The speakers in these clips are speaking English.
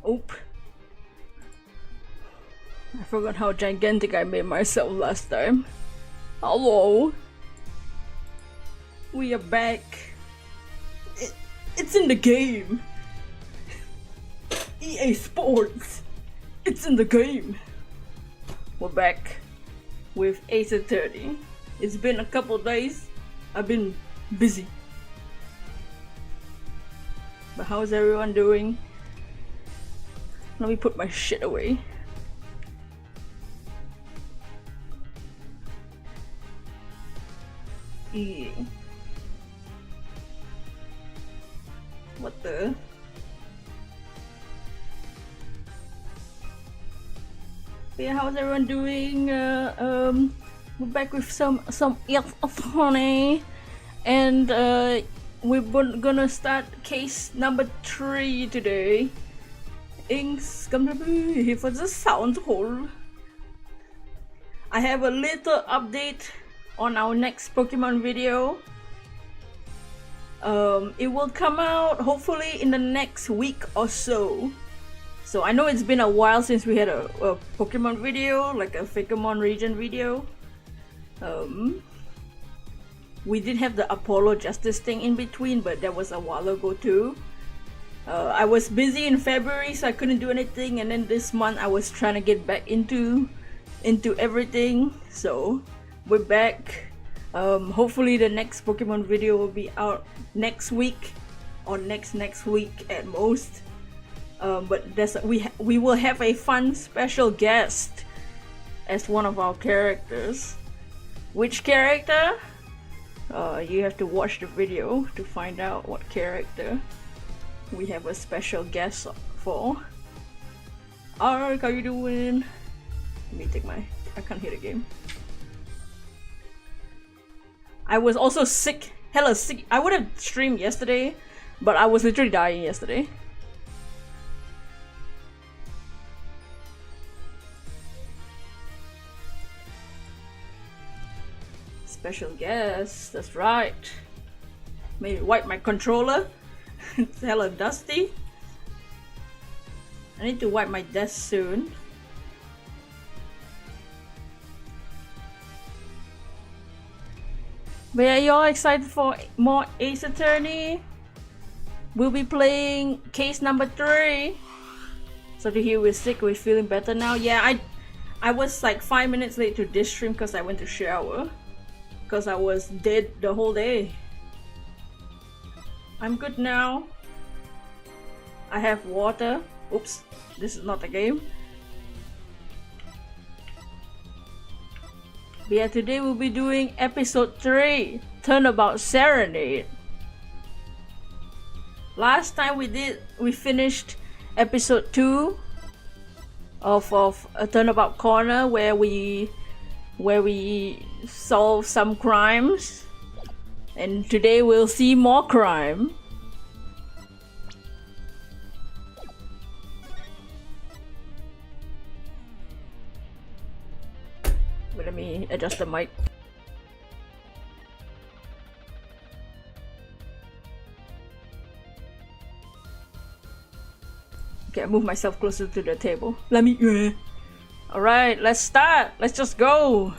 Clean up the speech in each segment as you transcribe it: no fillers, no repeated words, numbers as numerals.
Oop. I forgot how gigantic I made myself last time. Hello. We are back. It's in the game. EA Sports. It's in the game. We're back with Ace Attorney. It's been a couple days. I've been busy. But how's everyone doing? Let me put my shit away. Yeah. What the? Yeah, how's everyone doing? We're back with some Attorney, and we're gonna start case number 3 today. Inks come to be here for the sound hole. I have a little update on our next Pokemon video. It will come out hopefully in the next week or so. So I know it's been a while since we had a Pokemon video, like a Fakemon region video. We did have the Apollo Justice thing in between, but that was a while ago too. I was busy in February, so I couldn't do anything, and then this month I was trying to get back into everything. So we're back. Hopefully the next Pokemon video will be out next week or next week at most. But we will have a fun special guest as one of our characters. Which character? You have to watch the video to find out what character we have a special guest for. Ark, how you doing? Let me take I can't hear the game. I was also sick, hella sick. I would have streamed yesterday, but I was literally dying yesterday. Special guest, that's right. Maybe wipe my controller. It's hella dusty. I need to wipe my desk soon. But yeah, y'all excited for more Ace Attorney? We'll be playing case number 3. So to hear we're sick, we're feeling better now. Yeah, I was like 5 minutes late to this stream because I went to shower. Because I was dead the whole day. I'm good now. I have water. Oops, this is not a game. But yeah, today we'll be doing episode 3, Turnabout Serenade. Last time we finished episode 2 of a Turnabout Corner where we solve some crimes, and today we'll see more crime. But let me adjust the mic. Okay, I move myself closer to the table. Let me. Alright, let's start. Let's just go.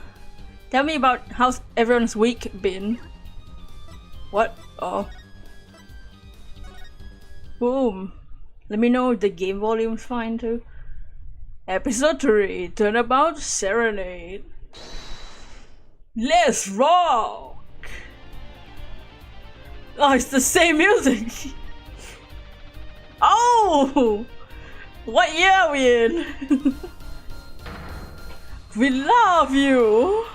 Tell me about how's everyone's week been. What? Oh. Boom. Let me know if the game volume's fine too. Episode 3, Turnabout Serenade. Let's rock! Oh, it's the same music! Oh! What year are we in? We love you!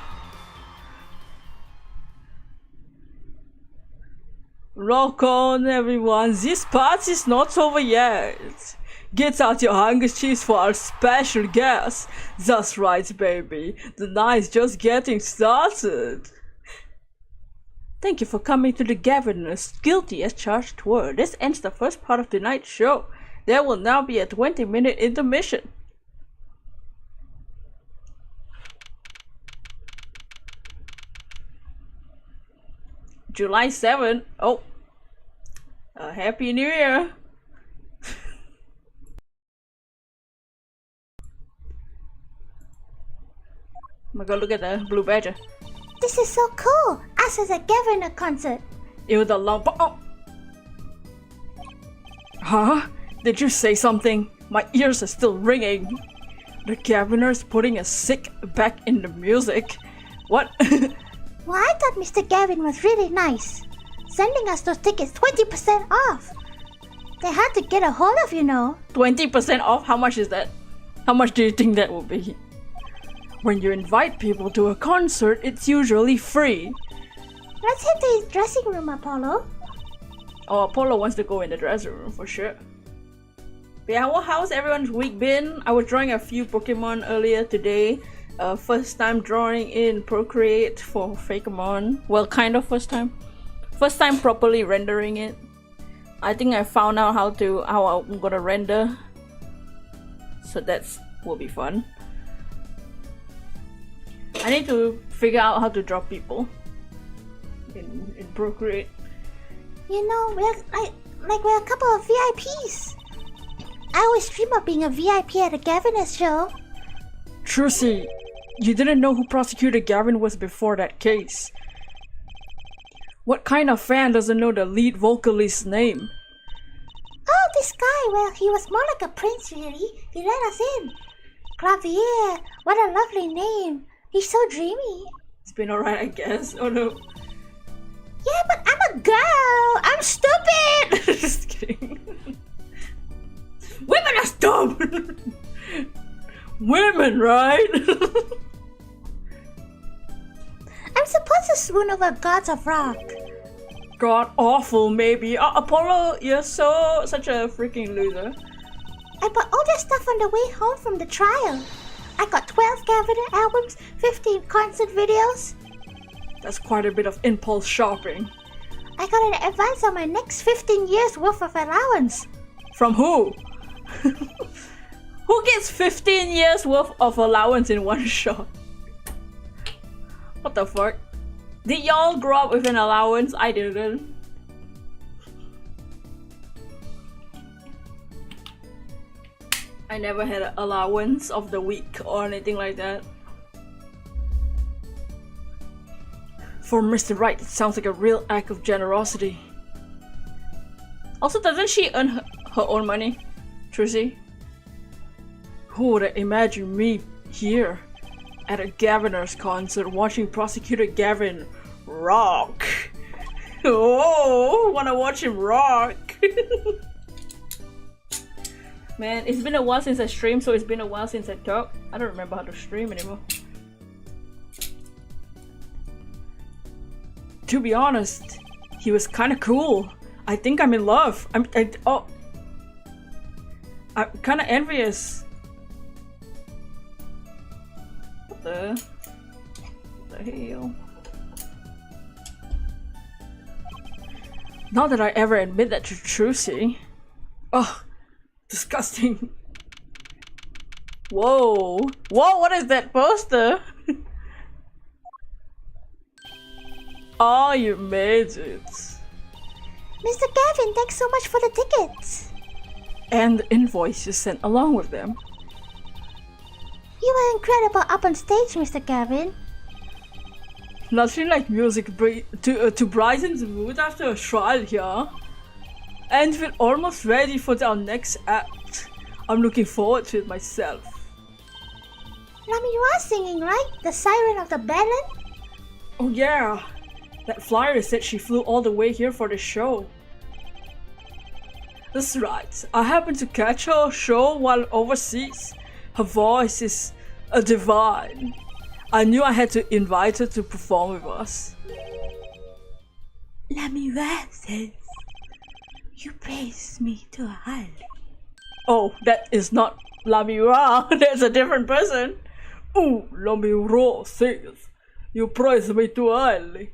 Rock on, everyone, this party's not over yet. Get out your handkerchiefs for our special guest. That's right, baby. The night's just getting started. Thank you for coming to the Governors Guilty as Charged tour. This ends the first part of tonight's show. There will now be a 20-minute intermission. July 7th. Oh, Happy New Year. Oh my god, look at the blue badger. This is so cool! Us as a Gavin concert. Ew, the long oh. Huh? Did you say something? My ears are still ringing. The Gaviner's putting a sick back in the music. What? Well, I thought Mr. Gavin was really nice. Sending us those tickets 20% off. They had to get a hold of, you know. 20% off? How much is that? How much do you think that will be? When you invite people to a concert, it's usually free. Let's hit the dressing room, Apollo. Oh, Apollo wants to go in the dressing room for sure. But yeah, well, how's everyone's week been? I was drawing a few Pokemon earlier today. First time drawing in Procreate for Fakemon. Well, kind of first time. First time properly rendering it. I think I found out how I'm gonna render. So that's will be fun. I need to figure out how to draw people in Procreate. You know, we're a couple of VIPs. I always dream of being a VIP at a Gavinus show. Trucy, you didn't know who Prosecutor Gavin was before that case. What kind of fan doesn't know the lead vocalist's name? Oh, this guy, well, he was more like a prince, really. He let us in. Clavier, what a lovely name. He's so dreamy. It's been alright, I guess. Oh no. Yeah, but I'm a girl. I'm stupid. Just kidding. Women are stupid. Women, right? I'm supposed to swoon over gods of rock. God awful, maybe. Apollo, you're such a freaking loser. I bought all this stuff on the way home from the trial. I got 12 Gaviner albums, 15 concert videos. That's quite a bit of impulse shopping. I got an advance on my next 15 years worth of allowance. From who? Who gets 15 years worth of allowance in one shot? What the fuck? Did y'all grow up with an allowance? I didn't. I never had an allowance of the week or anything like that. For Mr. Right, it sounds like a real act of generosity. Also, doesn't she earn her own money? Trucy? Who would have imagined me here at a Gaviner's concert watching Prosecutor Gavin rock? Oh, wanna watch him rock? Man, it's been a while since I streamed, so it's been a while since I talk. I don't remember how to stream anymore. To be honest, he was kinda cool. I think I'm in love. I'm kinda envious. What the hell? Not that I ever admit that to Trucy. Ugh. Disgusting. Whoa. Whoa, what is that poster? Oh, you made it. Mr. Gavin, thanks so much for the tickets. And the invoice you sent along with them. You were incredible up on stage, Mr. Gavin. Nothing like music to brighten the mood after a trial here. And we're almost ready for our next act. I'm looking forward to it myself. Lamira singing, right? The Siren of the Ballad? Oh yeah. That flyer said she flew all the way here for the show. That's right. I happened to catch her show while overseas. Her voice is divine. I knew I had to invite her to perform with us. Lamira says you praised me too highly. Oh, that is not Lamira. That's a different person. Ooh, Lamira says you praise me too highly.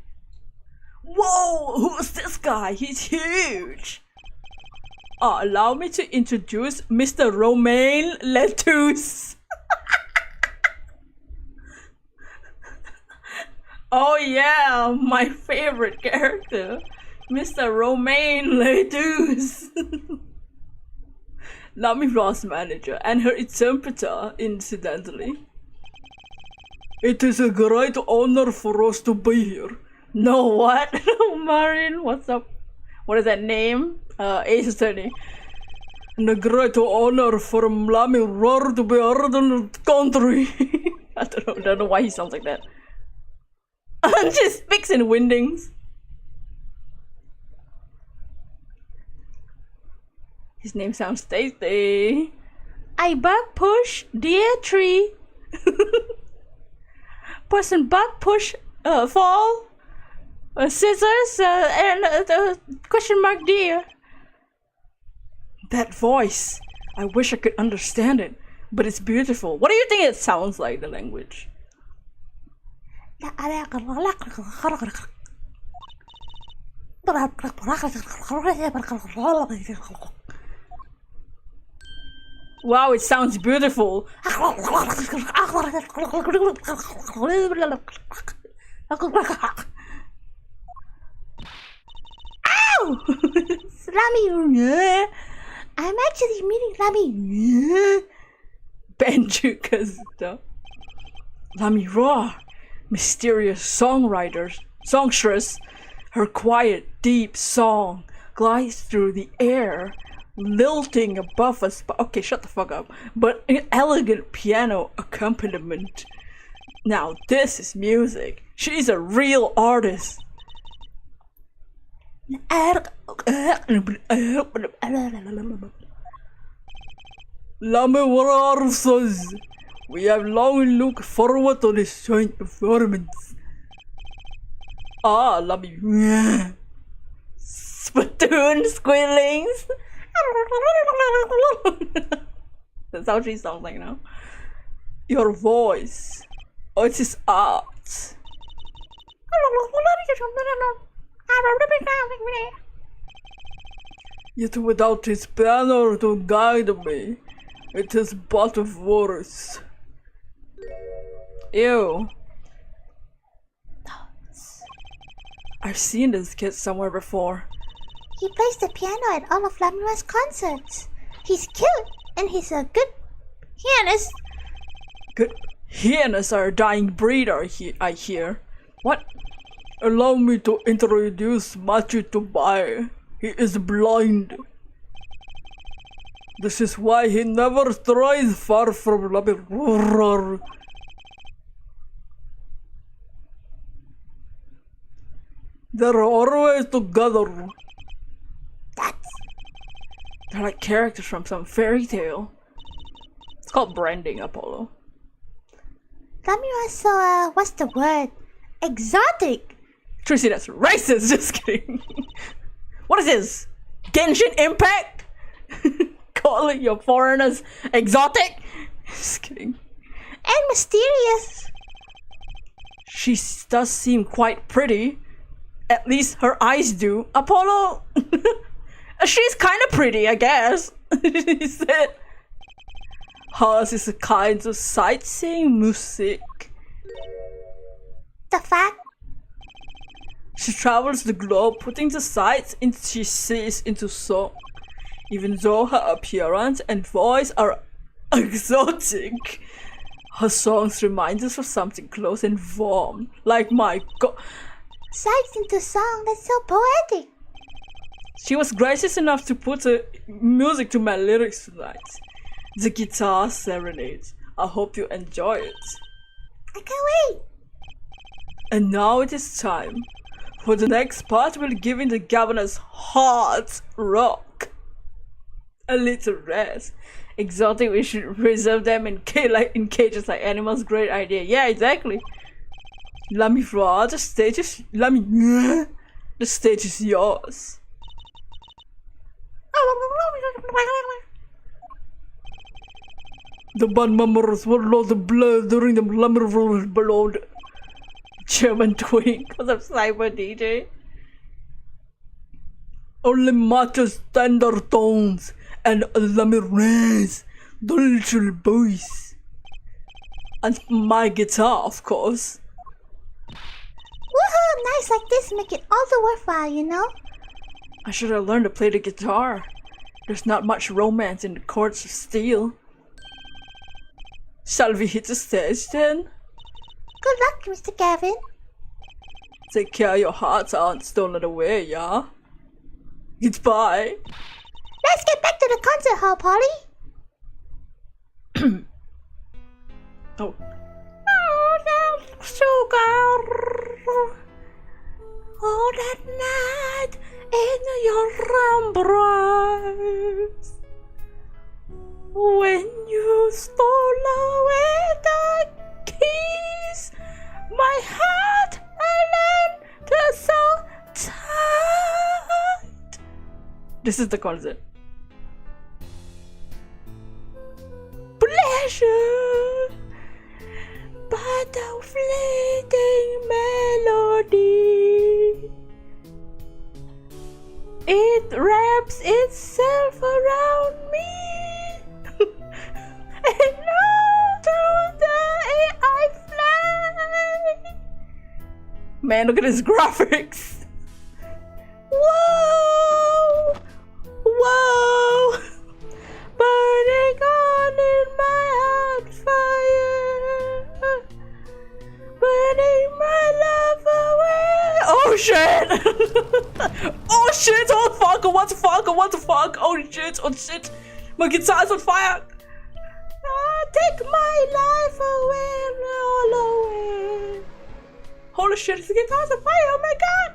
Whoa, who's this guy? He's huge. Allow me to introduce Mr. Romain Lettuce. Oh yeah, my favorite character. Mr. Romain Lettuce. Lamira's manager and her interpreter, incidentally. It is a great honor for us to be here. No, what? Marin, what's up? What is that name? Ace Attorney. And a great honor for Lami Roar to be heard in the country. I don't know why he sounds like that. She speaks in Windings. His name sounds tasty. I bug push dear tree. Person bug push fall scissors and question mark dear. That voice, I wish I could understand it, but it's beautiful. What do you think it sounds like, the language? Wow, it sounds beautiful. Ow! Lami, I'm actually meeting Lami. Banjuka's stuff. Lami Roar, mysterious songstress. Her quiet, deep song glides through the air, lilting above us. Okay, shut the fuck up. But an elegant piano accompaniment. Now this is music. She's a real artist. Lami Roar says, we have long looked forward to this joint performance. Ah, Lami. Spittoon squealings. That's how she sounds like now. Your voice. Oh, it is art. Yet without his banner to guide me, it is but of words. Ew. I've seen this kid somewhere before. He plays the piano at all of Lamira's concerts. He's cute, and he's a good pianist. Good pianists are a dying breed, I hear. What? Allow me to introduce Machi Tobai. He is blind. This is why he never strays far from Lami. They're always together. They're like characters from some fairy tale. It's called branding, Apollo. Lamira, so what's the word? Exotic. Tracy, that's racist. Just kidding. What is this? Genshin Impact? Calling your foreigners exotic? Just kidding. And mysterious. She does seem quite pretty. At least her eyes do. Apollo, she's kind of pretty, I guess. He said. Hers is a kind of sightseeing music. The fact? She travels the globe, putting the sights she sees into song. Even though her appearance and voice are exotic, her songs remind us of something close and warm. Like my god. Sights into song, that's so poetic. She was gracious enough to put music to my lyrics tonight. The guitar serenades. I hope you enjoy it. I can't wait. And now it is time. For the next part, we'll give in the governor's hard rock a little rest. Exotic, we should reserve them in cages like animals. Great idea. Yeah, exactly. Lami Roar, the stage is the stage is yours. The band members were lost of blood during the Lami Roar below the German twin because of Cyber DJ. Only Macho's tender tones and Lami Roar's dulcet voice. And my guitar, of course. Woohoo! Nights like this make it all the worthwhile, you know? I should have learned to play the guitar. There's not much romance in the chords of steel. Shall we hit the stage then? Good luck, Mr. Gavin. Take care your hearts aren't stolen away, yeah? Goodbye. Let's get back to the concert hall, Polly. Oh. Oh, that sugar. Oh, that night in your embrace. When you stole away the keys, my heart learned to so tight. This is the concert. Pleasure, but a fleeting melody. It wraps itself around me. And all through the air I fly. Man, look at his graphics. Whoa! Whoa! Burning on in my heart fire. Burning my love away. Oh shit! Oh shit! Oh fuck! What the fuck? What the fuck? Oh shit! Oh shit! My guitar's on fire! Take my life away, all away. Holy shit, the guitar's on fire, oh my god!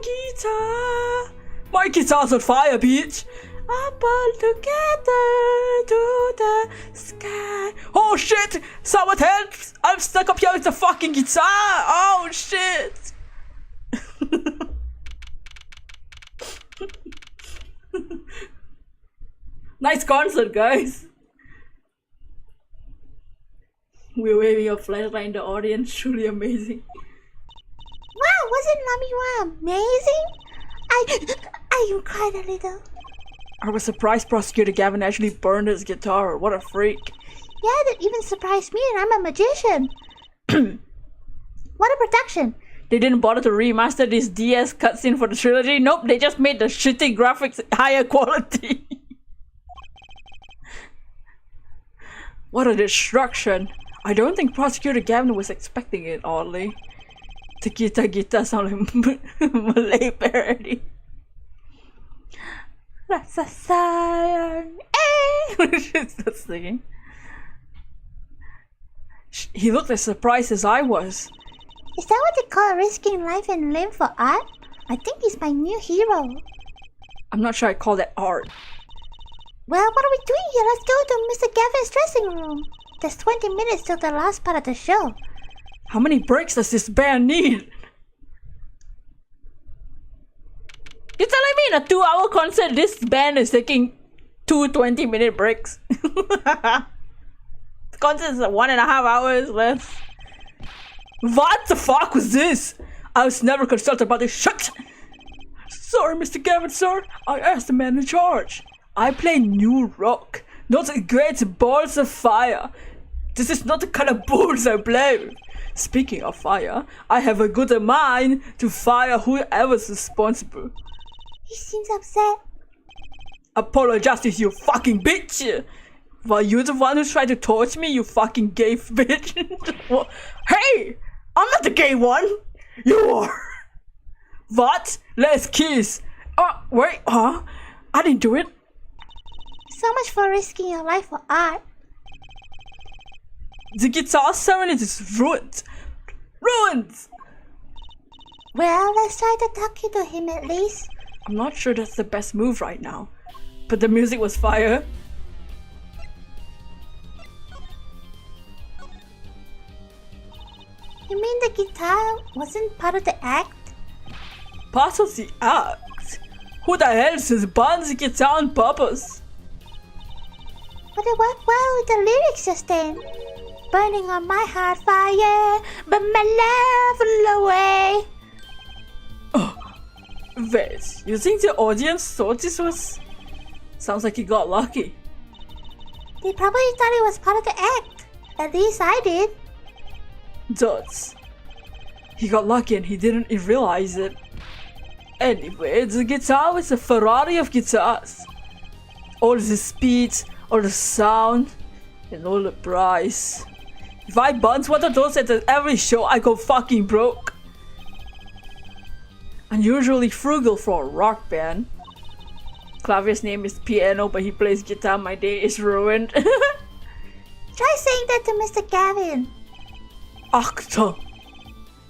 Guitar. My guitar's on fire, bitch! Up all together to the sky. Oh shit! Someone help! I'm stuck up here with the fucking guitar! Oh shit! Nice concert, guys! We're waving a flashlight in the audience, truly amazing. Wow, wasn't Namiwa amazing? I cried a little. I was surprised Prosecutor Gavin actually burned his guitar. What a freak. Yeah, that even surprised me, and I'm a magician. What a production. They didn't bother to remaster this DS cutscene for the trilogy. Nope, they just made the shitty graphics higher quality. What a destruction. I don't think Prosecutor Gavin was expecting it, oddly. The guitar sound like Malay parody. Rasa sayang, She's not singing. He looked as surprised as I was. Is that what they call risking life and limb for art? I think he's my new hero. I'm not sure I call that art. Well, what are we doing here? Let's go to Mr. Gavin's dressing room. There's 20 minutes till the last part of the show. How many breaks does this band need? You're telling me in a 2-hour concert this band is taking 2 20-minute breaks? The concert is 1.5 hours left. What the fuck was this? I was never consulted about this shit. Sorry, Mr. Gavin, sir. I asked the man in charge. I play new rock, not great balls of fire. This is not the kind of balls I play with. Speaking of fire, I have a good mind to fire whoever's responsible. He seems upset. Apologize to you fucking bitch! Were you the one who tried to torch me, you fucking gay bitch? Hey! I'm not the gay one! You are! What? Let's kiss! Wait, huh? I didn't do it. So much for risking your life for art. The guitar ceremony is ruined! Ruined! Well, let's try to talk you to him at least. I'm not sure that's the best move right now. But the music was fire. You mean the guitar wasn't part of the act? Part of the act? Who the hell says burns the guitar on purpose? But it worked well with the lyrics just then. Burning on my heart fire, but my love flew away. Wait, you think the audience thought this was... Sounds like he got lucky. They probably thought it was part of the act. At least I did. Dots. He got lucky and he didn't realize it. Anyway, the guitar was a Ferrari of guitars. All the speed, all the sound, and all the price. If I bounce one of those at every show, I go fucking broke. Unusually frugal for a rock band. Clavier's name is Piano, but he plays guitar. My day is ruined. Try saying that to Mr. Gavin. Octa.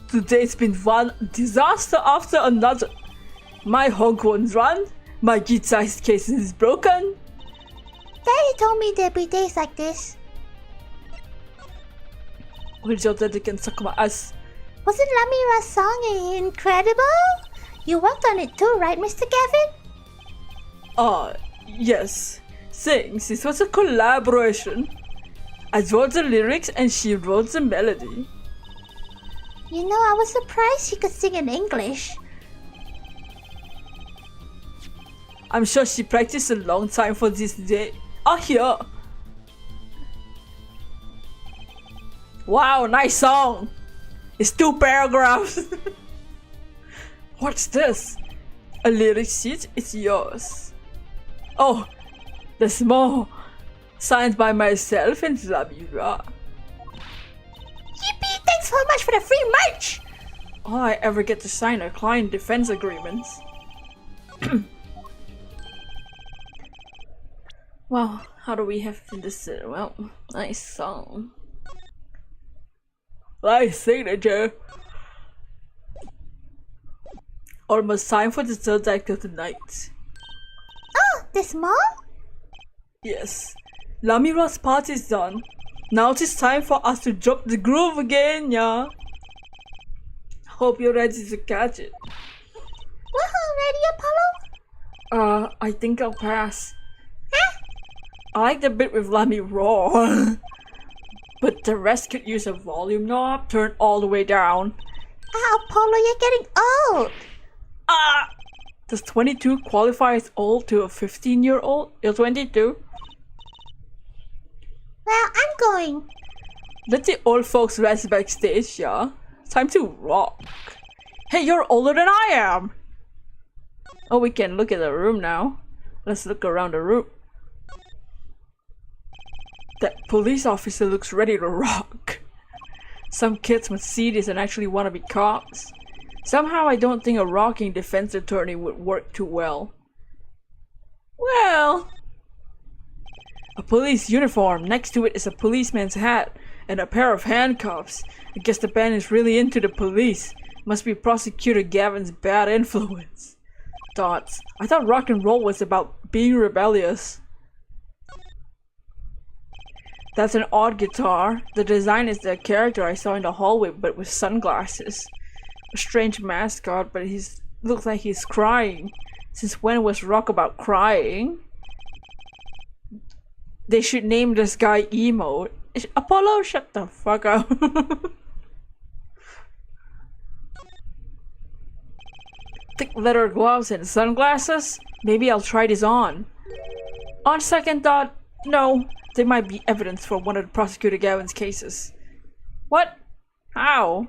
Today's been one disaster after another. My honk won't run. My guitar case is broken. Daddy told me there'd be days like this. Will your daddy can suck my ass? Wasn't Lamira's song incredible? You worked on it too, right, Mr. Gavin? Yes. Thanks, this was a collaboration. I wrote the lyrics and she wrote the melody. You know, I was surprised she could sing in English. I'm sure she practiced a long time for this day. Here! Wow, nice song! It's 2 paragraphs! What's this? A lyric sheet? It's yours. Oh, there's more. Signed by myself and Lamira. Yippee! Thanks so much for the free merch! All I ever get to sign are client defense agreements. Wow, how do we have to this? Well, nice song. Nice signature. Almost time for the third act of the night. Oh, there's more? Yes. Lamira's part is done. Now it is time for us to drop the groove again, yeah? Hope you're ready to catch it. Woohoo, ready, Apollo? I think I'll pass. Huh? I like the bit with Lamira. But the rest could use a volume knob turned all the way down. Apollo, you're getting old. Does 22 qualify as old to a 15-year-old? You're 22? Well, I'm going. Let the old folks rest backstage, yeah? Time to rock. Hey, you're older than I am! Oh, we can look at the room now. Let's look around the room. That police officer looks ready to rock. Some kids must see this and actually want to be cops. Somehow I don't think a rocking defense attorney would work too well. Well... A police uniform. Next to it is a policeman's hat and a pair of handcuffs. I guess the band is really into the police. Must be Prosecutor Gavin's bad influence. Thoughts. I thought rock and roll was about being rebellious. That's an odd guitar. The design is the character I saw in the hallway but with sunglasses. A strange mascot, but he looks like he's crying. Since when was rock about crying? They should name this guy Emo. Apollo, shut the fuck up. Thick leather gloves and sunglasses? Maybe I'll try this on. On second thought, no. They might be evidence for one of the Prosecutor Gavin's cases. What? How?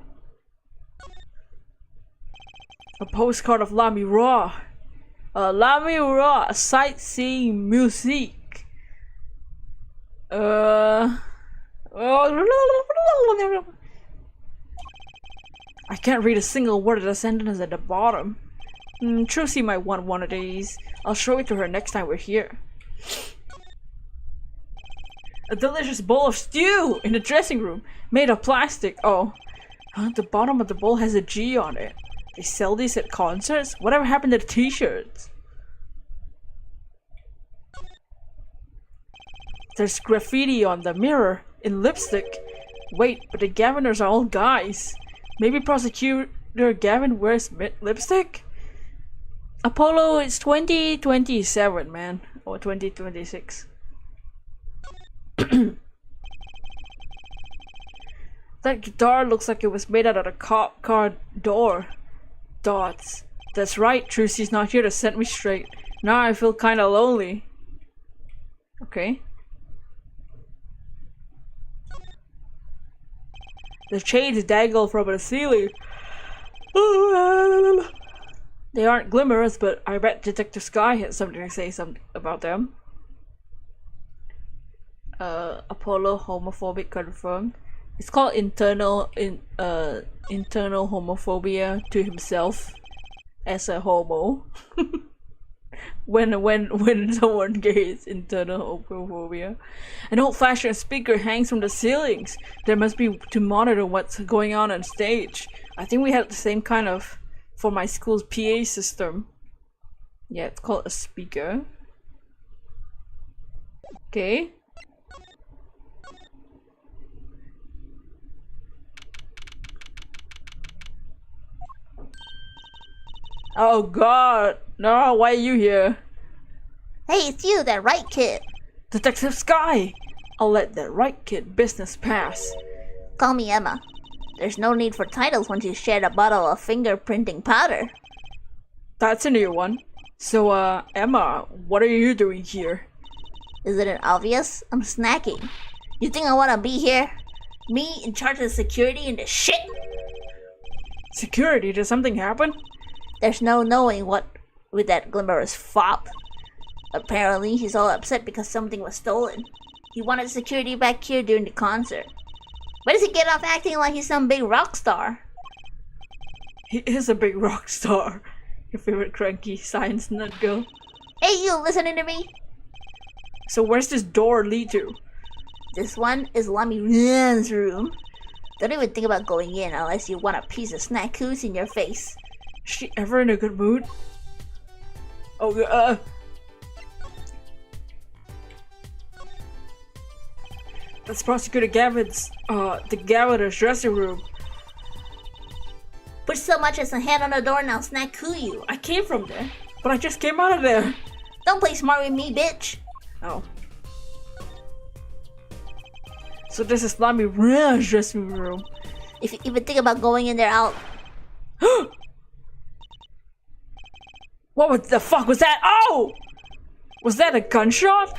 A postcard of Lamira. Lamira, sightseeing music. I can't read a single word of the sentence at the bottom. Trucy might want one of these. I'll show it to her next time we're here. A delicious bowl of stew in the dressing room, made of plastic. Oh, the bottom of the bowl has a G on it. They sell these at concerts? Whatever happened to the t-shirts? There's graffiti on the mirror in lipstick. Wait, but the Gaviners are all guys. Maybe Prosecutor Gavin wears lipstick? Apollo, it's 2027, man. Or 2026. That guitar looks like it was made out of a cop car door. Dots. That's right, Trucy's not here to set me straight. Now I feel kinda lonely. Okay. The shades dangle from the ceiling. They aren't glimmerous, but I bet Detective Sky has something to say about them. Apollo homophobic confirmed. It's called internal homophobia to himself as a homo. when someone gets internal homophobia. An old-fashioned speaker hangs from the ceilings. There must be to monitor what's going on stage. I think we had the same kind of for my school's PA system. Yeah, it's called a speaker. Okay. Oh god, no, why are you here? Hey, it's you, that right kid. Detective Sky! I'll let that right kid business pass. Call me Emma. There's no need for titles once you shared a bottle of fingerprinting powder. That's a new one. So, Emma, what are you doing here? Isn't it obvious? I'm snacking. You think I wanna be here? Me in charge of security and the shit? Security, did something happen? There's no knowing what with that glamorous fop. Apparently, he's all upset because something was stolen. He wanted security back here during the concert. Where does he get off acting like he's some big rock star? He is a big rock star. Your favorite cranky science nut girl. Hey, you listening to me? So where's this door lead to? This one is Lami Rian's room. Don't even think about going in unless you want a piece of snackoos in your face. Is she ever in a good mood? Oh, that's Prosecutor Gavin's, the Gaviner's dressing room. Put so much as a hand on the door and I'll snackoo you. I came from there, but I just came out of there. Don't play smart with me, bitch. Oh. So this is Lami Rian's dressing room. If you even think about going in there, I'll... What the fuck was that? Oh! Was that a gunshot?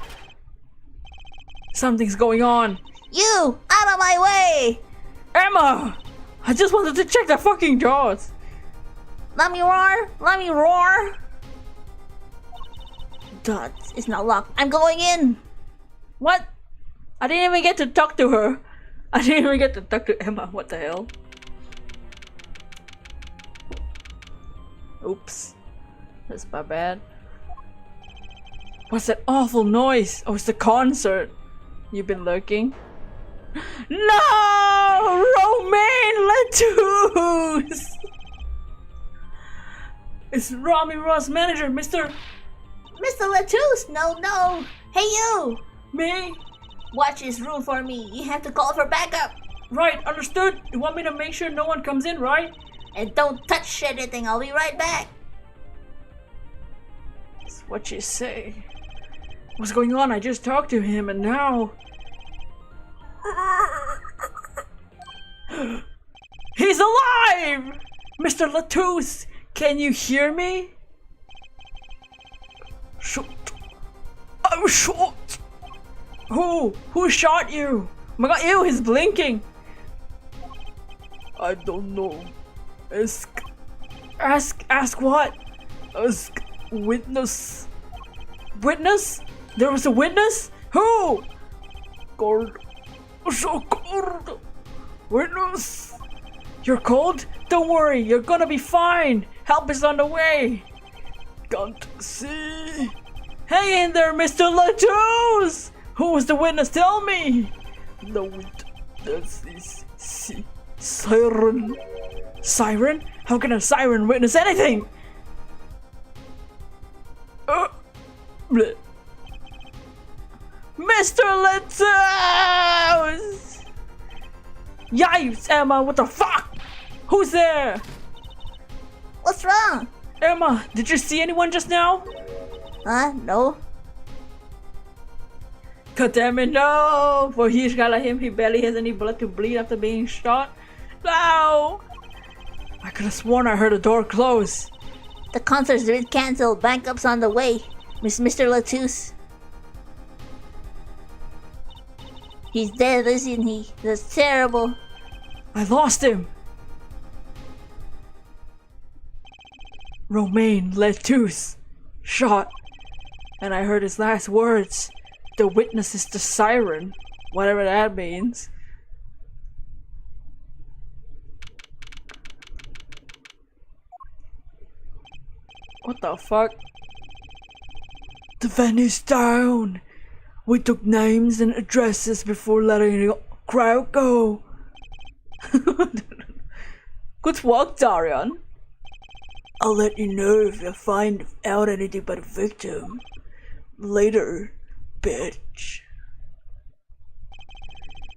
Something's going on. You! Out of my way! Emma! I just wanted to check the fucking doors. Let me roar! Let me roar! Duh, it's not locked. I'm going in! What? I didn't even get to talk to her. I didn't even get to talk to Emma. What the hell? Oops. That's my bad. What's that awful noise? Oh, it's the concert. You've been lurking? No! Romaine Lettuce! It's Rami Ross' manager, Mr. Lettuce! No! Hey, you! Me? Watch this room for me. You have to call for backup. Right, understood. You want me to make sure no one comes in, right? And don't touch anything. I'll be right back. That's what you say. What's going on? I just talked to him and now... He's alive! Mr. Lettuce, can you hear me? Shoot. I'm shot! Who shot you? Oh my god, ew, he's blinking! I don't know. Ask what? Ask witness. Witness? There was a witness? Who? Cold. So cold. Witness. You're cold? Don't worry, you're gonna be fine. Help is on the way. Can't see. Hang in there, Mr. Lettuce! Who was the witness? Tell me! The witness is siren. Siren? How can a siren witness anything? Bleh. Mr. Lettuce! Yikes, Emma, what the fuck? Who's there? What's wrong? Emma, did you see anyone just now? Huh? No? God damn it, no! For he's got like him, he barely has any blood to bleed after being shot. No! I could have sworn I heard a door close. The concert's been cancelled. Backup's on the way. Mr. Lettuce. He's dead, isn't he? That's terrible. I lost him. Romaine Lettuce. Shot. And I heard his last words. The witness is the siren. Whatever that means. What the fuck? The venue's down. We took names and addresses before letting the crowd go. Good work, Darian. I'll let you know if I find out anything about the victim. Later, bitch.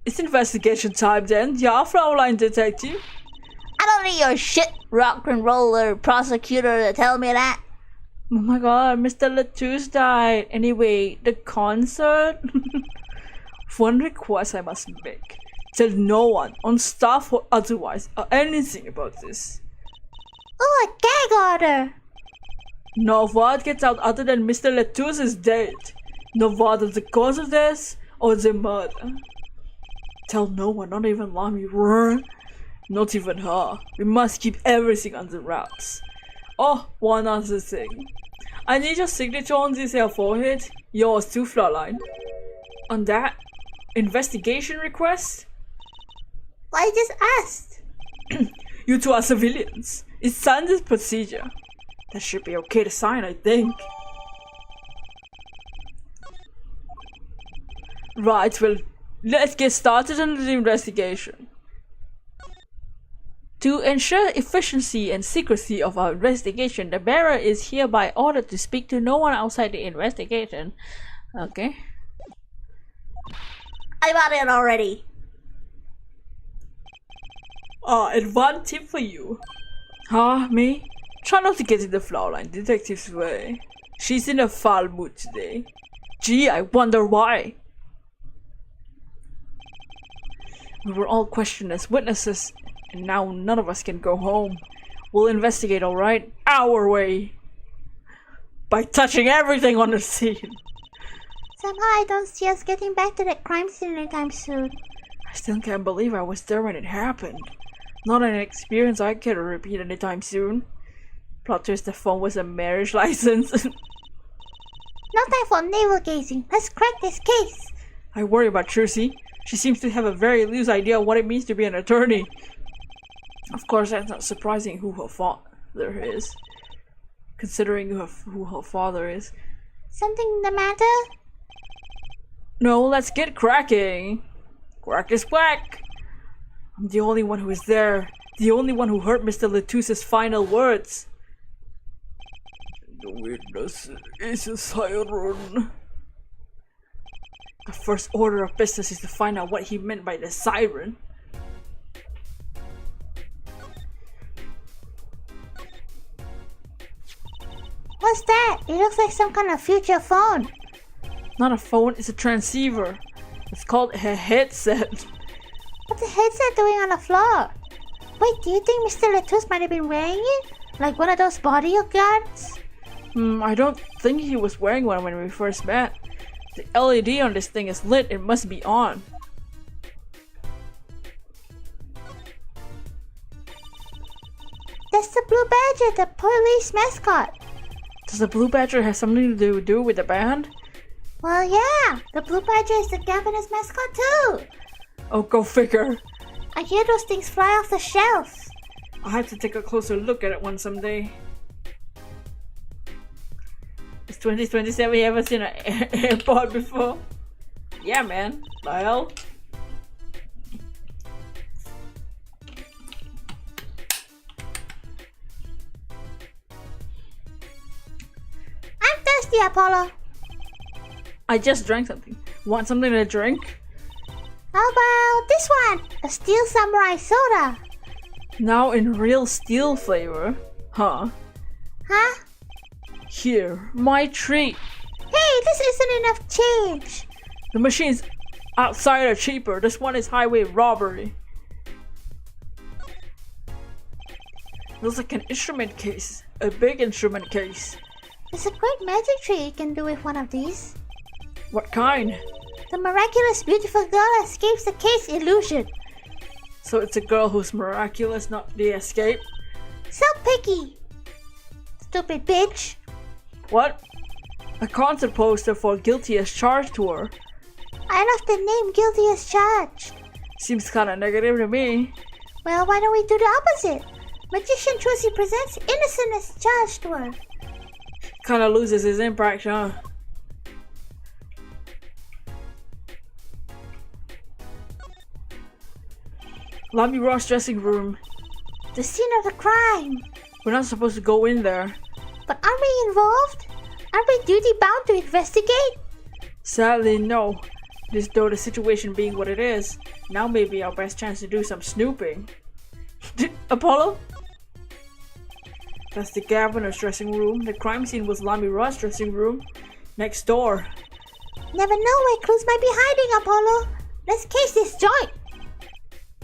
It's investigation time then, ja, Fraulein Detective. I don't need your shit rock and roller prosecutor to tell me that. Oh my god, Mr. Latouche died. Anyway, the concert? One request I must make. Tell no one, on staff or otherwise, anything about this. Oh, a gag order. No word gets out other than Mr. Latouche is dead. No word of the cause of this or the murder. Tell no one, not even Lami, not even her. We must keep everything under wraps. Oh, one other thing. I need your signature on this here forehead. Yours too, Fraulein. On that investigation request? I just asked. You two are civilians. It's standard procedure. That should be okay to sign, I think. Right, well, let's get started on the investigation. To ensure efficiency and secrecy of our investigation, the bearer is hereby ordered to speak to no one outside the investigation. Okay. I bought it already. And one tip for you. Huh, me? Try not to get in the Fraulein Detective's way. She's in a foul mood today. Gee, I wonder why. We were all questioned as witnesses, and now none of us can go home. We'll investigate, alright? Our way. By touching everything on the scene. Somehow I don't see us getting back to that crime scene anytime soon. I still can't believe I was there when it happened. Not an experience I can repeat anytime soon. Plot twist, the phone was a marriage license. No time for navel gazing. Let's crack this case. I worry about Trucy. She seems to have a very loose idea of what it means to be an attorney. Of course, that's not surprising who her father is. Considering who her father is. Something the matter? No, let's get cracking. Crack is whack. I'm the only one who was there. The only one who heard Mr. Latouche's final words. The witness is a siren. The first order of business is to find out what he meant by the siren. What's that? It looks like some kind of future phone. Not a phone, it's a transceiver. It's called a headset. What's the headset doing on the floor? Wait, do you think Mr. Latouche might have been wearing it? Like one of those bodyguards? I don't think he was wearing one when we first met. The LED on this thing is lit, it must be on. That's the Blue Badger, the police mascot. Does the Blue Badger have something to do with the band? Well, yeah, the Blue Badger is the Governors mascot too. Oh, go figure. I hear those things fly off the shelves. I'll have to take a closer look at it one someday. It's 2027, you ever seen an airport before? Yeah, man. The hell? I'm thirsty, Apollo. I just drank something. Want something to drink? How about this one? A Steel Samurai Soda. Now in real steel flavor. Huh? Huh? Here, my treat. Hey, this isn't enough change. The machines outside are cheaper. This one is highway robbery. Looks like an instrument case. A big instrument case. There's a great magic trick you can do with one of these. What kind? The miraculous beautiful girl escapes the case illusion. So it's a girl who's miraculous, not the escape? So picky. Stupid bitch. What? A concert poster for Guilty as Charged tour. I love the name Guilty as Charged. Seems kinda negative to me. Well, why don't we do the opposite? Magician Trucy presents Innocent as Charged tour. Kinda loses his impact, huh? Lobby Ross dressing room. The scene of the crime. We're not supposed to go in there. But aren't we involved? Aren't we duty bound to investigate? Sadly, no. This though the situation being what it is, now may be our best chance to do some snooping. Apollo? That's the governor's dressing room. The crime scene was Lamy Ross' dressing room. Next door. Never know where clues might be hiding, Apollo. Let's case this joint.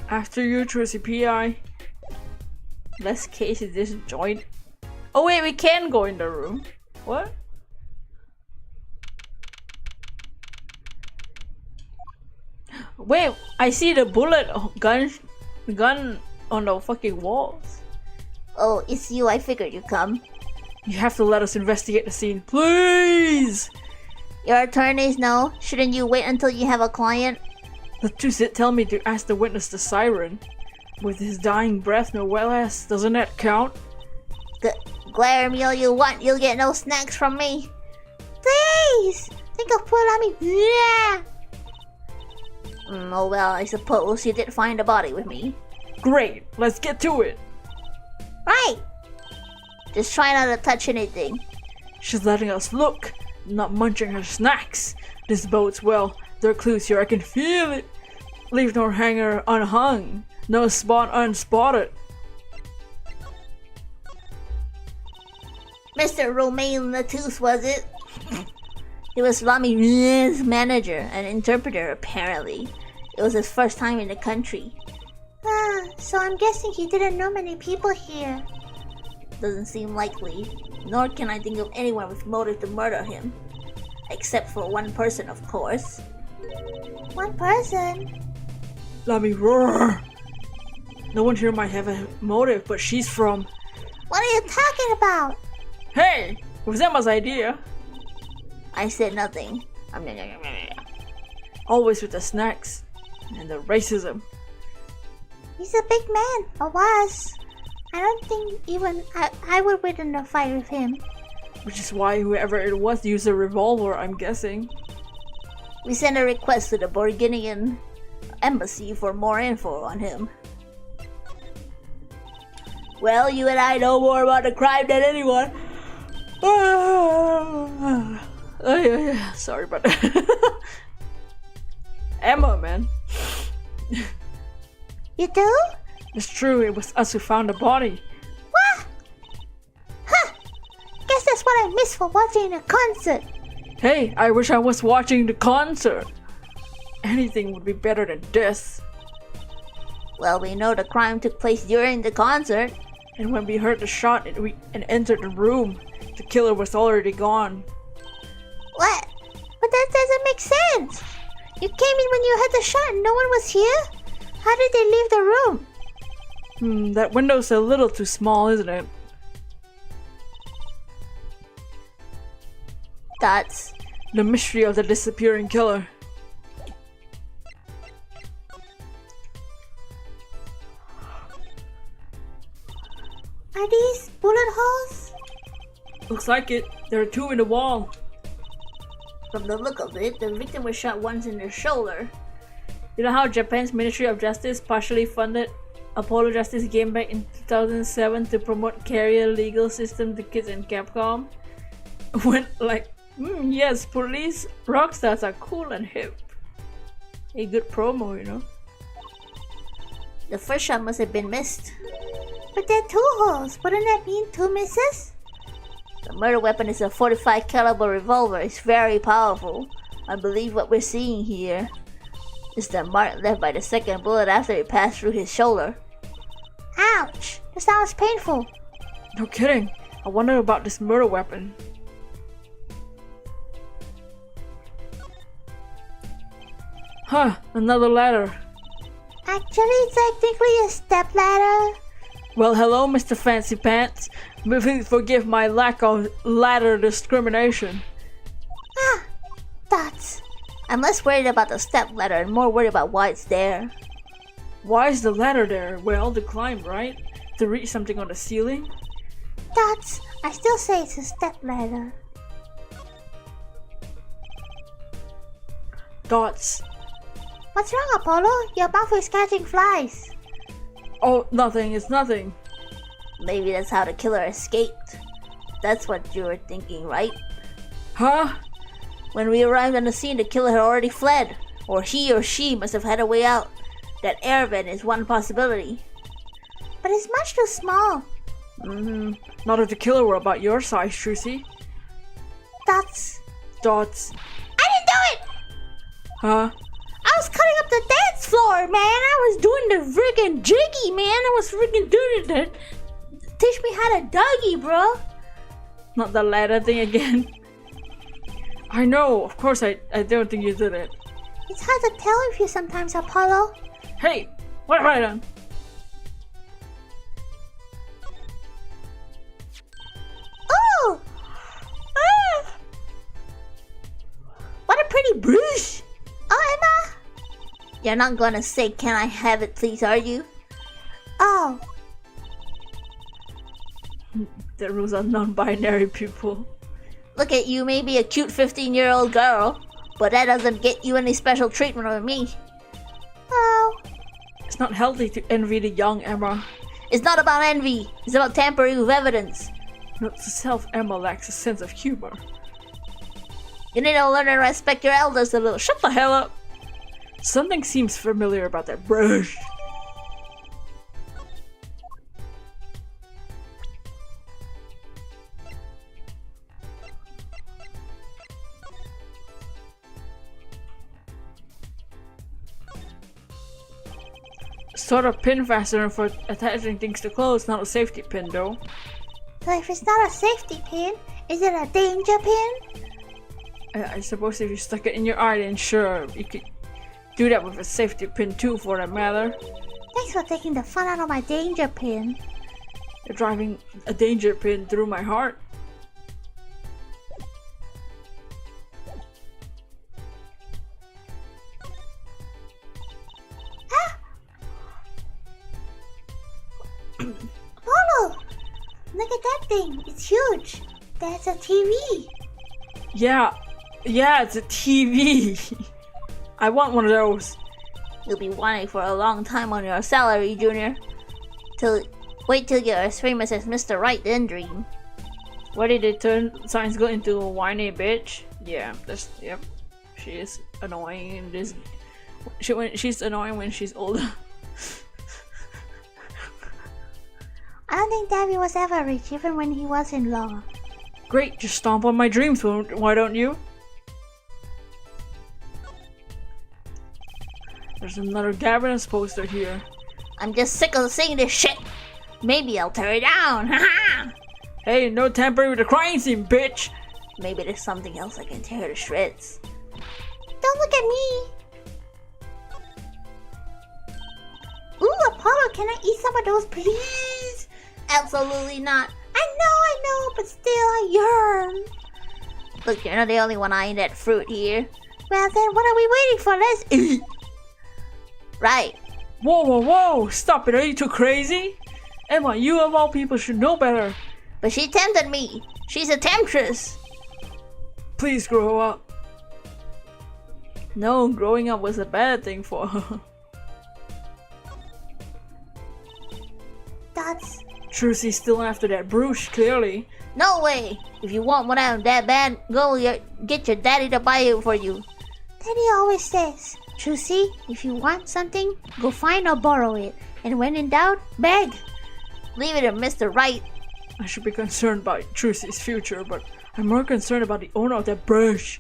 After you, Trucy PI. Let's case this joint. Oh wait, we can go in the room. What? Wait, I see the bullet gun on the fucking walls. Oh, it's you. I figured you'd come. You have to let us investigate the scene, please! Your attorneys know. Shouldn't you wait until you have a client? The two tell me to ask the witness the siren. With his dying breath, no well ass. Doesn't that count? Glare me all you want. You'll get no snacks from me. Please! Think of poor Lammy. Yeah! Oh well, I suppose you did find a body with me. Great, let's get to it. Right! Just try not to touch anything. She's letting us look, not munching her snacks. This bodes well. There are clues here, I can feel it. Leave no hanger unhung, no spot unspotted. Mr. Romain Latouche, was it? He was Lami's manager and interpreter, apparently. It was his first time in the country. So I'm guessing he didn't know many people here. Doesn't seem likely. Nor can I think of anyone with motive to murder him. Except for one person, of course. One person? Lami roar. No one here might have a motive, but she's from... What are you talking about? Hey! It was Emma's idea. I said nothing. Always with the snacks. And the racism. He's a big man, or was. I don't think even I would win in a fight with him. Which is why whoever it was used a revolver, I'm guessing. We sent a request to the Borginian embassy for more info on him. Well, you and I know more about the crime than anyone. Sorry about that. Emma, man. You do? It's true, it was us who found the body. What? Huh! Guess that's what I missed for watching the concert. Hey, I wish I was watching the concert. Anything would be better than this. Well, we know the crime took place during the concert. And when we heard the shot and entered the room, the killer was already gone. What? But that doesn't make sense. You came in when you heard the shot and no one was here? How did they leave the room? That window's a little too small, isn't it? That's the mystery of the disappearing killer. Are these bullet holes? Looks like it. There are two in the wall. From the look of it, the victim was shot once in the shoulder. You know how Japan's Ministry of Justice partially funded Apollo Justice game back in 2007 to promote career legal system to kids in Capcom? Went like, yes, police rockstars are cool and hip. A good promo, you know. The first shot must have been missed. But there are two holes. Wouldn't that mean two misses? The murder weapon is a 45 caliber revolver. It's very powerful. I believe what we're seeing here is the mark left by the second bullet after it passed through his shoulder. Ouch! That sounds painful. No kidding. I wonder about this murder weapon. Huh, another ladder. Actually, it's technically a step ladder. Well, hello, Mr. Fancy Pants. Please forgive my lack of ladder discrimination. Thoughts. I'm less worried about the step ladder and more worried about why it's there. Why is the ladder there? Well, to climb, right? To reach something on the ceiling? Dots, I still say it's a stepladder. Dots. What's wrong, Apollo? Your mouth is catching flies. Oh, nothing, it's nothing. Maybe that's how the killer escaped. That's what you were thinking, right? Huh? When we arrived on the scene, the killer had already fled. Or he or she must have had a way out. That air vent is one possibility. But it's much too small. Not if the killer were about your size, Trucy. Dots. Dots. I didn't do it! Huh? I was cutting up the dance floor, man! I was doing the friggin' jiggy, man! I was friggin' doing that. Teach me how to Dougie, bro! Not the ladder thing again. I know, of course I don't think you did it. It's hard to tell with you sometimes, Apollo. Hey, what have I done? Oh! Ah! What a pretty bruise! Oh, Emma! You're not gonna say, "Can I have it, please," are you? Oh. The rules are non-binary, people. Look at you, maybe a cute 15-year-old girl, but that doesn't get you any special treatment with me. Oh. It's not healthy to envy the young, Emma. It's not about envy. It's about tampering with evidence. Note to self, Emma lacks a sense of humor. You need to learn to respect your elders a little. Shut the hell up! Something seems familiar about that brush. Sort of pin fastener for attaching things to clothes, not a safety pin though. So if it's not a safety pin, is it a danger pin? I suppose if you stuck it in your eye, then sure, you could do that with a safety pin too, for that matter. Thanks for taking the fun out of my danger pin. You're driving a danger pin through my heart. Apollo! Look at that thing. It's huge. That's a TV. Yeah, it's a TV. I want one of those. You'll be wanting for a long time on your salary, Junior. Wait till you're as famous as Mr. Right, then dream. Why did they turn Science Girl into a whiny bitch? Yeah, yep. She is annoying in this. She's annoying when she's older. I don't think Davy was ever rich, even when he was in law. Great, just stomp on my dreams, why don't you? There's another Gavin poster here. I'm just sick of seeing this shit. Maybe I'll tear it down, haha! Hey, no tampering with the crime scene, bitch! Maybe there's something else I can tear to shreds. Don't look at me! Ooh, Apollo, can I eat some of those, please? Absolutely not. I know, but still I yearn. Look, you're not the only one eyeing that fruit here. Well then, what are we waiting for? Let's eat! Right. Whoa, stop it, are you too crazy? Emma, you of all people should know better. But she tempted me. She's a temptress. Please grow up. No, growing up was a bad thing for her. That's... Trucy's still after that brooch, clearly. No way! If you want one out that bad, get your daddy to buy it for you. Daddy always says, Trucy, if you want something, go find or borrow it. And when in doubt, beg. Leave it to Mr. Right. I should be concerned about Trucy's future, but I'm more concerned about the owner of that brush.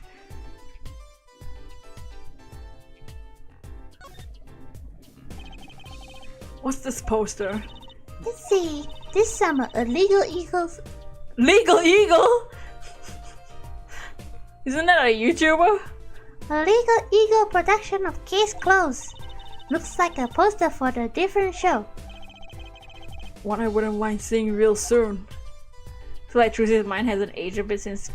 What's this poster? Let's see. This summer, a legal eagles... Legal Eagle? Isn't that a YouTuber? A legal eagle production of Case Closed. Looks like a poster for the different show. One I wouldn't mind seeing real soon. I feel like Trucy's mind hasn't aged a bit since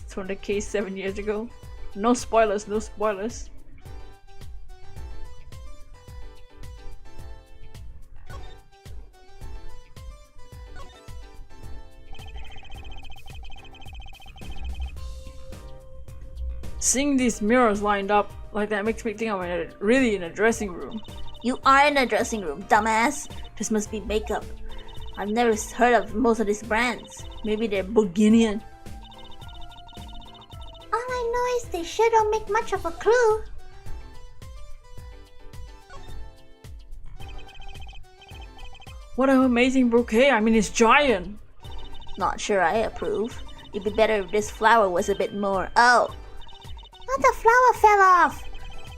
from the case 7 years ago. No spoilers, no spoilers. Seeing these mirrors lined up like that makes me think I'm really in a dressing room. You are in a dressing room, dumbass. This must be makeup. I've never heard of most of these brands. Maybe they're Bulgarian. All I know is they sure don't make much of a clue. What an amazing bouquet, I mean it's giant. Not sure I approve. It'd be better if this flower was a bit more. Oh! Not the flower fell off.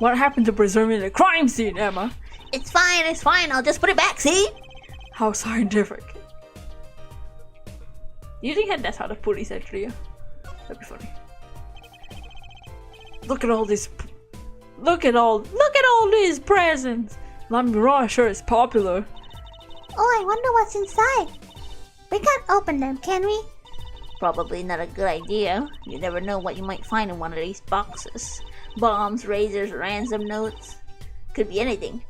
What happened to preserving the crime scene, Emma? It's fine, I'll just put it back, see? How scientific. Do you think that's how the police actually are? That'd be funny. Look at all these. Look at all these presents. I'm raw sure it's popular. Oh, I wonder what's inside. We can't open them, can we? Probably not a good idea. You never know what you might find in one of these boxes. Bombs, razors, ransom notes. Could be anything.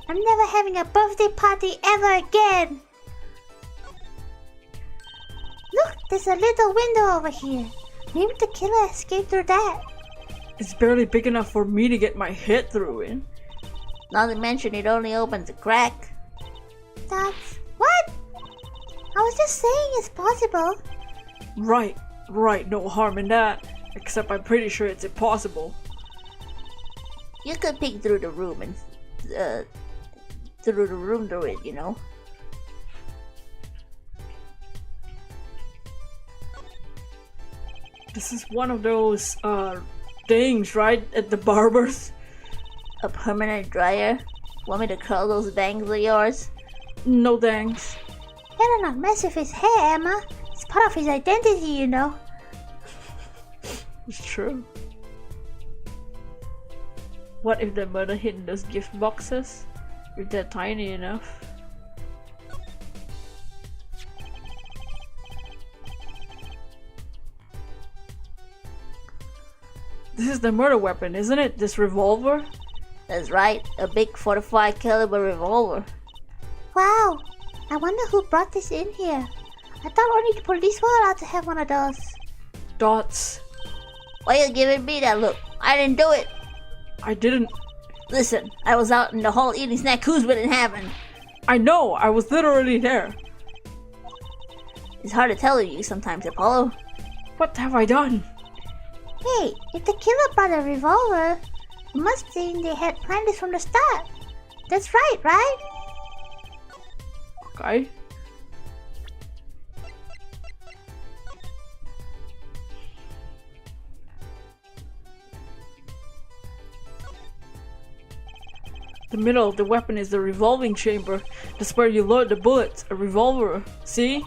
I'm never having a birthday party ever again. Look, there's a little window over here. Maybe the killer escaped through that. It's barely big enough for me to get my head through in. Not to mention it only opens a crack. That's... What? I was just saying it's possible. Right, no harm in that. Except I'm pretty sure it's impossible. You could peek through the room and... through it, you know? This is one of those, things, right? At the barber's? A permanent dryer? Want me to curl those bangs of yours? No thanks. Better not mess with his hair, Emma. It's part of his identity, you know. It's true. What if the murder hid in those gift boxes? If they're tiny enough. This is the murder weapon, isn't it? This revolver? That's right, a big 45 caliber revolver. Wow. I wonder who brought this in here. I thought only the police were allowed to have one of those. Dots. Why you giving me that look? I didn't do it. I didn't. Listen, I was out in the hall eating snack. Who's been it happen? I know, I was literally there. It's hard to tell you sometimes, Apollo. What have I done? Hey, if the killer brought a revolver, it must mean they had planned this from the start. That's right? Okay. The middle of the weapon is the revolving chamber. That's where you load the bullets. A revolver. See?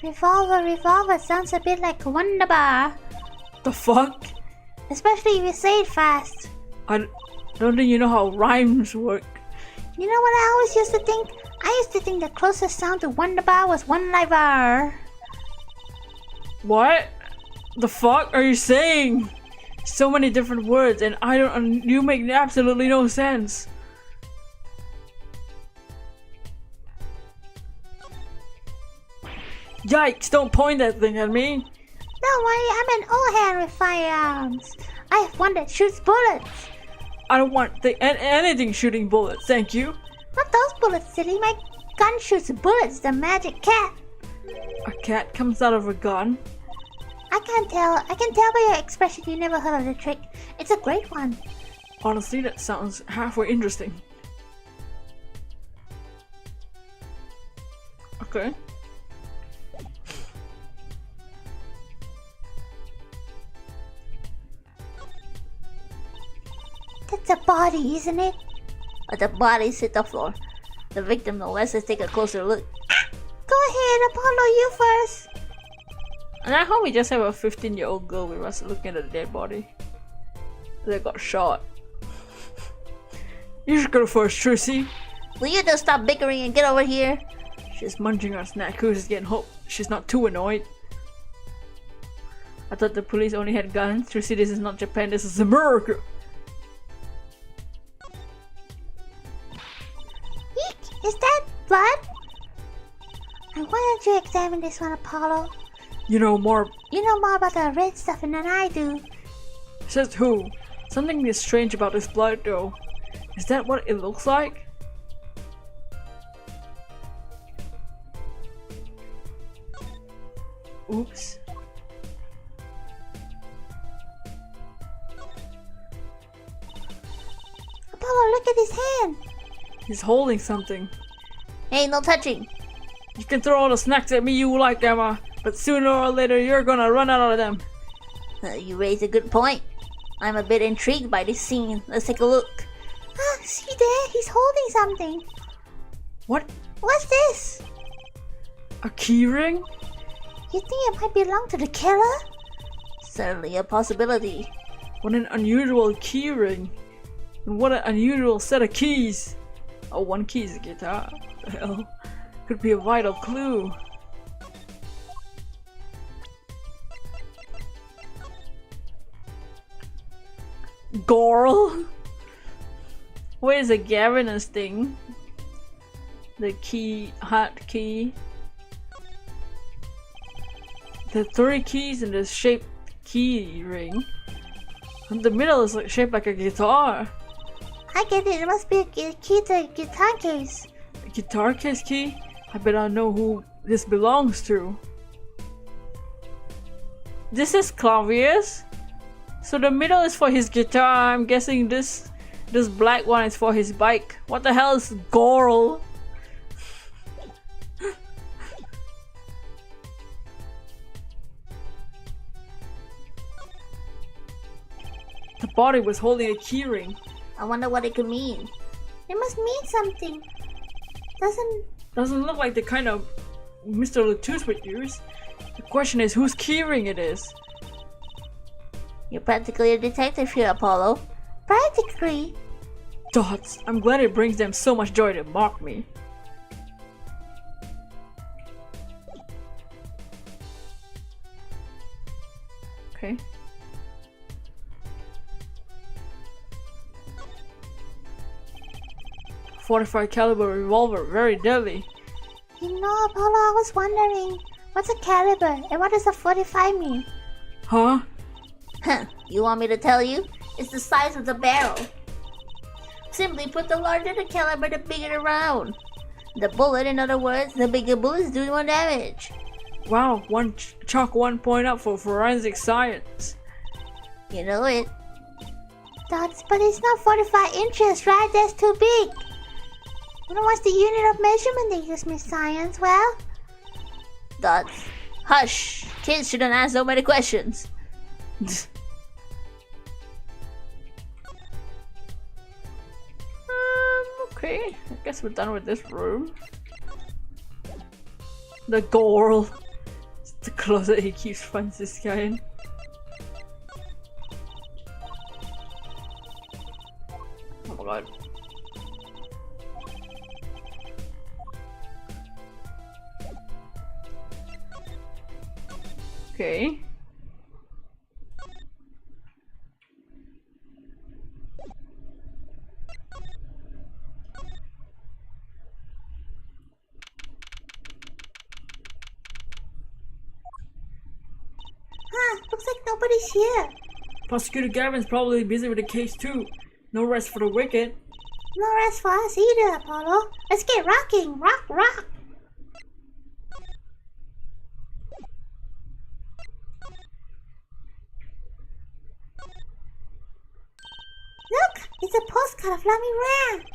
Revolver sounds a bit like a Wonder Bar. The fuck? Especially if you say it fast. I don't think you know how rhymes work. You know what I always used to think? I used to think the closest sound to Wonder Bar was One Live Bar. What? The fuck are you saying? So many different words and you make absolutely no sense. Yikes, don't point that thing at me. Don't worry, I'm an old hand with firearms. I have one that shoots bullets. I don't want anything shooting bullets, thank you. Not those bullets, silly. My gun shoots bullets, the magic cat. A cat comes out of a gun? I can tell by your expression you never heard of the trick. It's a great one. Honestly, that sounds halfway interesting. Okay. That's a body, isn't it? Let the bodies hit the floor. The victim, no less, let's take a closer look. Go ahead, Apollo, you first. And I hope we just have a 15-year-old girl with us looking at a dead body. They got shot. You should go first, Trucy. Will you just stop bickering and get over here? She's munching on snack. Who's getting hope she's not too annoyed. I thought the police only had guns. Trucy, this is not Japan, this is America. Eek! Is that blood? And why don't you examine this one, Apollo? You know more. You know more about the red stuff than I do. Says who? Something is strange about this blood though. Is that what it looks like? Oops. Apollo, look at his hand. He's holding something. Hey, no touching. You can throw all the snacks at me you like, Emma, but sooner or later you're gonna run out of them. You raise a good point. I'm a bit intrigued by this scene. Let's take a look. Ah, see there? He's holding something. What? What's this? A keyring? You think it might belong to the killer? Certainly a possibility. What an unusual keyring. And what an unusual set of keys. Oh, one key is a guitar. What the hell? Could be a vital clue. Gorl? Where is the Gavinus thing? The key, hot key. The 3 keys in the shaped key ring. And the middle is like shaped like a guitar. I get it. It must be a key to a guitar case. A guitar case key? I bet I know who this belongs to. This is Clavius. So the middle is for his guitar. I'm guessing this black one is for his bike. What the hell is Gorl? The body was holding a keyring. I wonder what it could mean. It must mean something. Doesn't look like the kind of Mr. Latouche would use. The question is whose keyring it is. You're practically a detective here, Apollo. Practically. Dots. I'm glad it brings them so much joy to mock me. Okay. .45 caliber revolver, very deadly. You know, Apollo, I was wondering, what's a caliber and what does a 45 mean? Huh? Huh, you want me to tell you? It's the size of the barrel. Simply put, the larger the caliber, the bigger the round. The bullet, in other words, the bigger bullets do more damage. Wow, chalk 1 point up for forensic science. You know it. Dots, but it's not 45 inches, right? That's too big. What's the unit of measurement they use, Miss Science? Well? Dots. Hush! Kids shouldn't ask so many questions. Okay, I guess we're done with this room. The Gorl. It's the closet he keeps finds this guy in. Oh my god. Okay. Looks like nobody's here. Prosecutor Gavin's probably busy with the case too. No rest for the wicked. No rest for us either, Apollo. Let's get rocking. Rock, rock. Look, it's a postcard of Lami Ran.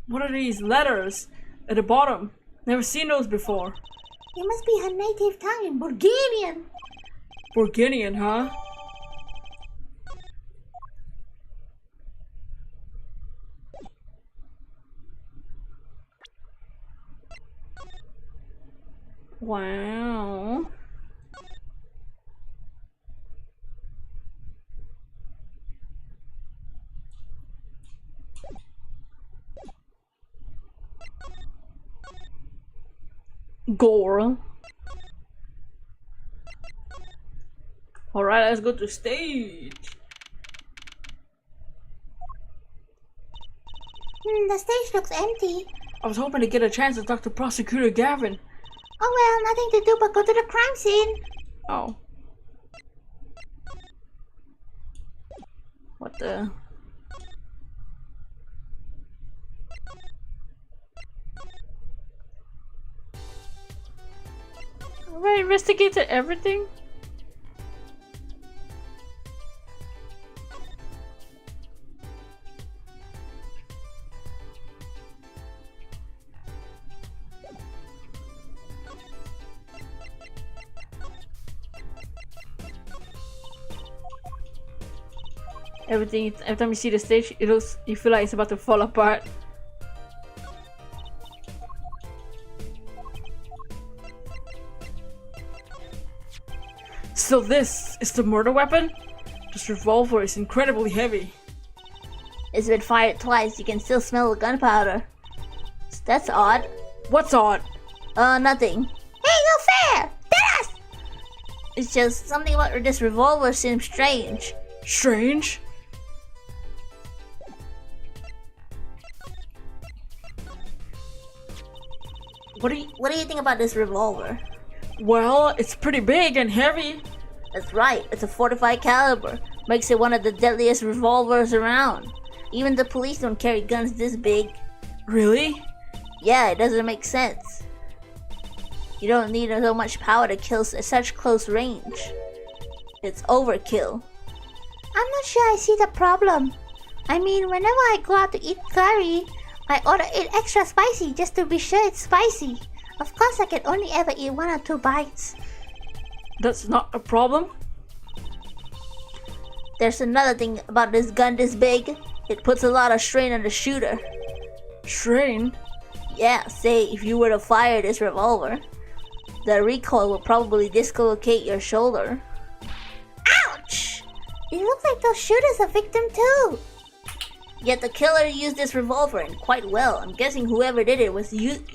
What are these letters at the bottom? Never seen those before. It must be her native tongue in Bulgarian. Bulgarian, huh? Wow. Gore. Alright, let's go to stage. The stage looks empty. I was hoping to get a chance to talk to Prosecutor Gavin. Oh well, nothing to do but go to the crime scene. Oh. What the? Have I investigated everything? Everything, every time you see the stage, you feel like it's about to fall apart. So this is the murder weapon? This revolver is incredibly heavy. It's been fired twice. You can still smell the gunpowder. That's odd. What's odd? Nothing. Hey, no fair! That's It's just something about this revolver seems strange. Strange? What do you think about this revolver? Well, it's pretty big and heavy. That's right. It's a 45 caliber. Makes it one of the deadliest revolvers around. Even the police don't carry guns this big. Really? Yeah, it doesn't make sense. You don't need so much power to kill at such close range. It's overkill. I'm not sure I see the problem. I mean, whenever I go out to eat curry, I order it extra spicy just to be sure it's spicy. Of course, I can only ever eat 1 or 2 bites. That's not a problem. There's another thing about this gun this big. It puts a lot of strain on the shooter. Strain? Yeah, say if you were to fire this revolver, the recoil will probably dislocate your shoulder. Ouch! It looks like those shooters are victim too. Yet the killer used this revolver and quite well. I'm guessing whoever did it was used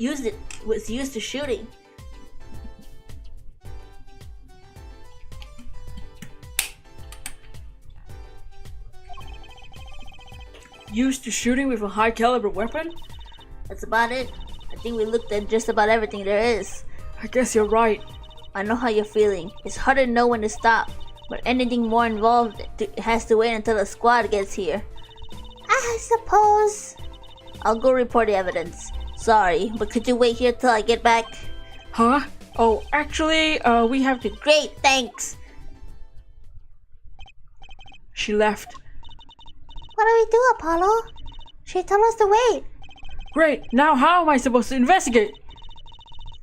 to shooting. Used to shooting with a high caliber weapon? That's about it. I think we looked at just about everything there is. I guess you're right. I know how you're feeling. It's hard to know when to stop, but anything more involved has to wait until the squad gets here. I suppose. I'll go report the evidence. Sorry, but could you wait here till I get back? Huh? Oh, actually, we have to... Great, thanks. She left. What do we do, Apollo? She told us to wait. Great, now how am I supposed to investigate?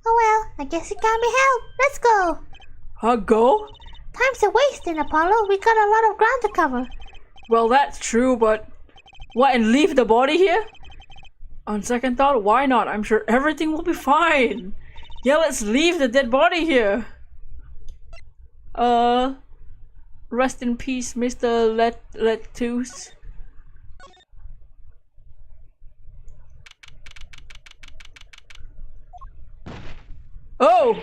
Oh well, I guess it can't be helped. Let's go. Go? Time's a wasting, Apollo. We got a lot of ground to cover. Well, that's true, but... What, and leave the body here? On second thought, why not? I'm sure everything will be fine. Yeah, let's leave the dead body here. Rest in peace, Mr. Lettuce. Oh!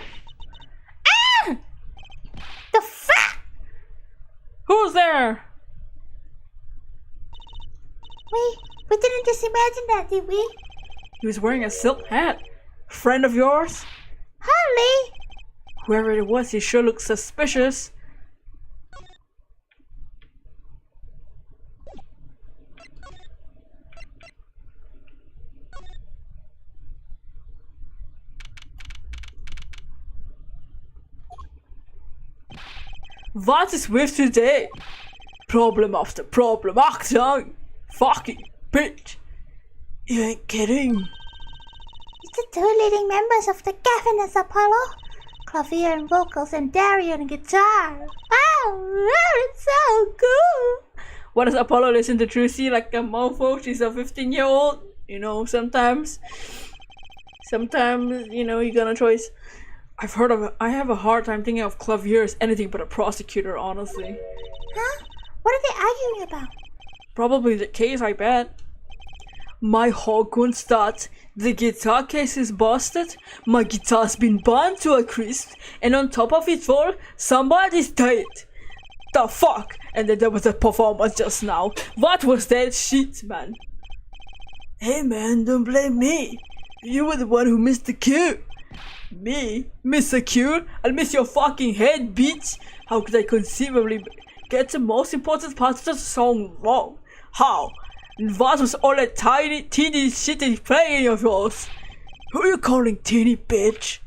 The fuck? Who's there? We didn't just imagine that, did we? He was wearing a silk hat. Friend of yours? Hardly. Whoever it was, he sure looks suspicious. What is with today? Problem after problem, Achtung! Fucking bitch! You ain't kidding. It's the 2 leading members of the Cavanagh, Apollo. Clavier and vocals and Darian and guitar. Oh, it's so cool. What does Apollo listen to Trucy like a mofo? She's a 15-year-old. You know, sometimes, you know, you got a choice. I have a hard time thinking of Clavier as anything but a prosecutor, honestly. Huh? What are they arguing about? Probably the case, I bet. My Hogwarts starts. The guitar case is busted. My guitar's been burned to a crisp. And on top of it all, somebody's dead. The fuck? And then there was a performance just now. What was that shit, man? Hey man, don't blame me. You were the one who missed the cue. Me? Miss Secure? I'll miss your fucking head, bitch! How could I conceivably get the most important part of the song wrong? How? And what was all that teeny shitty playing of yours? Who are you calling teeny, bitch?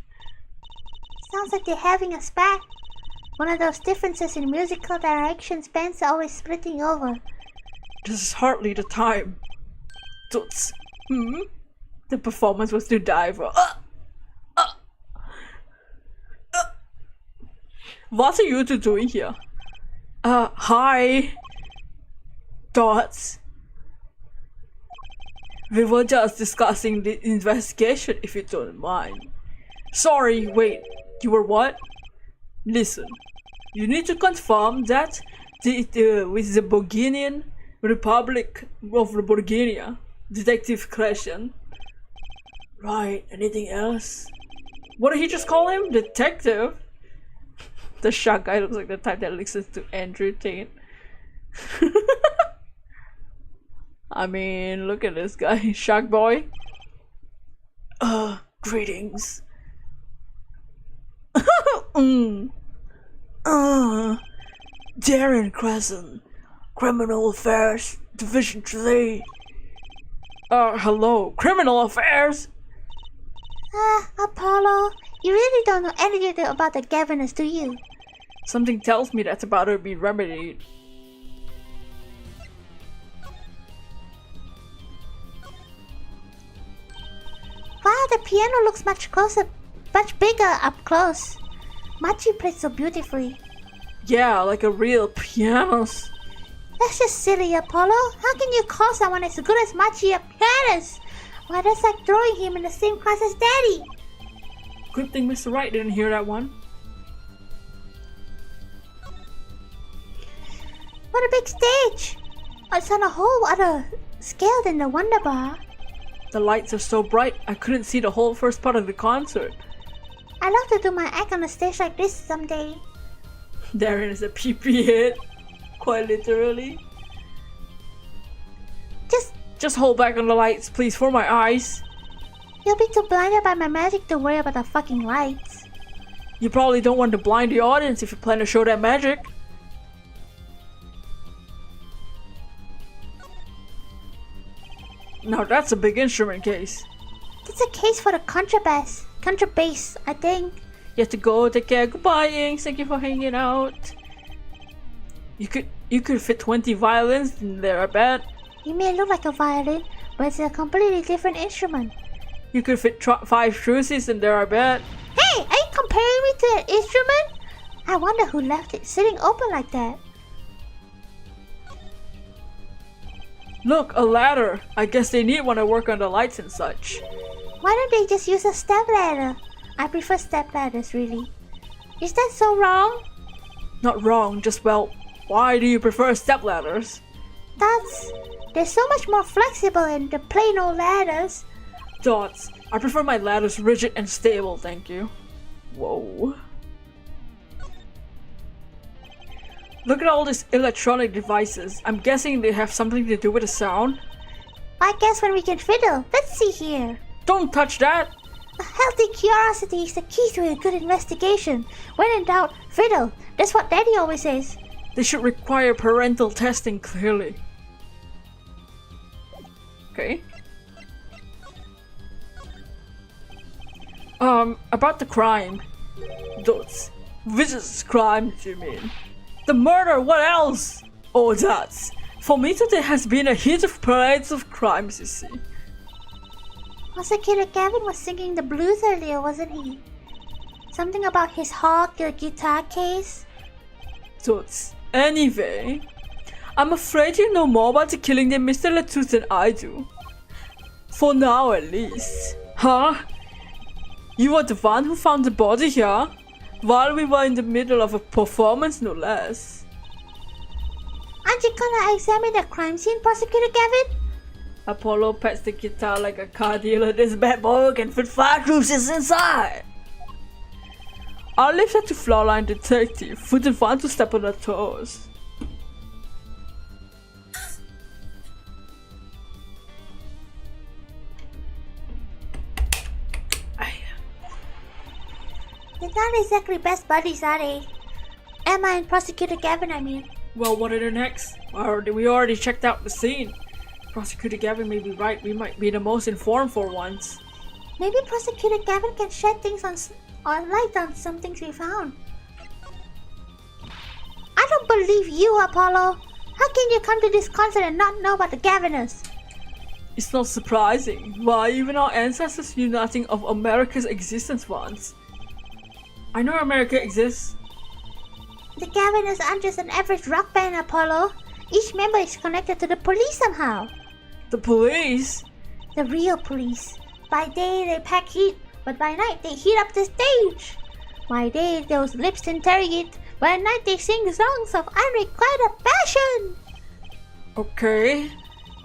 Sounds like they're having a spat. One of those differences in musical directions bands are always splitting over. This is hardly the time. Toots. The performance was too diverse. What are you two doing here? Hi. Dots. We were just discussing the investigation, if you don't mind. Sorry, wait, you were what? Listen, you need to confirm that with the Bulgarian Republic of Bulgaria, Detective Crescent. Right, anything else? What did he just call him? Detective? The shark guy looks like the type that listens to Andrew Tate. I mean, look at this guy, Shark Boy. Greetings. Darren Crescent, Criminal Affairs, Division 3. Hello, Criminal Affairs? Apollo, you really don't know anything about the governors, do you? Something tells me that's about to be remedied. Wow, the piano looks much bigger up close. Machi plays so beautifully. Yeah, like a real pianist. That's just silly, Apollo. How can you call someone as good as Machi a pianist? Why, that's like throwing him in the same class as Daddy. Good thing Mr. Wright didn't hear that one. What a big stage! It's on a whole other scale than the Wonder Bar. The lights are so bright, I couldn't see the whole first part of the concert. I'd love to do my act on a stage like this someday. Darren is a pee-pee head. Quite literally. Just hold back on the lights, please, for my eyes. You'll be too blinded by my magic to worry about the fucking lights. You probably don't want to blind the audience if you plan to show that magic. Now that's a big instrument case. That's a case for the contrabass, I think. You have to go, take care, goodbye, Ings. Thank you for hanging out. You could fit 20 violins in there, I bet. You may look like a violin, but it's a completely different instrument. You could fit 5 truces in there, I bet. Hey, are you comparing me to that instrument? I wonder who left it sitting open like that. Look, a ladder. I guess they need one to work on the lights and such. Why don't they just use a step ladder? I prefer step ladders, really. Is that so wrong? Not wrong, just well, why do you prefer step ladders? They're so much more flexible than the plain old ladders. Dots. I prefer my ladders rigid and stable, thank you. Whoa. Look at all these electronic devices. I'm guessing they have something to do with the sound. I guess when we can fiddle. Let's see here. Don't touch that! A healthy curiosity is the key to a good investigation. When in doubt, fiddle. That's what Daddy always says. They should require parental testing, clearly. Okay. About the crime. Those vicious crimes, you mean? The murder, what else? Oh, that's... For me today has been a hit of parades of crimes, you see. Prosecutor Gavin was singing the blues earlier, wasn't he? Something about his hawk, the guitar case? Toots. Anyway, I'm afraid you know more about the killing than Mr. Latouche than I do. For now, at least. Huh? You were the one who found the body here? While we were in the middle of a performance, no less. Aren't you gonna examine the crime scene, Prosecutor Gavin? Apollo pets the guitar like a car dealer. This bad boy can fit 5 cruises inside. I'll leave that to Floorline Detective. Wouldn't want to step on her toes. They're not exactly best buddies, are they? Emma and Prosecutor Gavin, I mean. Well, what are the next? We already checked out the scene. Prosecutor Gavin may be right. We might be the most informed for once. Maybe Prosecutor Gavin can shed things on light on some things we found. I don't believe you, Apollo. How can you come to this concert and not know about the Gaviners? It's not surprising. Why, even our ancestors knew nothing of America's existence once. I know America exists. The Gaviners aren't just an average rock band, Apollo. Each member is connected to the police somehow. The police? The real police. By day they pack heat, but by night they heat up the stage. By day those lips interrogate, by night they sing songs of unrequited passion. Okay.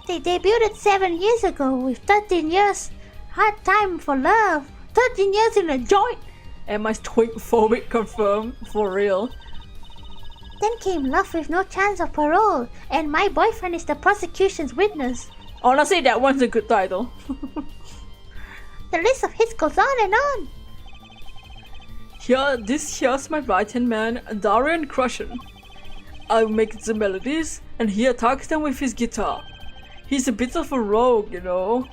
They debuted 7 years ago with 13 years. Hard time for love. 13 years in a joint. Am I twink-phobic confirmed? For real? Then came Love with No Chance of Parole, and My Boyfriend is the Prosecution's Witness. Honestly, that one's a good title. The list of hits goes on and on. Here's my right-hand man, Darian Crushen. I make the melodies, and he attacks them with his guitar. He's a bit of a rogue, you know.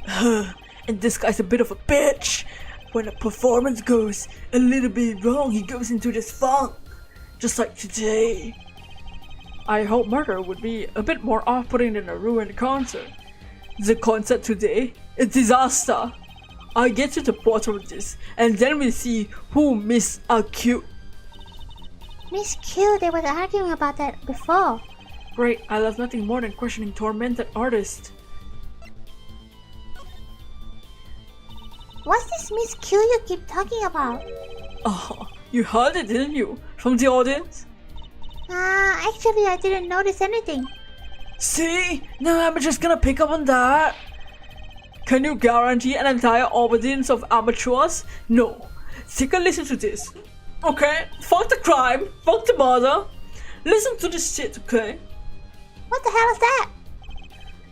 And this guy's a bit of a bitch. When a performance goes a little bit wrong, he goes into this funk. Just like today. I hope murder would be a bit more off-putting than a ruined concert. The concert today, a disaster. I'll get to the bottom of this, and then we'll see who Miss Q. Miss Q, they were arguing about that before. Great, I love nothing more than questioning tormented artists. What's this Miss Q you keep talking about? Oh, you heard it, didn't you? From the audience? Actually I didn't notice anything. See? Now I'm just gonna pick up on that. Can you guarantee an entire audience of amateurs? No. Take a listen to this. Okay? Fuck the crime. Fuck the murder. Listen to this shit, okay? What the hell is that?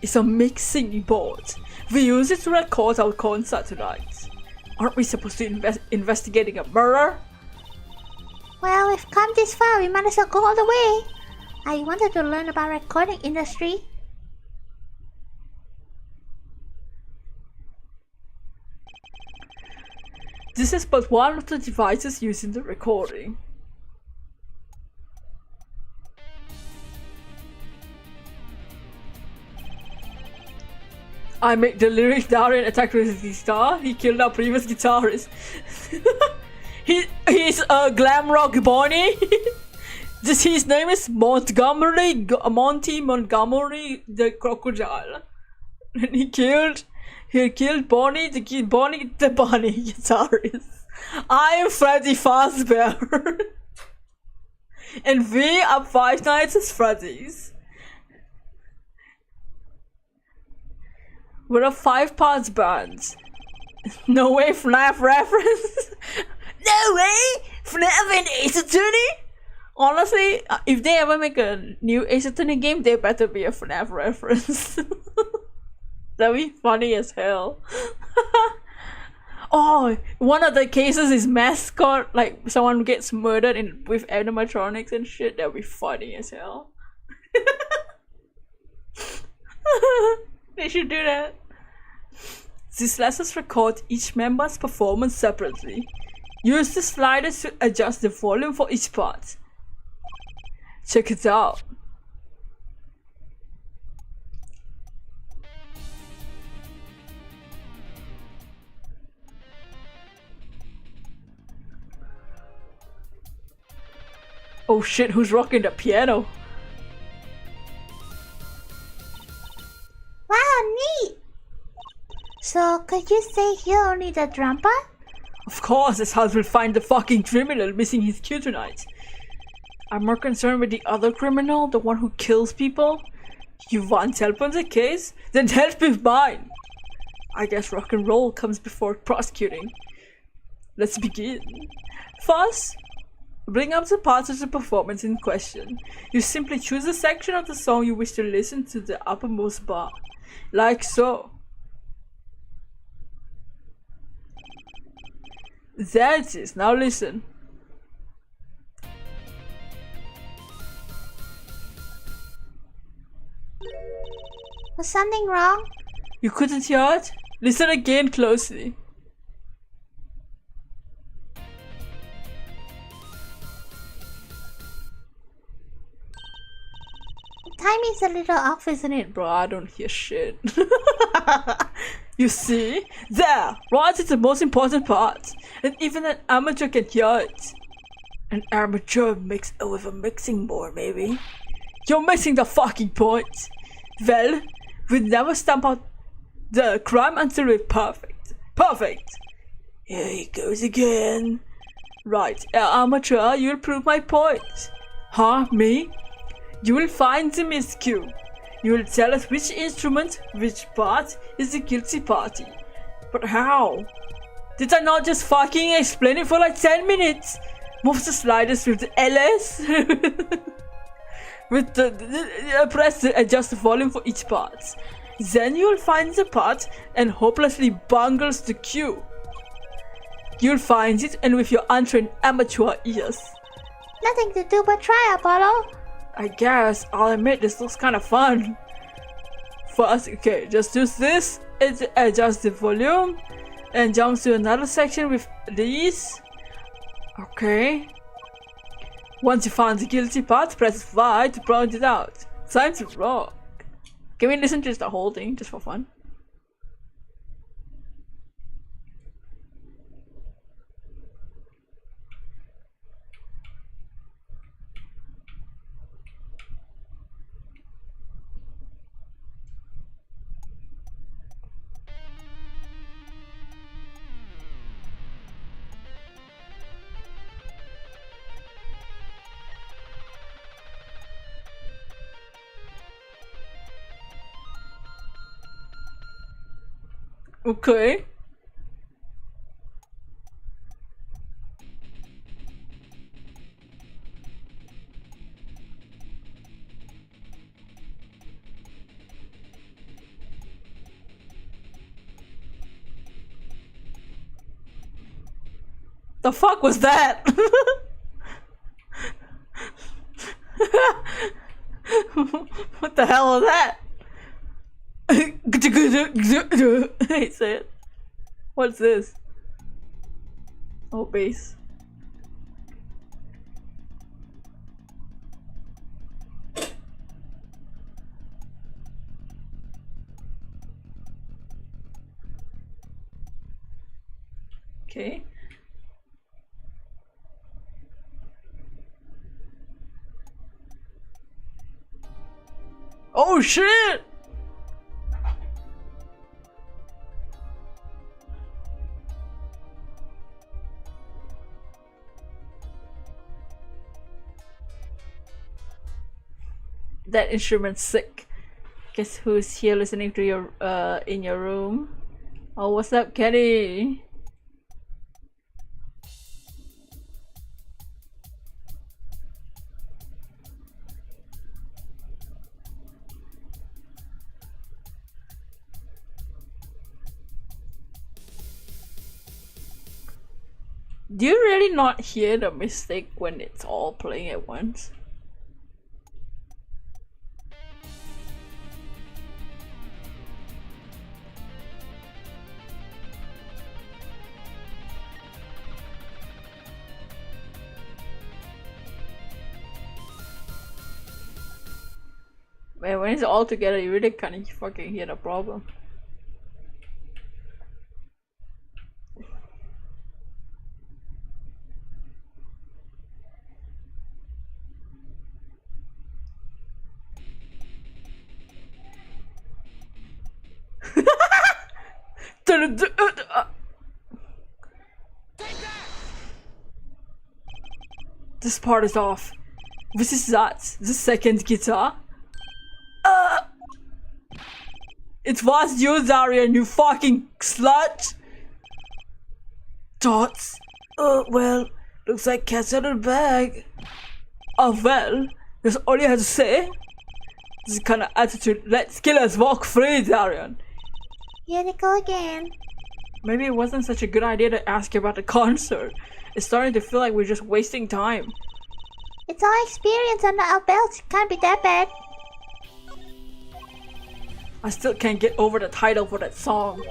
It's a mixing board. We use it to record our concert tonight. Aren't we supposed to investigating a murder? Well, we've come this far, we might as well go all the way. I wanted to learn about recording industry. This is but one of the devices used in the recording. I make the lyric Darian attacked with his guitar. He killed our previous guitarist. He's a glam rock Bonnie. His name is Monty Montgomery the crocodile. And he killed Bonnie the guitarist. I am Freddy Fazbear. And we are Five Nights at Freddy's. We're a 5 parts band. No way FNAF reference. No way FNAF and Ace Attorney. Honestly, if they ever make a new Ace Attorney game, they better be a FNAF reference. That'd be funny as hell. Oh, one of the cases is mascot, like someone gets murdered with animatronics and shit. That'd be funny as hell. They should do that. This lets us record each member's performance separately. Use the sliders to adjust the volume for each part. Check it out. Oh shit, who's rocking the piano? Wow, neat! So, could you say you're only the drum part? Of course, that's how we'll find the fucking criminal missing his cue tonight. I'm more concerned with the other criminal, the one who kills people. You want help on the case? Then help with mine! I guess rock and roll comes before prosecuting. Let's begin. First, bring up the parts of the performance in question. You simply choose a section of the song you wish to listen to the uppermost bar. Like so. That's it. Now listen. Was something wrong? You couldn't hear it? Listen again closely. Time is a little off, isn't it? Bro, I don't hear shit. You see? There! Right is the most important part. And even an amateur can hear it. An amateur mix with a mixing board, maybe. You're missing the fucking point. Well, we'll never stamp out the crime until we're perfect. Perfect! Here he goes again. Right, amateur, you'll prove my point. Huh? Me? You will find the miscue. You will tell us which instrument, which part is the guilty party. But how? Did I not just fucking explain it for like 10 minutes? Move the sliders with the LS. With the press to adjust the volume for each part. Then you will find the part and hopelessly bungles the cue. You'll find it, and with your untrained amateur ears. Nothing to do but try, Apollo. I guess, I'll admit this looks kind of fun. First, okay, just use this and adjust the volume and jump to another section with these. Okay. Once you find the guilty part, press Y to point it out. Time to rock. Can we listen to the whole thing just for fun? Okay. The fuck was that? What the hell was that? Hey, say it. What's this? Oh, bass. Okay. Oh shit! That instrument's sick. Guess who's here listening to your in your room? Oh, what's up, Kenny? Do you really not hear the mistake when it's all playing at once? Man, when it's all together, you really can't fucking hear the problem. This part is off. This is that. The second guitar. It was you, Darian, you fucking slut! Dots? Well, looks like cat's out of the bag. Oh, well, that's all you have to say? This kind of attitude, let's kill us, walk free, Darian. Here they go again. Maybe it wasn't such a good idea to ask you about the concert. It's starting to feel like we're just wasting time. It's our experience under our belts. It can't be that bad. I still can't get over the title for that song.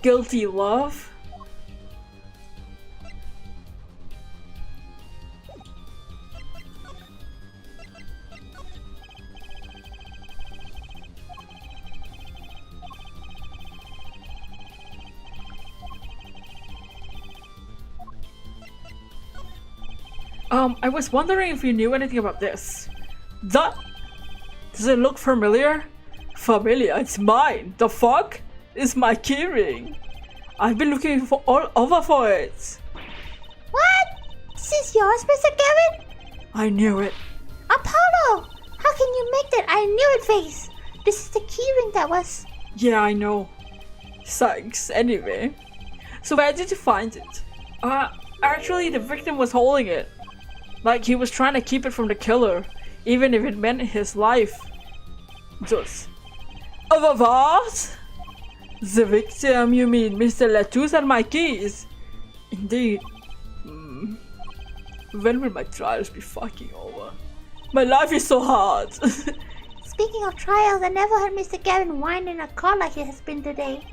Guilty Love? I was wondering if you knew anything about this. Does it look familiar? Familiar? It's mine. The fuck? It's my keyring. I've been looking for all over for it. What? This is yours, Mr. Gavin? I knew it. Apollo! How can you make that I knew it face? This is the keyring that was... Yeah, I know. Thanks, anyway. So where did you find it? Actually the victim was holding it. Like he was trying to keep it from the killer, even if it meant his life. Just... What? The victim, you mean Mr. Latouche and my keys? Indeed. When will my trials be fucking over? My life is so hard. Speaking of trials, I never heard Mr. Gavin whine in a car like he has been today.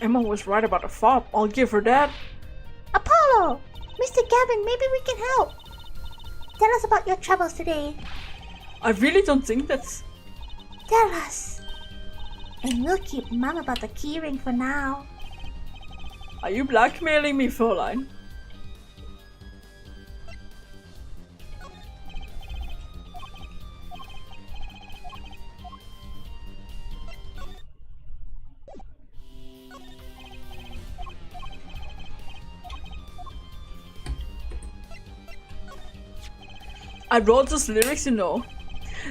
Emma was right about the fob. I'll give her that. Apollo! Mr. Gavin, maybe we can help. Tell us about your troubles today. I really don't think that's... Tell us. And we'll keep mum about the keyring for now. Are you blackmailing me, Fräulein? I wrote those lyrics, you know.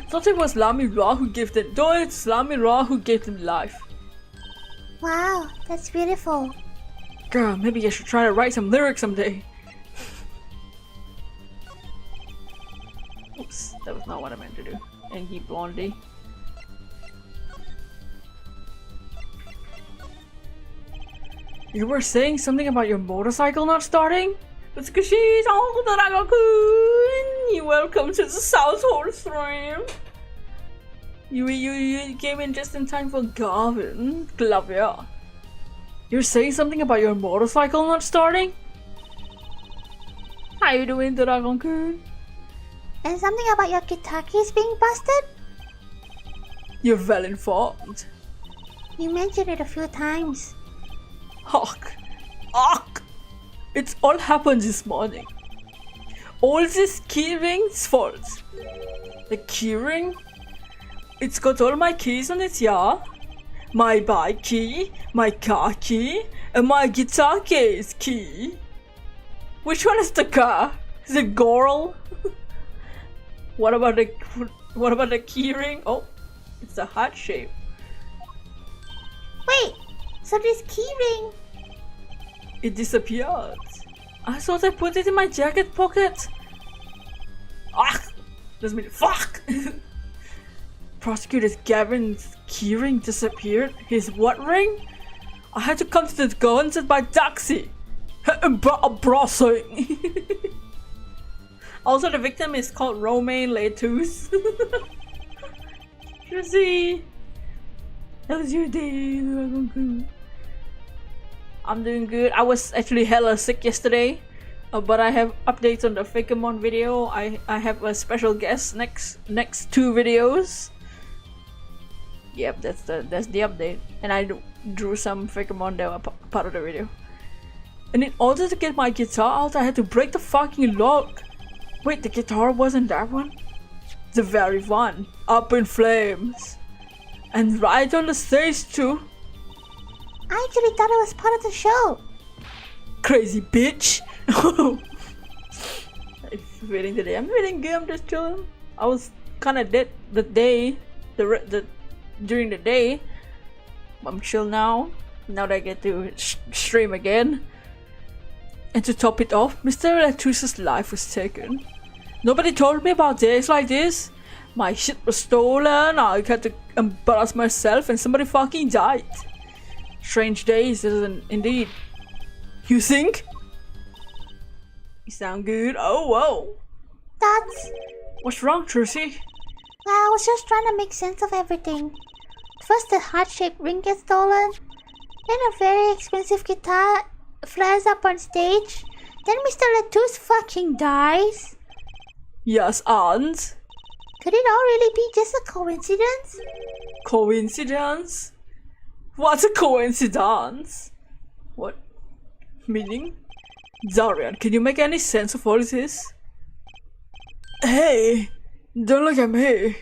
Thought it was Lamy Ra who gave them, though it's Lamy Ra who gave them life. Wow, that's beautiful. Girl, maybe I should try to write some lyrics someday. Oops, that was not what I meant to do. Angie Blondie. You were saying something about your motorcycle not starting? Utsukushii, oh, Dragon-kun! You welcome to the South Hall stream. You came in just in time for Gavin. Glavia. You're saying something about your motorcycle not starting? How you doing, Dragon-kun? And something about your guitar case being busted? You're well informed. You mentioned it a few times. Hawk. Hawk! It's all happened this morning. All this keyring's fault. The keyring? It's got all my keys on it, yeah? My bike key, my car key, and my guitar case key. Which one is the car? Is it girl? What about the keyring? Oh, it's a heart shape. Wait, so this keyring... It disappeared. I thought I put it in my jacket pocket. Ah! Doesn't mean fuck! Prosecutor Gavin's keyring disappeared. His what ring? I had to come to the guns and buy taxi. Embarrassing. Also, the victim is called Romain Latouche. Tracy, how's your day? I'm doing good. I was actually hella sick yesterday, but I have updates on the Fakemon video. I have a special guest next 2 videos. Yep, that's the update. And I drew some Fakemon that were part of the video. And in order to get my guitar out, I had to break the fucking lock. Wait, the guitar wasn't that one? The very one, up in flames, and right on the stage too. I actually thought it was part of the show. Crazy bitch. I'm feeling today. I'm feeling good. I'm just chilling. I was kind of dead during the day. I'm chill now. Now that I get to stream again. And to top it off, Mr. Latouche's life was taken. Nobody told me about days like this. My shit was stolen. I had to embarrass myself, and somebody fucking died. Strange days, isn't indeed. You think? You sound good. Oh, whoa. That's... What's wrong, Trucy? I was just trying to make sense of everything. First the heart-shaped ring gets stolen, then a very expensive guitar flares up on stage, then Mr. Lettuce fucking dies. Yes, and? Could it all really be just a coincidence? Coincidence? What's a coincidence? What? Meaning? Darian, can you make any sense of all this? Hey! Don't look at me!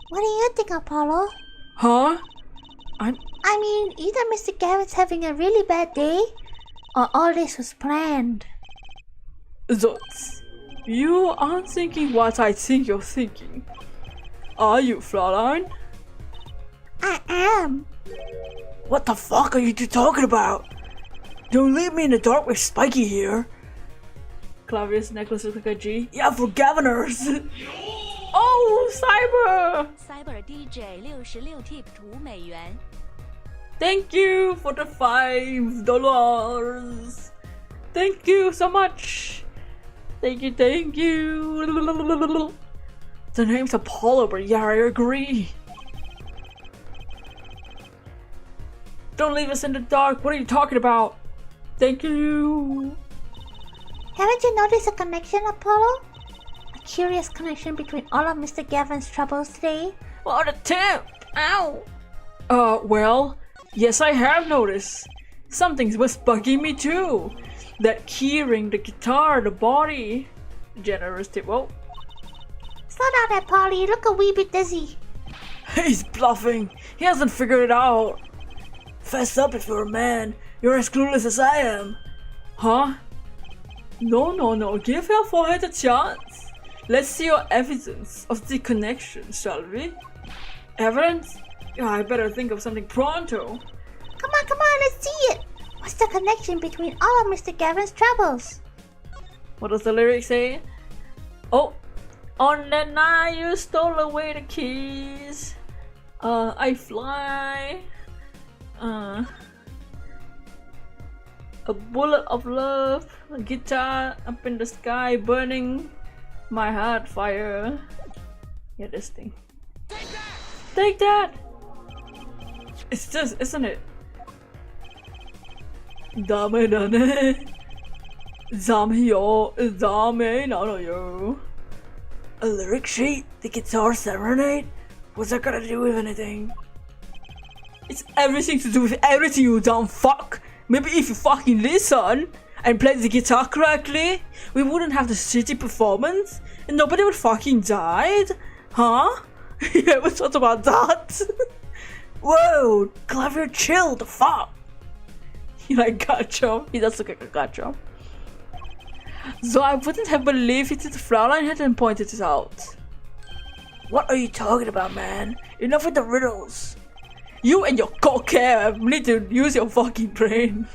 What do you think, Apollo? Huh? I mean, either Mr. Gavin's having a really bad day, or all this was planned. Zots. You aren't thinking what I think you're thinking. Are you, Fraulein? I am. What the fuck are you two talking about? Don't leave me in the dark with Spiky here. Clavius necklace looks like a G. Yeah, for governors! Oh, Cyber! Cyber DJ 66 tip 2美元。 Thank you for the $5. Thank you so much. Thank you, thank you. The name's Apollo, but yeah, I agree. Don't leave us in the dark. What are you talking about? Thank you. Haven't you noticed a connection, Apollo? A curious connection between all of Mr. Gavin's troubles today? What a tip! Ow! Well, yes, I have noticed. Something was bugging me too. That keyring, the guitar, the body. Generous tip. Whoa. Slow down there, Polly. You look a wee bit dizzy. He's bluffing. He hasn't figured it out. Fess up if you're a man. You're as clueless as I am. Huh? No. Give your forehead a chance. Let's see your evidence of the connection, shall we? Evidence? Yeah, I better think of something pronto. Come on, let's see it. What's the connection between all of Mr. Gavin's troubles? What does the lyric say? Oh, on that night you stole away the keys. I fly. A bullet of love, a guitar up in the sky, burning my heart fire. Yeah, this thing. Take that! It's just, isn't it? Dame dane. Dame yo. Dame no yo. A lyric sheet? The guitar serenade? What's that gotta do with anything? It's everything to do with everything, you dumb fuck! Maybe if you fucking listen and play the guitar correctly, we wouldn't have the shitty performance and nobody would fucking died? Huh? Yeah, we thought about that. Whoa, Clever, chill the fuck. He like gotcha. He does look like a gotcha. So I wouldn't have believed it if Fraulein hadn't pointed it out. What are you talking about, man? Enough with the riddles. You and your cock hair need to use your fucking brain.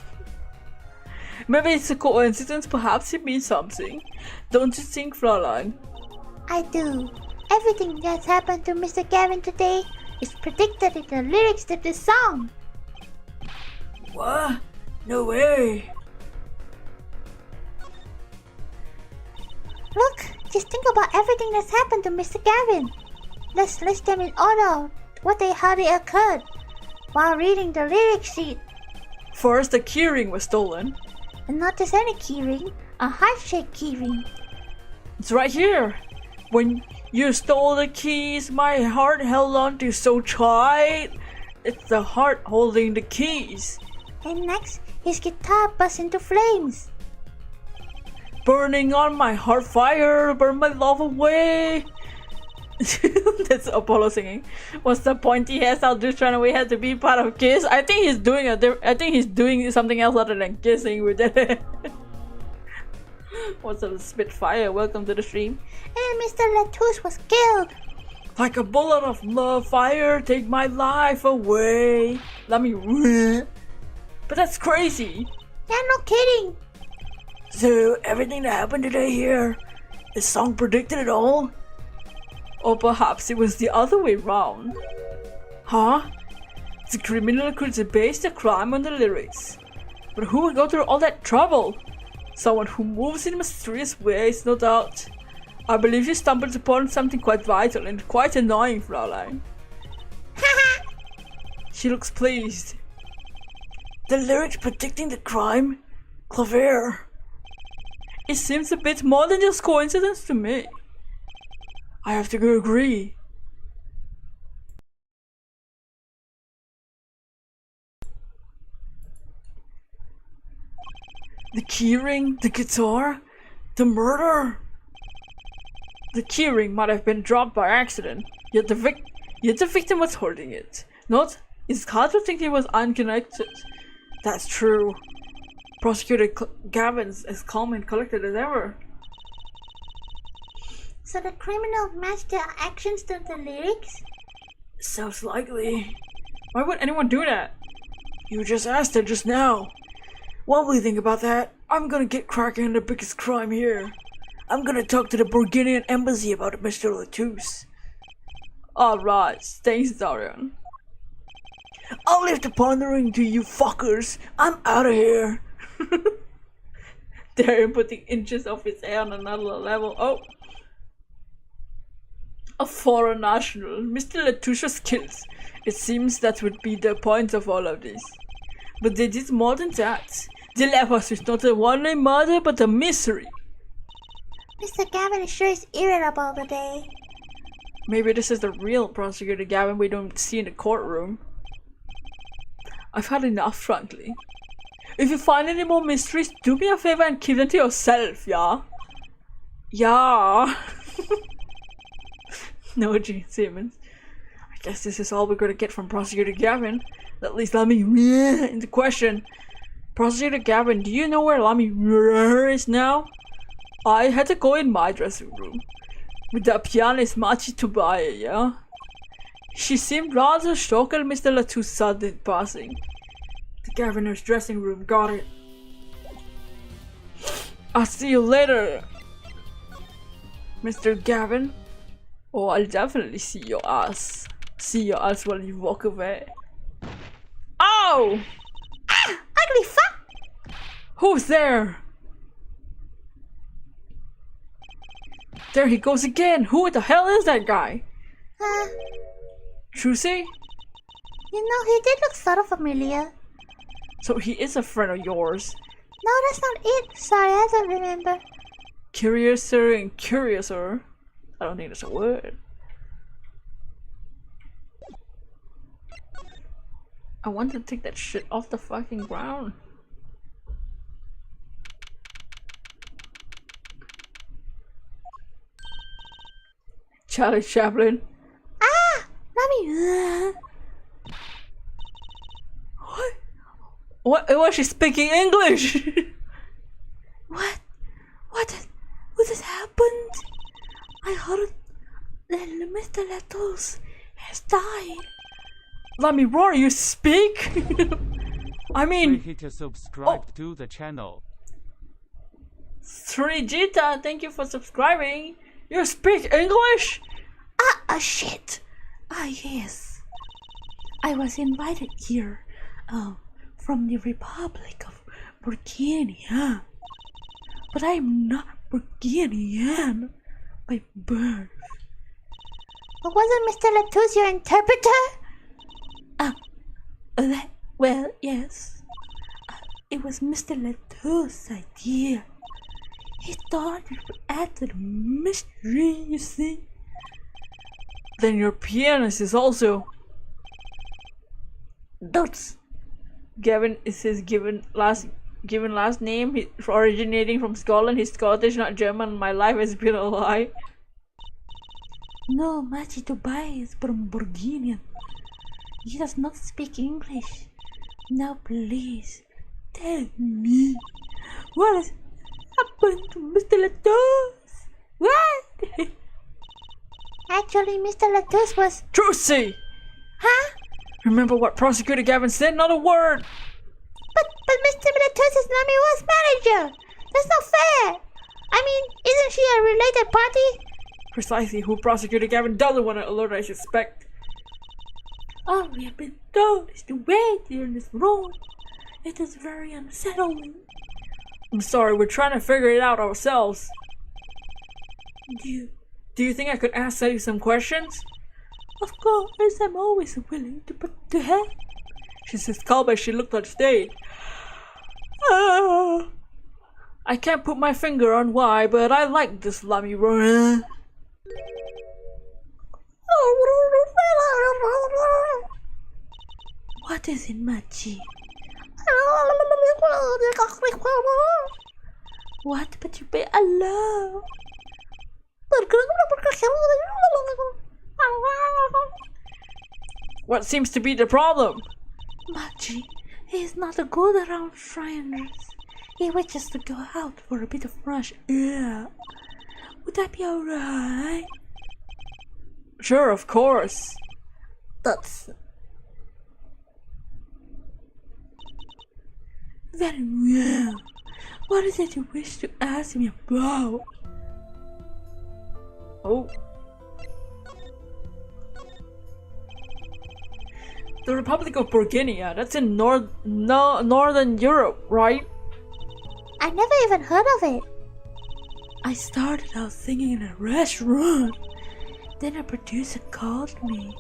Maybe it's a coincidence, perhaps it means something. Don't you think, Fraulein? I do. Everything that's happened to Mr. Gavin today is predicted in the lyrics to this song. What? No way. Look, just think about everything that's happened to Mr. Gavin. Let's list them in order, how they occurred, while reading the lyric sheet. First, the keyring was stolen. And not just any keyring, a heart-shaped keyring. It's right here. When you stole the keys, my heart held on to so tight. It's the heart holding the keys. And next, his guitar burst into flames. Burning on my heart fire, burn my love away. That's Apollo singing. What's the pointy hairstyle dude trying to we had to be part of Kiss? I think he's doing something else other than kissing with it. What's up, Spitfire? Welcome to the stream. And Mr. Lettuce was killed. Like a bullet of love fire, take my life away. Let me. But that's crazy. Yeah, no kidding. So everything that happened today here, is song predicted at all? Or perhaps it was the other way round. Huh? The criminal could base the crime on the lyrics. But who would go through all that trouble? Someone who moves in mysterious ways, no doubt. I believe you stumbled upon something quite vital and quite annoying, Fraulein. She looks pleased. The lyrics predicting the crime? Clever. It seems a bit more than just coincidence to me. I have to agree. The keyring, the guitar, the murder. The keyring might have been dropped by accident, yet the victim was holding it. Not, it's hard to think he was unconnected. That's true. Prosecutor Gavin's as calm and collected as ever. So the criminal matched their actions to the lyrics? Sounds likely. Why would anyone do that? You just asked her just now. What will you think about that? I'm gonna get cracking on the biggest crime here. I'm gonna talk to the Burgundian embassy about Mr. Latouche. Alright, thanks Darian. I'll leave the pondering to you fuckers. I'm out of here. Darian putting inches of his hair on another level. Oh. A foreign national. Mr. Latouche's kills. It seems that would be the point of all of this. But they did more than that. The Lepus is not a one-name murder, but a mystery. Mr. Gavin sure is irritable today. Maybe this is the real Prosecutor Gavin we don't see in the courtroom. I've had enough, frankly. If you find any more mysteries, do me a favor and keep them to yourself, yeah? Yeah. No, Gene Simmons. I guess this is all we're gonna get from Prosecutor Gavin. At least let me into question. Prosecutor Gavin, do you know where Lamy is now? I had to go in my dressing room. With the pianist Machi Tobaya, yeah? She seemed rather shocked at Mr. Latouche's sudden passing. The governor's dressing room, got it. I'll see you later, Mr. Gavin. Oh, I'll definitely see your ass. See your ass while you walk away. Oh! Ugly fuck! Who's there? There he goes again! Who the hell is that guy? Trucy? You know, he did look sort of familiar. So he is a friend of yours. No, that's not it. Sorry, I don't remember. Curiouser and curiouser. I don't think that's a word. I want to take that shit off the fucking ground. Charlie Chaplin. Ah! Mommy! What? Was she speaking English? What? What has happened? I heard that Mr. Latouche has died. Let me roar, you speak? I mean... Hit to subscribe to the channel. 3Gita, thank you for subscribing. You speak English? Shit. Yes. I was invited here, from the Republic of Burgundy, but I'm not Burgundian by birth. But wasn't Mr. Latouche your interpreter? Well, yes. It was Mr. Latouche's idea. He thought it would add to the mystery, you see. Then your pianist is also... That's... Gavin is his given last name. He, originating from Scotland. He's Scottish, not German. My life has been a lie. No, Machi Tobai is from Burgundian. He does not speak English. Now please, tell me, what has happened to Mr. Latouche? What? Actually, Mr. Latouche was... Trucy! Huh? Remember what Prosecutor Gavin said? Not a word! But Mr. Latouche's Nami was manager! That's not fair! I mean, isn't she a related party? Precisely who Prosecutor Gavin doesn't want to alert, I suspect. All we have been done is to wait here in this room. It is very unsettling. I'm sorry, we're trying to figure it out ourselves. Do you think I could ask you some questions? Of course, I'm always willing to help. She says, calm as she looked on stage. I can't put my finger on why, but I like this Lamy run. What is it, Machi? What? But you pay Allah. What seems to be the problem? Machi, he is not good around strangers. He wishes to go out for a bit of fresh air. Would that be alright? Sure, of course. That's Very well. What is it you wish to ask me about? Oh. The Republic of Bulgaria, that's in Northern Europe, right? I never even heard of it. I started out singing in a restaurant. Then a producer called me.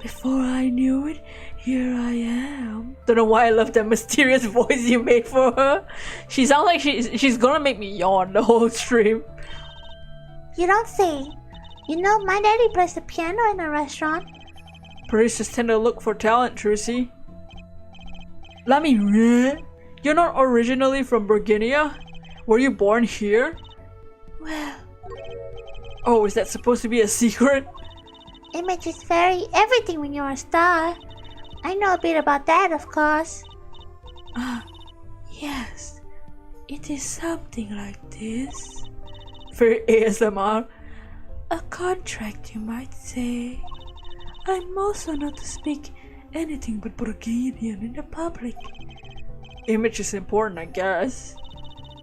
Before I knew it, here I am. Don't know why I love that mysterious voice you made for her. She sounds like she's gonna make me yawn the whole stream. You don't say. You know, my daddy plays the piano in a restaurant. Producers tend to look for talent, Trucy. Lamy, you're not originally from Bulgaria? Were you born here? Well, Oh, is that supposed to be a secret? image is very everything when you're a star. I know a bit about that, of course. Yes. It is something like this. Very ASMR. A contract, you might say. I'm also not to speak anything but Bulgarian in the public. Image is important, I guess.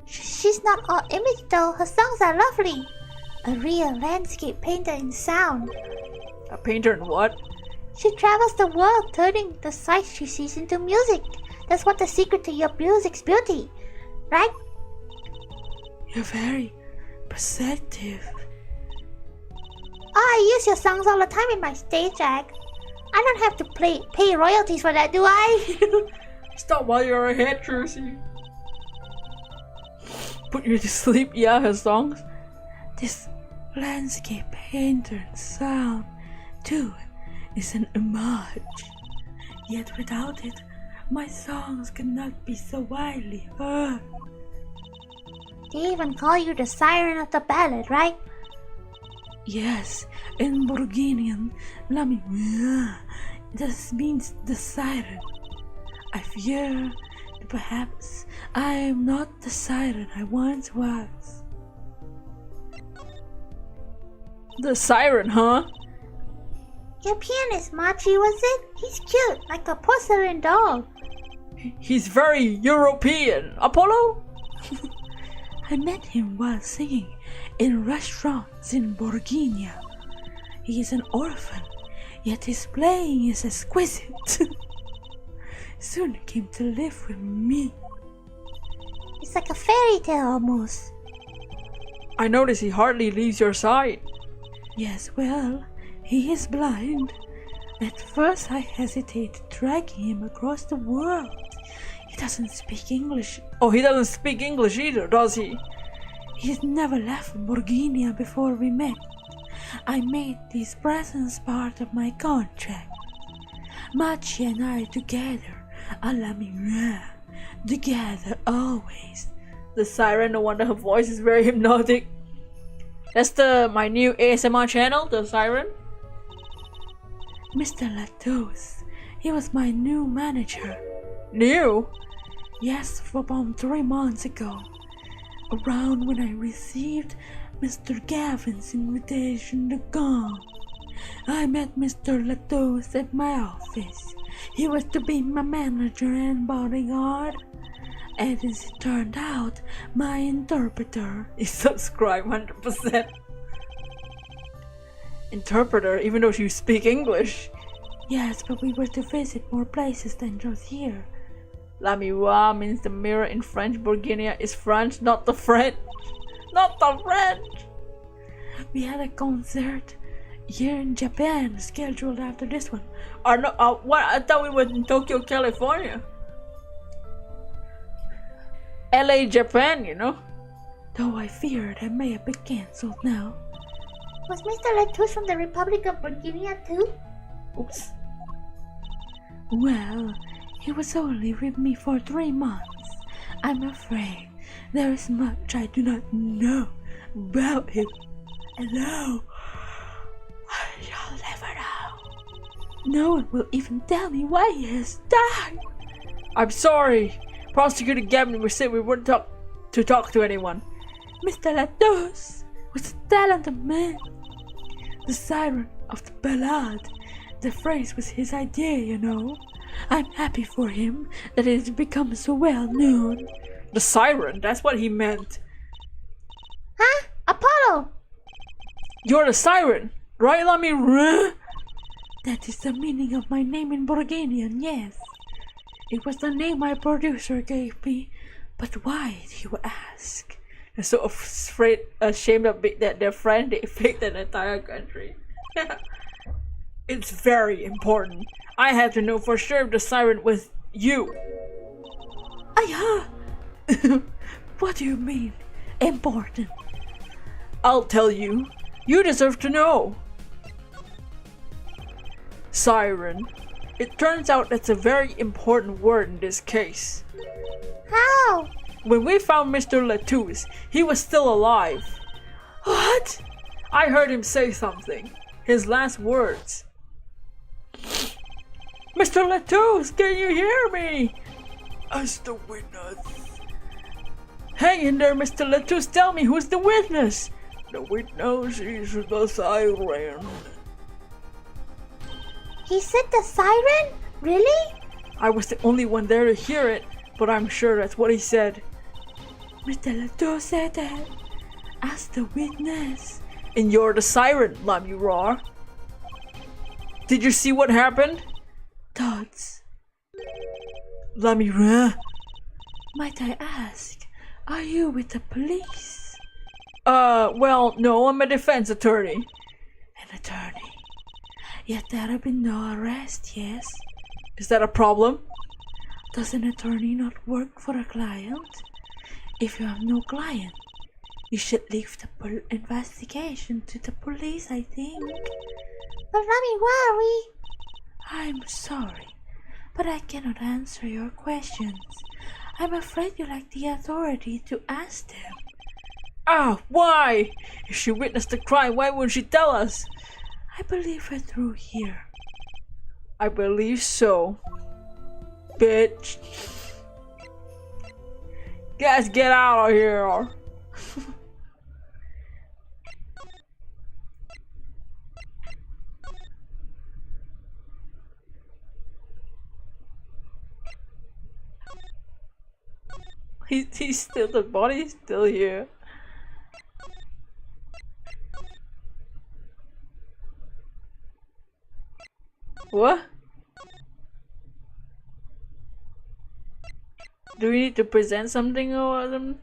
She's not all image though. Her songs are lovely. A real landscape painter in sound. A painter in what? She travels the world, turning the sights she sees into music. That's what the secret to your music's beauty, right? You're very perceptive. I use your songs all the time in my stage act. I don't have to pay royalties for that, do I? Stop while you're ahead, Trucy. Put you to sleep, yeah, her songs. This landscape painter sound, too, is an homage. Yet without it, my songs cannot be so widely heard. They even call you the siren of the ballad, right? Yes, in Bulgarian, Lamy, this means the siren. I fear that perhaps I am not the siren I once was. The siren, huh? Your pianist, Machi, was it? He's cute, like a porcelain doll. He's very European. Apollo? I met him while singing in restaurants in Bulgaria. He is an orphan, yet his playing is exquisite. Soon came to live with me. It's like a fairy tale almost. I notice he hardly leaves your side. Yes, well, he is blind. At first I hesitated dragging him across the world. He doesn't speak English. Oh, he doesn't speak English either, does he? He's never left Bulgaria before we met. I made these presents part of my contract. Machi and I together, together always. The siren, no wonder her voice is very hypnotic. That's my new ASMR channel, the siren. Mr. Latos, he was my new manager. New? Yes, for about 3 months ago. Around when I received Mr. Gavin's invitation to come. I met Mr. Latos at my office. He was to be my manager and bodyguard. And as it turned out, my interpreter is subscribed 100%. Interpreter, even though you speak English. Yes, but we were to visit more places than just here. La miroir means the mirror in French. Bourguignon is French, not the French. Not the French! We had a concert here in Japan scheduled after this one. What? I thought we were in Tokyo, California. LA, Japan, you know? Though I fear that may have been cancelled now. Was Mr. Letouche from the Republic of Virginia too? Oops. Well, he was only with me for 3 months. I'm afraid there is much I do not know about him. And now, I shall never know. No one will even tell me why he has died. I'm sorry. Prosecutor Gavin, we said we wouldn't talk to anyone. Mr. Letouche was a talented man. The siren of the ballad. The phrase was his idea, you know. I'm happy for him that it has become so well known. The siren? That's what he meant. Huh? Apollo! You're the siren, right, Lamira? That is the meaning of my name in Bourguignon, yes. It was the name my producer gave me, but why, you ask? They're so ashamed of that their friend, they faked an entire country. It's very important. I had to know for sure if the siren was you. Ayah! What do you mean, important? I'll tell you. You deserve to know. Siren. It turns out that's a very important word in this case. How? When we found Mr. Letouche, he was still alive. What? I heard him say something. His last words. Mr. Letouche, can you hear me? As the witness. Hang in there, Mr. Letouche. Tell me, who's the witness? The witness is the siren. He said the siren? Really? I was the only one there to hear it, but I'm sure that's what he said. Mr. Letouche said that. As the witness. And you're the siren, Lamura. Did you see what happened? Thoughts. Lamura. Might I ask, are you with the police? Well, no, I'm a defense attorney. An attorney? Yet there have been no arrest, yes? Is that a problem? Does an attorney not work for a client? If you have no client, you should leave the investigation to the police, I think. But Rami, why are we? I'm sorry, but I cannot answer your questions. I'm afraid you lack the authority to ask them. Ah, why? If she witnessed the crime, why wouldn't she tell us? I believe her through here. I believe so. Bitch. Guys, get out of here. He's still, the body's still here. What? Do we need to present something or something?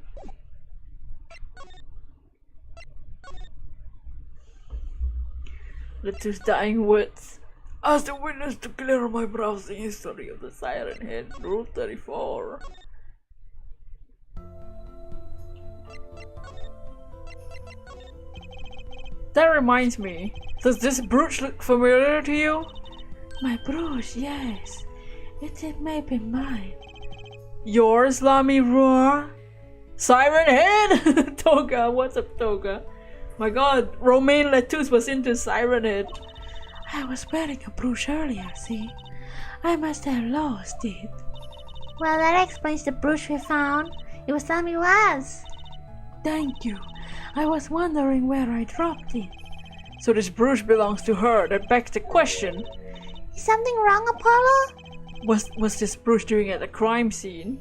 Let's dying words. As the witness to clear my browsing history of the Siren Head, Rule 34. That reminds me, does this brooch look familiar to you? My brooch, yes. It may be mine. Yours, Lami Roar? Siren Head? Toga, what's up, Toga? My god, Romaine Letouche was into Siren Head. I was wearing a brooch earlier, see? I must have lost it. Well, that explains the brooch we found. It was Rami was. Thank you. I was wondering where I dropped it. So this brooch belongs to her. That begs the question. Is something wrong, Apollo? Was this brooch doing at the crime scene?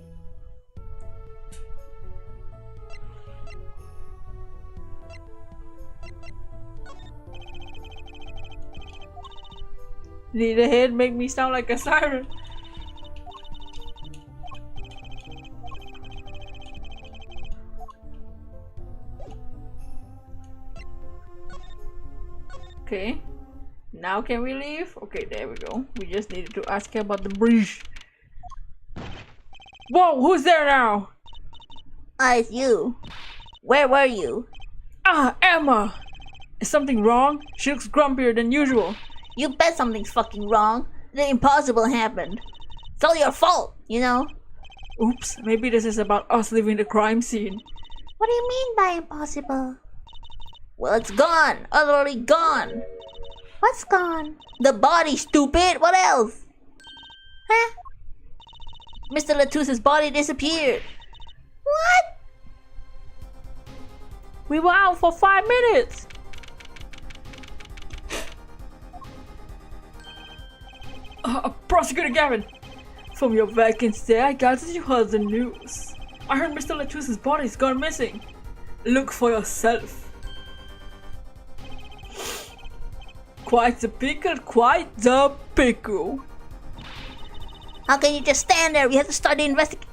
Need a head make me sound like a siren. Okay. Now can we leave? Okay, there we go. We just needed to ask her about the bridge. Whoa, who's there now? It's you. Where were you? Ah, Emma! Is something wrong? She looks grumpier than usual. You bet something's fucking wrong. The impossible happened. It's all your fault, you know? Oops, maybe this is about us leaving the crime scene. What do you mean by impossible? Well, it's gone. Utterly gone. What's gone? The body, stupid. What else? Huh? Mr. Latuse's body disappeared. What? We were out for 5 minutes! Prosecutor Gavin! From your vacancy, I gathered you heard the news. I heard Mr. Latuse's body's gone missing. Look for yourself. Quite the pickle, quite the pickle. How can you just stand there? We have to start the investigation.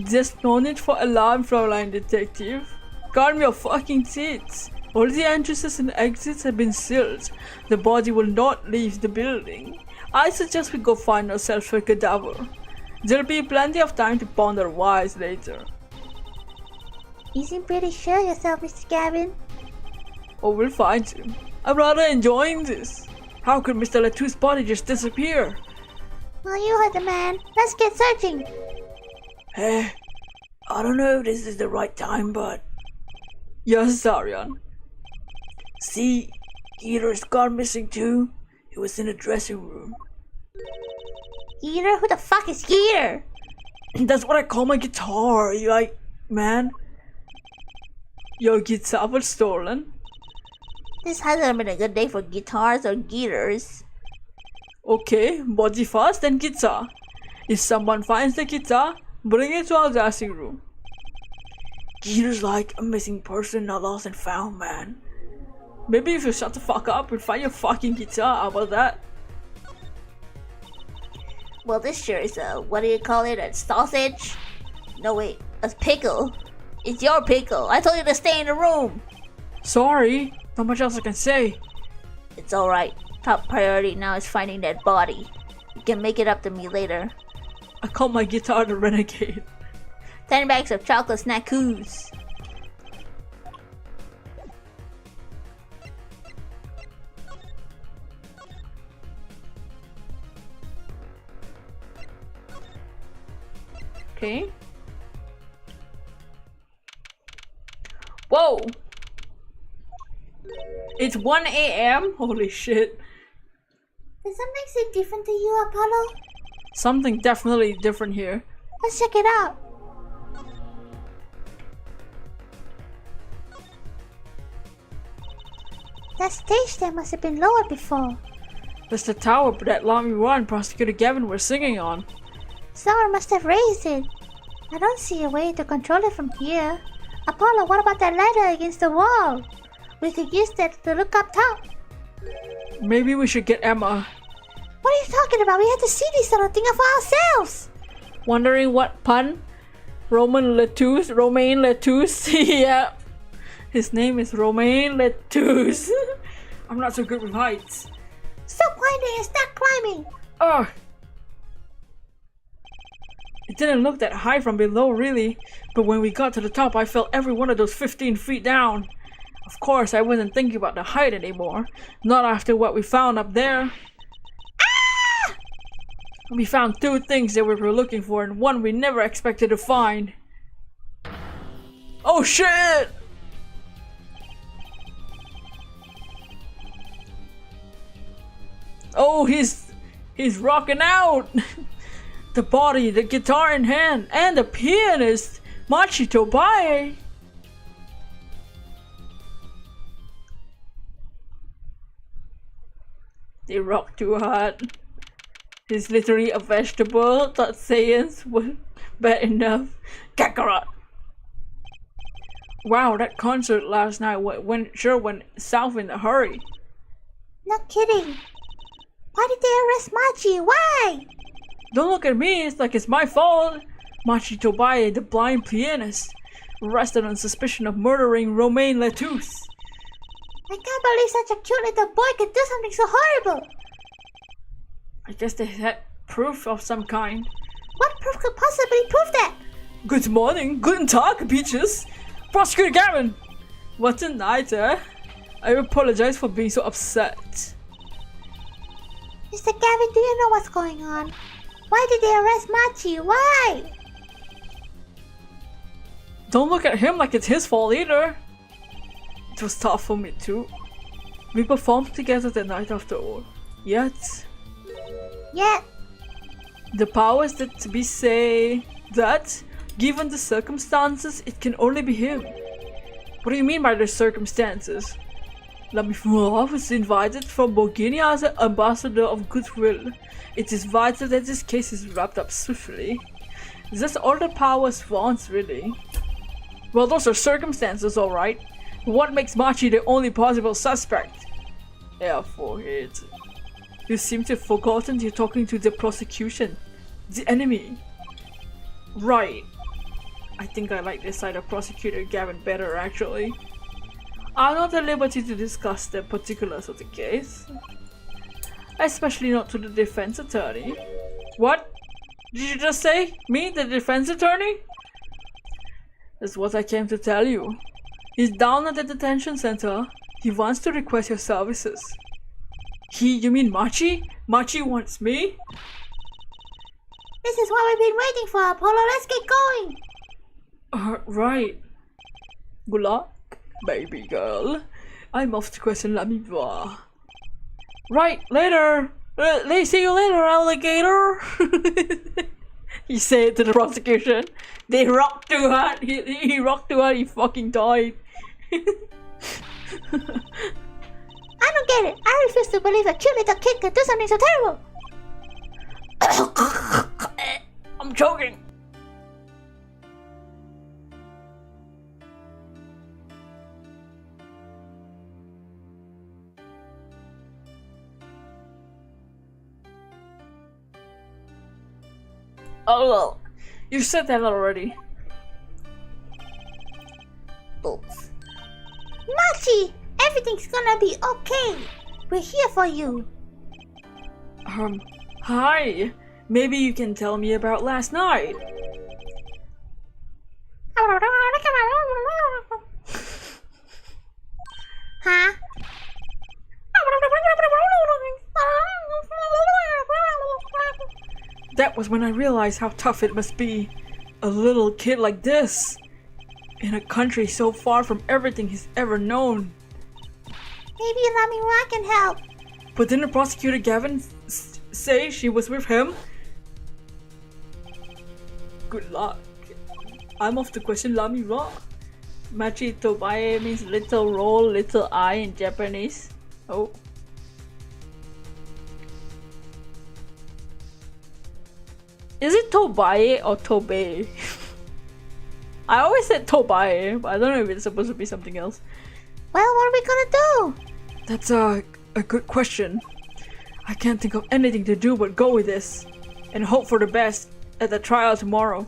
Just no need for alarm, Fraulein Detective. Calm your fucking tits. All the entrances and exits have been sealed. The body will not leave the building. I suggest we go find ourselves a cadaver. There'll be plenty of time to ponder whys later. You seem pretty sure yourself, Mr. Gavin. Oh, we'll find him. I'm rather enjoying this. How could Mr. Latu's body just disappear? Well, you heard the man. Let's get searching. Hey, I don't know if this is the right time, but... Yes, Zarian. See, Peter's gone missing too. He was in the dressing room. Heater? Who the fuck is Heater? That's what I call my guitar. You like, man? Your guitar was stolen. This hasn't been a good day for guitars or geeters. Okay, body first, then guitar. If someone finds the guitar, bring it to our dressing room. Peter's like a missing person, not lost and found, man. Maybe if you shut the fuck up and find your fucking guitar, how about that? Well, this sure is a, what do you call it, a sausage? No, wait, a pickle. It's your pickle. I told you to stay in the room. Sorry, not much else I can say. It's alright. Top priority now is finding that body. You can make it up to me later. I call my guitar the Renegade. 10 bags of chocolate snackoos. Okay. Whoa! It's 1 a.m.? Holy shit. Does something seem different to you, Apollo? Something definitely different here. Let's check it out. That stage there must have been lowered before. That's the tower that Lamy and Prosecutor Gavin were singing on. Someone must have raised it. I don't see a way to control it from here. Apollo, what about that ladder against the wall? We could use that to look up top. Maybe we should get Emma. What are you talking about? We have to see this little thing for ourselves. Wondering what pun? Romain Lettuce? Yeah. His name is Romain Lettuce. I'm not so good with heights. Stop whining and start climbing. Ugh. It didn't look that high from below, really. But when we got to the top, I felt every one of those 15 feet down. Of course, I wasn't thinking about the height anymore. Not after what we found up there. Ah! We found 2 things that we were looking for and one we never expected to find. Oh shit! Oh, he's rocking out! The body, the guitar in hand, and the pianist, Machito Bae! They rock too hard. He's literally a vegetable. Thought Saiyans was bad enough. Kakarot! Wow, that concert last night went south in a hurry. No kidding. Why did they arrest Machi? Why? Don't look at me, it's like it's my fault. Machi Tobaye, the blind pianist, arrested on suspicion of murdering Romaine Letouce. I can't believe such a cute little boy could do something so horrible. I guess they had proof of some kind. What proof could possibly prove that? Good morning, guten Tag, bitches. Prosecutor Gavin! What's the night, eh? I apologize for being so upset. Mr. Gavin, do you know what's going on? Why did they arrest Machi? Why? Don't look at him like it's his fault either. It was tough for me too. We performed together the night after all. Yet, the powers that to be say that, given the circumstances, it can only be him. What do you mean by the circumstances? Lamifua was invited from Bulgaria as an ambassador of goodwill. It is vital that this case is wrapped up swiftly. That's all the powers wants, really. Well, those are circumstances, alright. What makes Machi the only possible suspect? Yeah, forehead. You seem to have forgotten you're talking to the prosecution. The enemy. Right. I think I like this side of Prosecutor Gavin better, actually. I'm not at liberty to discuss the particulars of the case. Especially not to the defense attorney. What? Did you just say? Me, the defense attorney? That's what I came to tell you. He's down at the detention center. He wants to request your services. You mean Machi? Machi wants me? This is what we've been waiting for, Apollo. Let's get going. Right. Good luck, baby girl. I'm off to question Lamibwa. Right, later. See you later, alligator. He said to the prosecution. They rocked too hard. He rocked too hard. He fucking died. I don't get it. I refuse to believe a cute little kid could do something so terrible. I'm choking. Oh, you said that already. Oops. Machi, everything's gonna be okay. We're here for you. Hi. Maybe you can tell me about last night. Huh? That was when I realized how tough it must be. A little kid like this. In a country so far from everything he's ever known. Maybe Lamira can help. But didn't Prosecutor Gavin say she was with him? Good luck. I'm off to question Lamira. Machi Tobaye means little roll, little eye in Japanese. Oh. Is it Tobaye or Tobe? I always said Tobaye, but I don't know if it's supposed to be something else. Well, what are we gonna do? That's a good question. I can't think of anything to do but go with this and hope for the best at the trial tomorrow.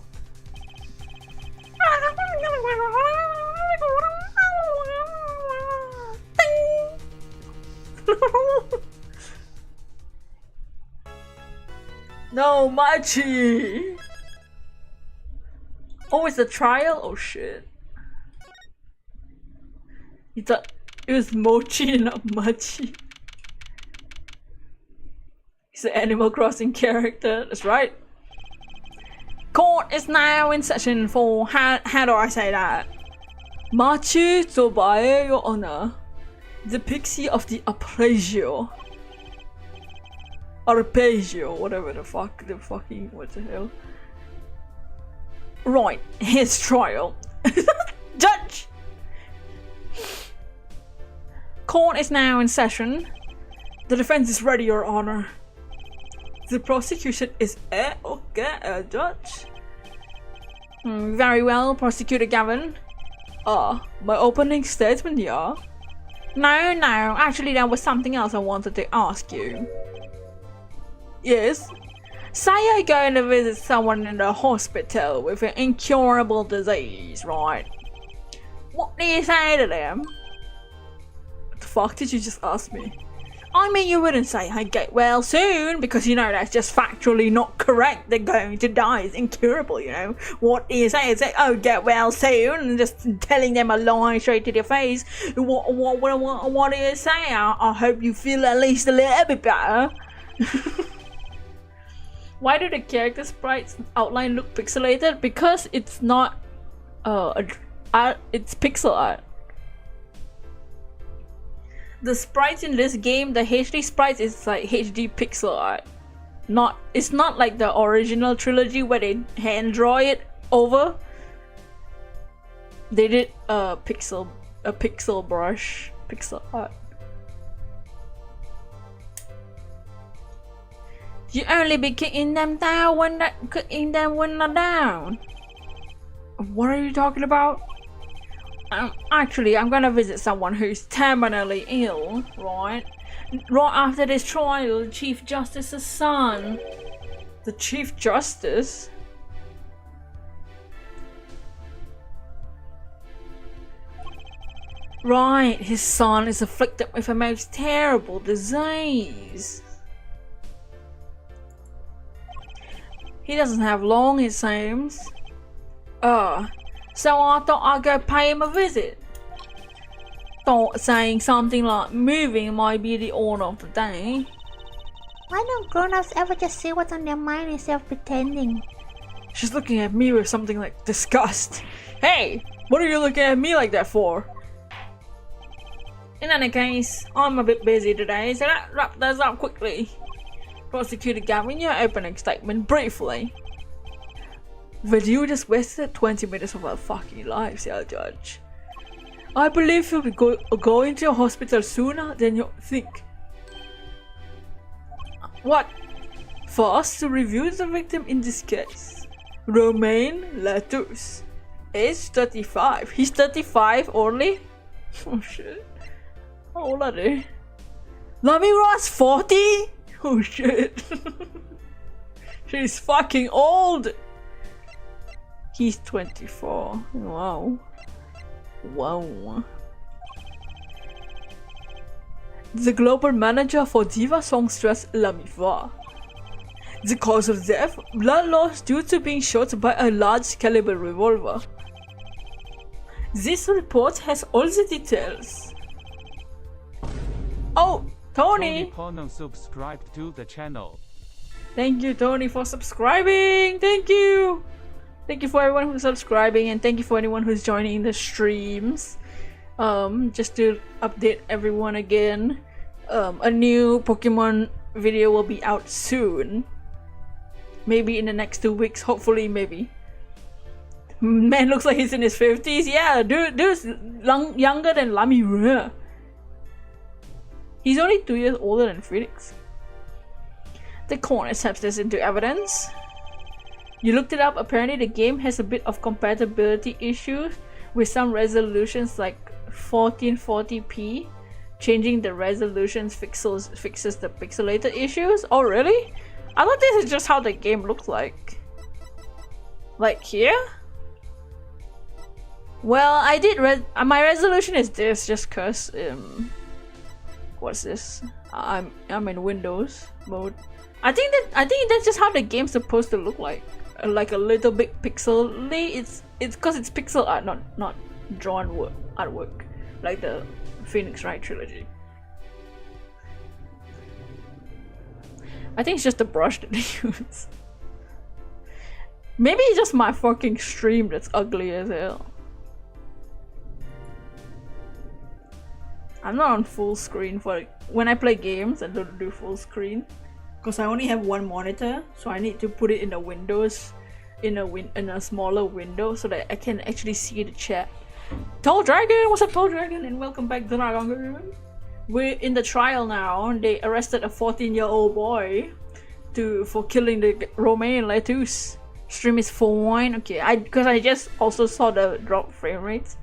No, Machi! Oh, it's a trial? Oh shit. You thought it was Mochi, not Machi. He's an Animal Crossing character, that's right. Court is now in session for, how do I say that? Machi Tobaye, Your Honor. The pixie of the Arpeggio. Arpeggio, whatever the fuck, what the hell. Right, his trial. Judge! Court is now in session. The defense is ready, Your Honor. The prosecution is okay, Judge. Very well, Prosecutor Gavin. My opening statement, yeah? No, actually there was something else I wanted to ask you. Yes. Say you're going to visit someone in the hospital with an incurable disease, right? What do you say to them? What the fuck did you just ask me? I mean, you wouldn't say, "Hey, get well soon," because you know that's just factually not correct. They're going to die. It's incurable, you know. What do you say? It's like, "Oh, get well soon," and just telling them a lie straight to their face. What do you say? I hope you feel at least a little bit better. Why do the character sprites outline look pixelated? Because it's not, it's pixel art. The sprites in this game, the HD sprites is like HD pixel art. It's not like the original trilogy where they hand draw it over. They did a pixel brush, pixel art. You only be kicking them down when they're down. What are you talking about? Actually, I'm gonna visit someone who's terminally ill, right? Right after this trial, the Chief Justice's son. The Chief Justice? Right, his son is afflicted with a most terrible disease. He doesn't have long, it seems. So I thought I'd go pay him a visit. Thought saying something like moving might be the order of the day. Why don't grown-ups ever just say what's on their mind instead of pretending? She's looking at me with something like disgust. Hey, what are you looking at me like that for? In any case, I'm a bit busy today, so let's wrap this up quickly. Prosecutor Gavin, your opening statement briefly. But you just wasted 20 minutes of our fucking lives, yeah, Judge. I believe you'll be going to a hospital sooner than you think. What? For us to review the victim in this case. Romain Latus. Age 35. He's 35 only? Oh shit. How old are they? Lamy Ross 40? Oh shit. She's fucking old. He's 24. Wow. Wow. The global manager for Diva Songstress Lamiva. The cause of death, blood loss due to being shot by a large caliber revolver. This report has all the details. Oh, Tony! Tony subscribed to the channel. Thank you, Tony, for subscribing. Thank you. Thank you for everyone who's subscribing, and thank you for anyone who's joining the streams. Just to update everyone again, a new Pokemon video will be out soon. Maybe in the next 2 weeks, hopefully, maybe. Man looks like he's in his 50s. Yeah, dude's younger than Lamy. He's only 2 years older than Phoenix. The court accepts this into evidence. You looked it up, apparently the game has a bit of compatibility issues with some resolutions like 1440p. Changing the resolutions fixes the pixelated issues. Oh really? I thought this is just how the game looks like. Like here? Well, I did my resolution is this just cause what's this? I'm in Windows mode. I think that's just how the game's supposed to look like a little bit pixely. It's cause it's pixel art, not drawn artwork like the Phoenix Wright trilogy. I think it's just the brush that they use. Maybe it's just my fucking stream that's ugly as hell. I'm not on full screen for when I play games. I don't do full screen because I only have one monitor, so I need to put it in the windows in a smaller window so that I can actually see the chat. Tall Dragon, what's up, Tall Dragon, and welcome back to Dragon. We're in the trial now. They arrested a 14-year-old boy for killing the Romain Latus. Stream is fine. Okay, because I just also saw the drop frame rates.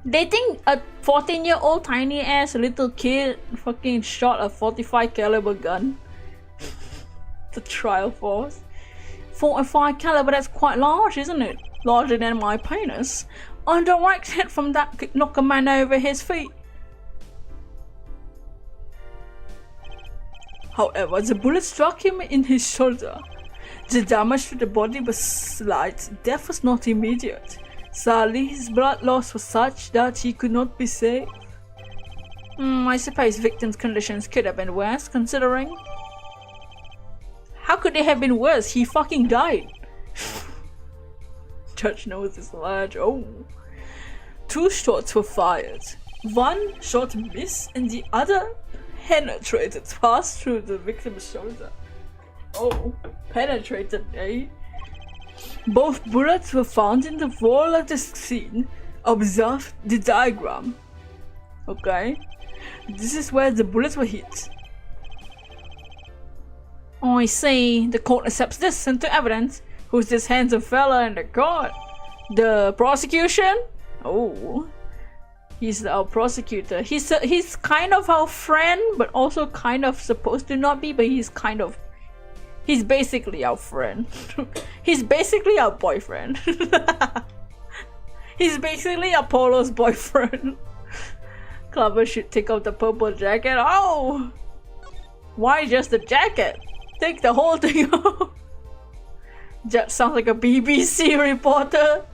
They think a 14-year-old tiny ass little kid fucking shot a 45 caliber gun. The trial force. 45 caliber, that's quite large, isn't it? Larger than my penis. A direct hit from that could knock a man over his feet. However, the bullet struck him in his shoulder. The damage to the body was slight. Death was not immediate. Sadly, his blood loss was such that he could not be saved. I suppose victim's conditions could have been worse, considering. How could they have been worse? He fucking died. Judge nose is large. Oh. 2 shots were fired. One shot missed and the other penetrated past through the victim's shoulder. Oh, penetrated, eh? Both bullets were found in the wall of the scene. Observe the diagram. Okay. This is where the bullets were hit. Oh, I see. The court accepts this into evidence. Who's this handsome fella in the court? The prosecution? Oh. He's our prosecutor. He's kind of our friend, but also kind of supposed to not be, but he's basically our friend. He's basically our boyfriend. He's basically Apollo's boyfriend. Clover should take off the purple jacket. Oh! Why just the jacket? Take the whole thing off. That sounds like a BBC reporter.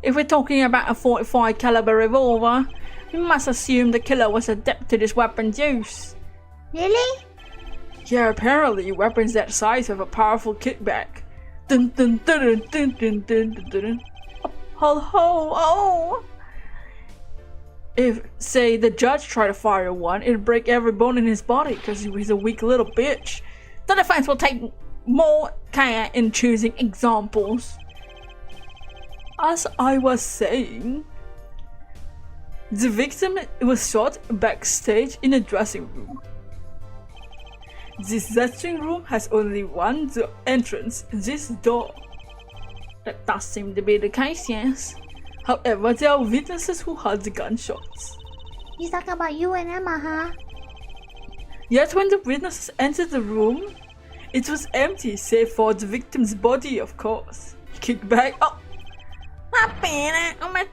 If we're talking about a 45 caliber revolver, we must assume the killer was adept to this weapon's use. Really? Yeah, apparently weapons that size have a powerful kickback. Dun dun dun dun dun dun dun dun. Oh. If, say, the judge tried to fire one, it'd break every bone in his body because he's a weak little bitch. The defense will take more care in choosing examples. As I was saying, the victim was shot backstage in a dressing room. This dressing room has only one entrance, this door. That does seem to be the case, yes. However, there are witnesses who heard the gunshots. He's talking about you and Emma, huh? Yet when the witnesses entered the room, it was empty save for the victim's body, of course. Kick back. Oh!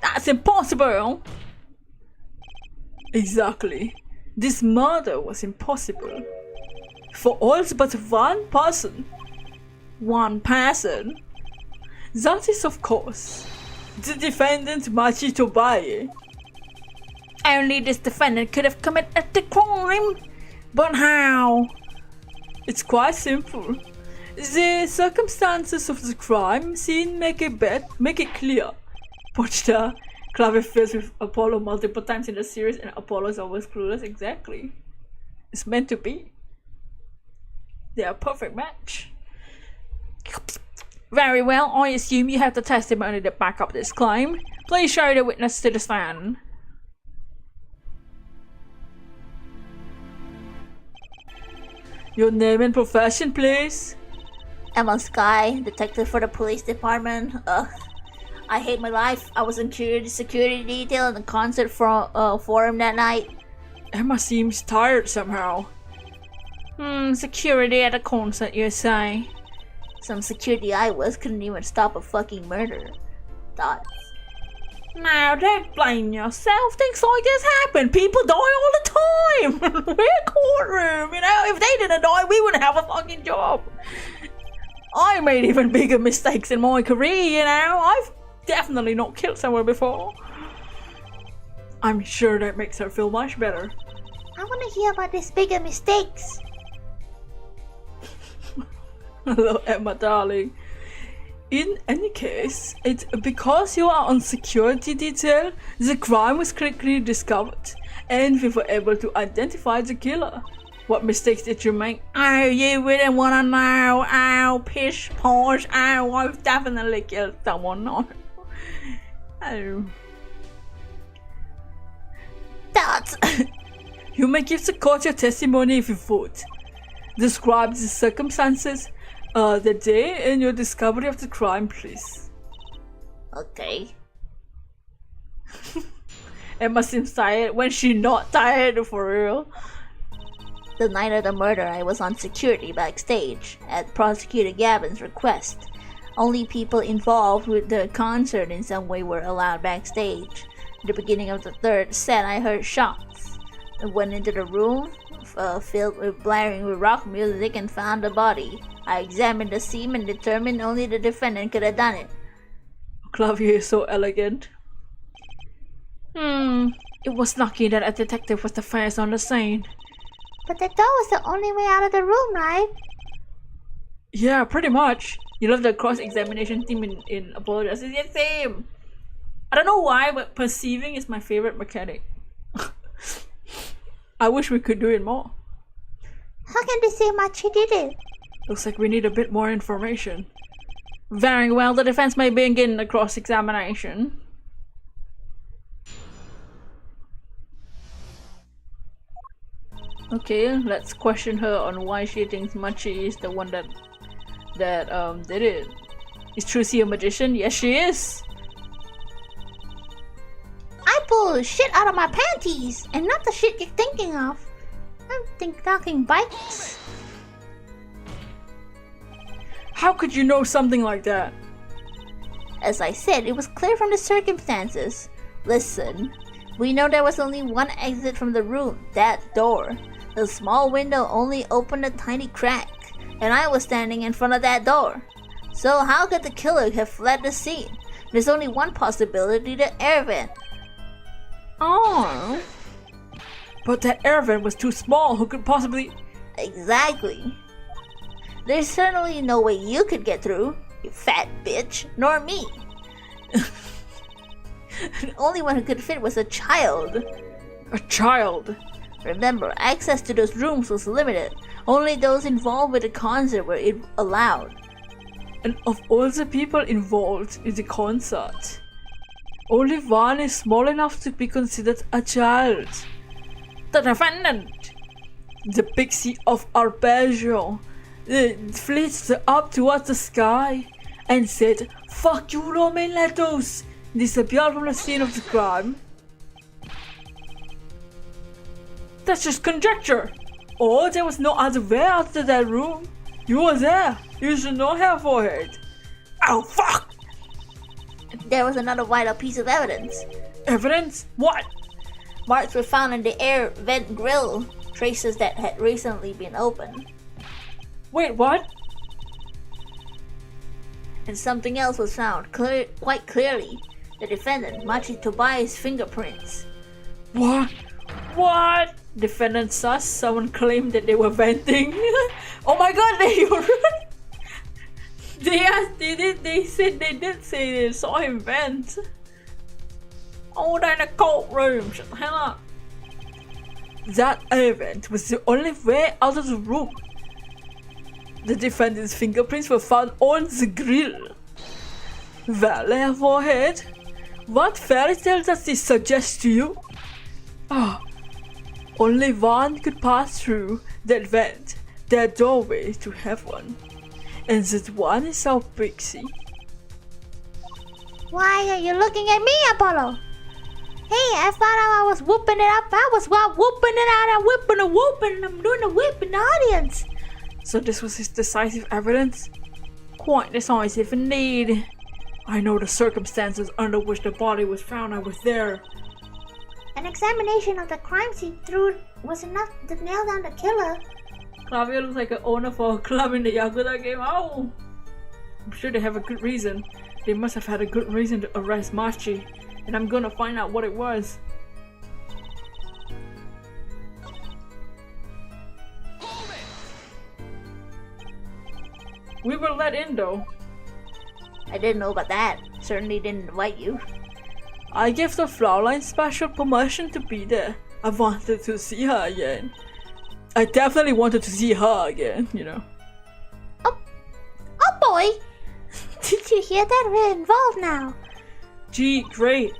That's impossible! Exactly. This murder was impossible. For all but one person. One person. That is, of course, the defendant Machi Tobaye. Only this defendant could have committed the crime. But how? It's quite simple. The circumstances of the crime scene make it clear. Pochta, Clave fails with Apollo multiple times in the series and Apollo is always clueless. Exactly. It's meant to be. They are a perfect match. Very well, I assume you have the testimony to back up this claim. Please show the witness to the stand. Your name and profession, please. Emma Sky, detective for the police department. I hate my life. I was in security detail in the concert forum that night. Emma seems tired somehow. Security at a concert, you say? Some security I was couldn't even stop a fucking murder. Thoughts. Now, don't blame yourself. Things like this happen. People die all the time. We're a courtroom, you know. If they didn't die, we wouldn't have a fucking job. I made even bigger mistakes in my career, you know. I've definitely not killed someone before. I'm sure that makes her feel much better. I want to hear about these bigger mistakes. Hello, Emma, darling. In any case, it's because you are on security detail, the crime was quickly discovered, and we were able to identify the killer. What mistakes did you make? Oh, you wouldn't want to know. Oh, pish posh. Oh, I've definitely killed someone. No. Oh. That. You may give the court your testimony if you vote. Describe the circumstances, the day, and your discovery of the crime, please. Okay. Emma seems tired when she not tired for real. The night of the murder, I was on security backstage at Prosecutor Gavin's request. Only people involved with the concert in some way were allowed backstage. At the beginning of the third set, I heard shots. I went into the room filled with blaring with rock music and found the body. I examined the scene and determined only the defendant could have done it. Clavier is so elegant. It was lucky that a detective was the first on the scene. But the door was the only way out of the room, right? Yeah, pretty much. You love the cross-examination theme in Apologize. It's the same. I don't know why, but perceiving is my favorite mechanic. I wish we could do it more. How can they say Machi did it? Looks like we need a bit more information. Very well, the defense may begin the cross-examination. Okay, let's question her on why she thinks Machi is the one that did it. Is Trucy a magician? Yes, she is. I pull shit out of my panties, and not the shit you're thinking of. I'm talking bikes. How could you know something like that? As I said, it was clear from the circumstances. Listen, we know there was only one exit from the room, that door. The small window only opened a tiny crack, and I was standing in front of that door. So how could the killer have fled the scene? There's only one possibility, the air vent. Oh. But that air vent was too small. Who could possibly... Exactly. There's certainly no way you could get through, you fat bitch, nor me. The only one who could fit was a child. A child? Remember, access to those rooms was limited. Only those involved with the concert were allowed. And of all the people involved in the concert, only one is small enough to be considered a child. The defendant, the pixie of Arpeggio, flicked up towards the sky and said, "Fuck you, Roman Letos!" disappeared from the scene of the crime. That's just conjecture. Or there was no other way out of that room. You were there. You should not have forehead. Oh, fuck! There was another vital piece of evidence. Evidence? What? Marks were found in the air vent grill, traces that had recently been opened. Wait, what? And something else was found, quite clearly. The defendant, Machi Tobias' fingerprints. What? What? Defendant sus? Someone claimed that they were venting. Oh my god, they were right. They said they did say they saw him vent. Oh, they're in a courtroom. Shut the hell up. That event was the only way out of the room. The defendant's fingerprints were found on the grill. Well, forehead, what fairy tale does this suggest to you? Ah, only one could pass through that vent, that doorway to heaven. And that one is our pixie. Why are you looking at me, Apollo? Hey, I thought I was whooping it up. I was whooping it out. I'm whipping a whooping. I'm doing a whip in the audience. So this was his decisive evidence? Quite decisive indeed. I know the circumstances under which the body was found. I was there. An examination of the crime scene was enough to nail down the killer. Claudia looks like an owner for a club in the Yakuza game. Oh! I'm sure they have a good reason. They must have had a good reason to arrest Machi. And I'm gonna find out what it was. We were let in though. I didn't know about that. Certainly didn't invite you. I gave the Fraulein special permission to be there. I wanted to see her again. I definitely wanted to see her again, you know. Oh boy! Did you hear that? We're involved now. Gee, great.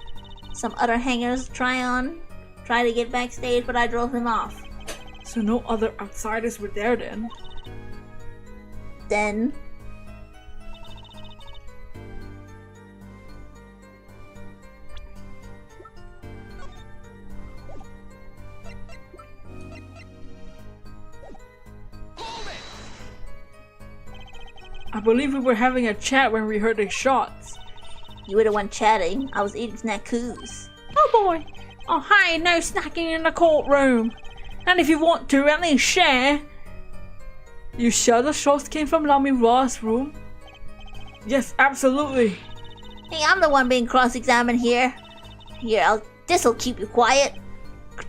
Some other hangers tried to get backstage, but I drove them off. So no other outsiders were there then? Then I believe we were having a chat when we heard the shots. You were the one chatting. I was eating snackoos. Oh boy! Oh hey, no snacking in the courtroom! And if you want to, at least share! You sure the shots came from Lamy Ross' room? Yes, absolutely! Hey, I'm the one being cross-examined here. Here, this'll keep you quiet.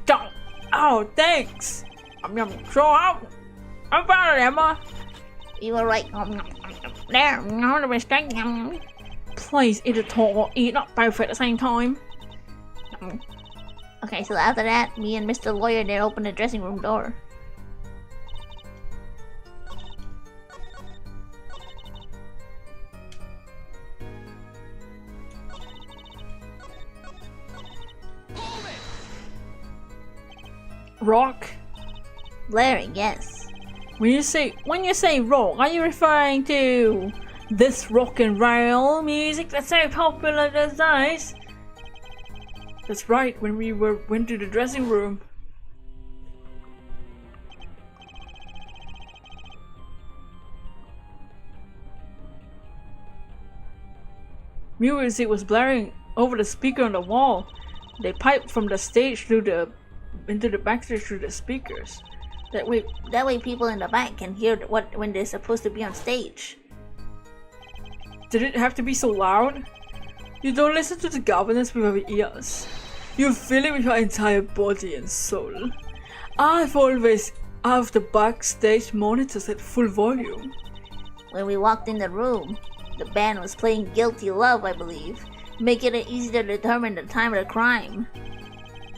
Don't! Oh, thanks! I'm about it, Emma! You were right. There, no mistake. Please either talk or eat, not both at the same time. Okay, so after that, me and Mr. Lawyer there opened the dressing room door. Rock? Blaring, yes. When you say rock, are you referring to this rock and roll music that's so popular these days? That's right, when we went to the dressing room. Music was blaring over the speaker on the wall. They piped from the stage into the backstage through the speakers. That way people in the back can hear when they're supposed to be on stage. Did it have to be so loud? You don't listen to the governance with your ears. You feel it with your entire body and soul. I've always have the backstage monitors at full volume. When we walked in the room, the band was playing Guilty Love, I believe, making it easy to determine the time of the crime.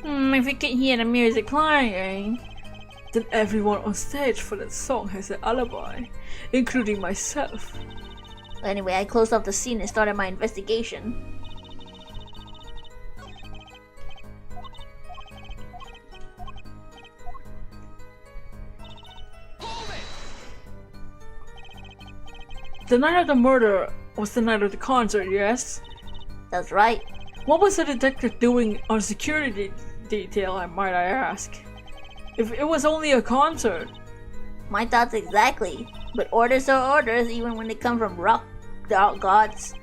If you can hear the music playing, then everyone on stage for that song has an alibi, including myself. Anyway, I closed off the scene and started my investigation. The night of the murder was the night of the concert, yes? That's right. What was the detective doing on security detail, might I ask? If it was only a concert. My thoughts exactly. But orders are orders even when they come from rock gods.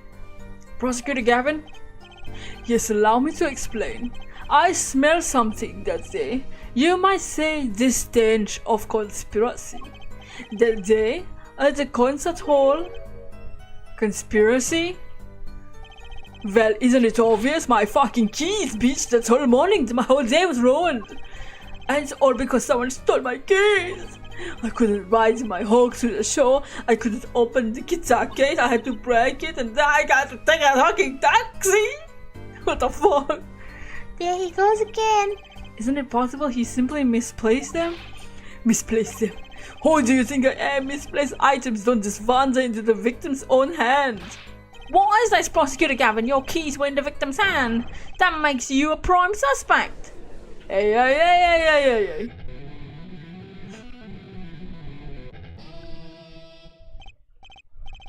Prosecutor Gavin? Yes, allow me to explain. I smell something that day. You might say the stench of conspiracy. That day, at the concert hall? Conspiracy? Well, isn't it obvious? My fucking keys, bitch! That whole morning, my whole day was ruined! And it's all because someone stole my keys! I couldn't ride my Hulk to the show, I couldn't open the guitar case, I had to break it, and then I got to take a fucking taxi! What the fuck? There he goes again. Isn't it possible he simply misplaced them? Misplaced them? Who do you think I am? Misplaced items don't just wander into the victim's own hand. What is this, Prosecutor Gavin? Your keys were in the victim's hand. That makes you a prime suspect. Hey.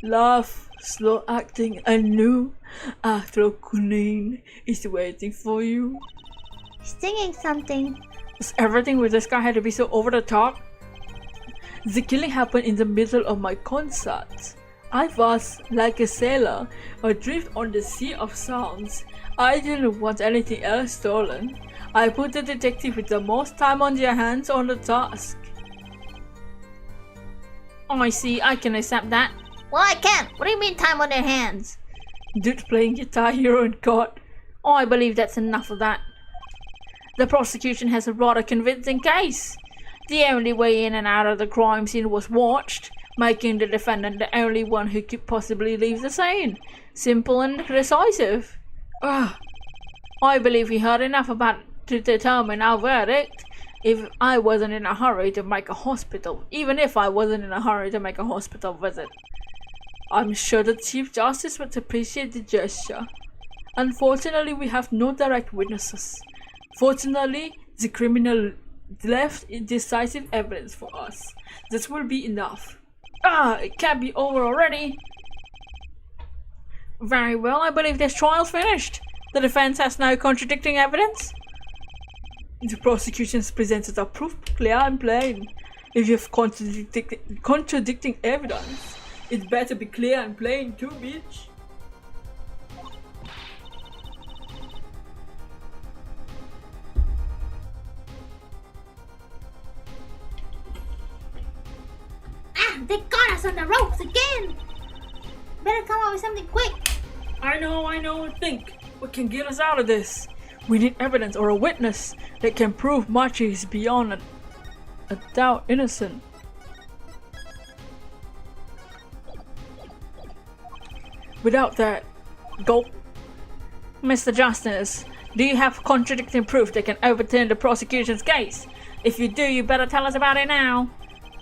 Laugh, slow acting, and new Afro Queen is waiting for you. Singing something. Does everything with this guy had to be so over the top? The killing happened in the middle of my concert. I was, like a sailor, adrift on the sea of sounds. I didn't want anything else stolen. I put the detective with the most time on their hands on the task. Oh, I see, I can accept that. Well, I can't. What do you mean time on their hands? Dude playing Guitar Hero in court. Oh, I believe that's enough of that. The prosecution has a rather convincing case. The only way in and out of the crime scene was watched, making the defendant the only one who could possibly leave the scene. Simple and decisive. I believe we heard enough about to determine our verdict. If I wasn't in a hurry to make a hospital, even if I wasn't in a hurry to make a hospital visit. I'm sure the Chief Justice would appreciate the gesture. Unfortunately, we have no direct witnesses. Fortunately, the criminal left decisive evidence for us. This will be enough. It can't be over already. Very well, I believe this trial's finished. The defense has no contradicting evidence. The prosecution's presented a proof clear and plain. If you have contradicting evidence, It's better be clear and plain too, bitch. Ah, they got us on the ropes again! Better come up with something quick! I know, think. What can get us out of this? We need evidence or a witness that can prove Machi is beyond a doubt innocent. Without that, gulp. Mr. Justice, do you have contradicting proof that can overturn the prosecution's case? If you do, you better tell us about it now.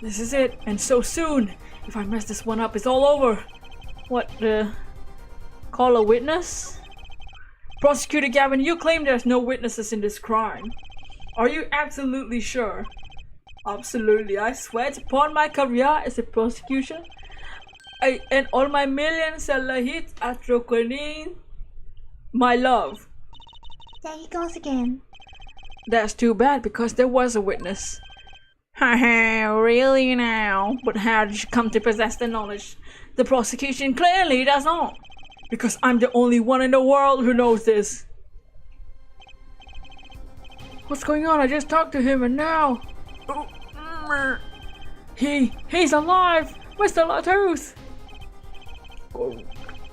This is it, and so soon. If I mess this one up, it's all over. What, call a witness? Prosecutor Gavin, you claim there's no witnesses in this crime. Are you absolutely sure? Absolutely, I swear upon my career as a prosecutor and all my millions of hits atroquinin, my love. There he goes again. That's too bad because there was a witness. Haha, really now? But how did you come to possess the knowledge? The prosecution clearly does not. Because I'm the only one in the world who knows this. What's going on? I just talked to him and now... He's alive! Mr. Latooth! Oh,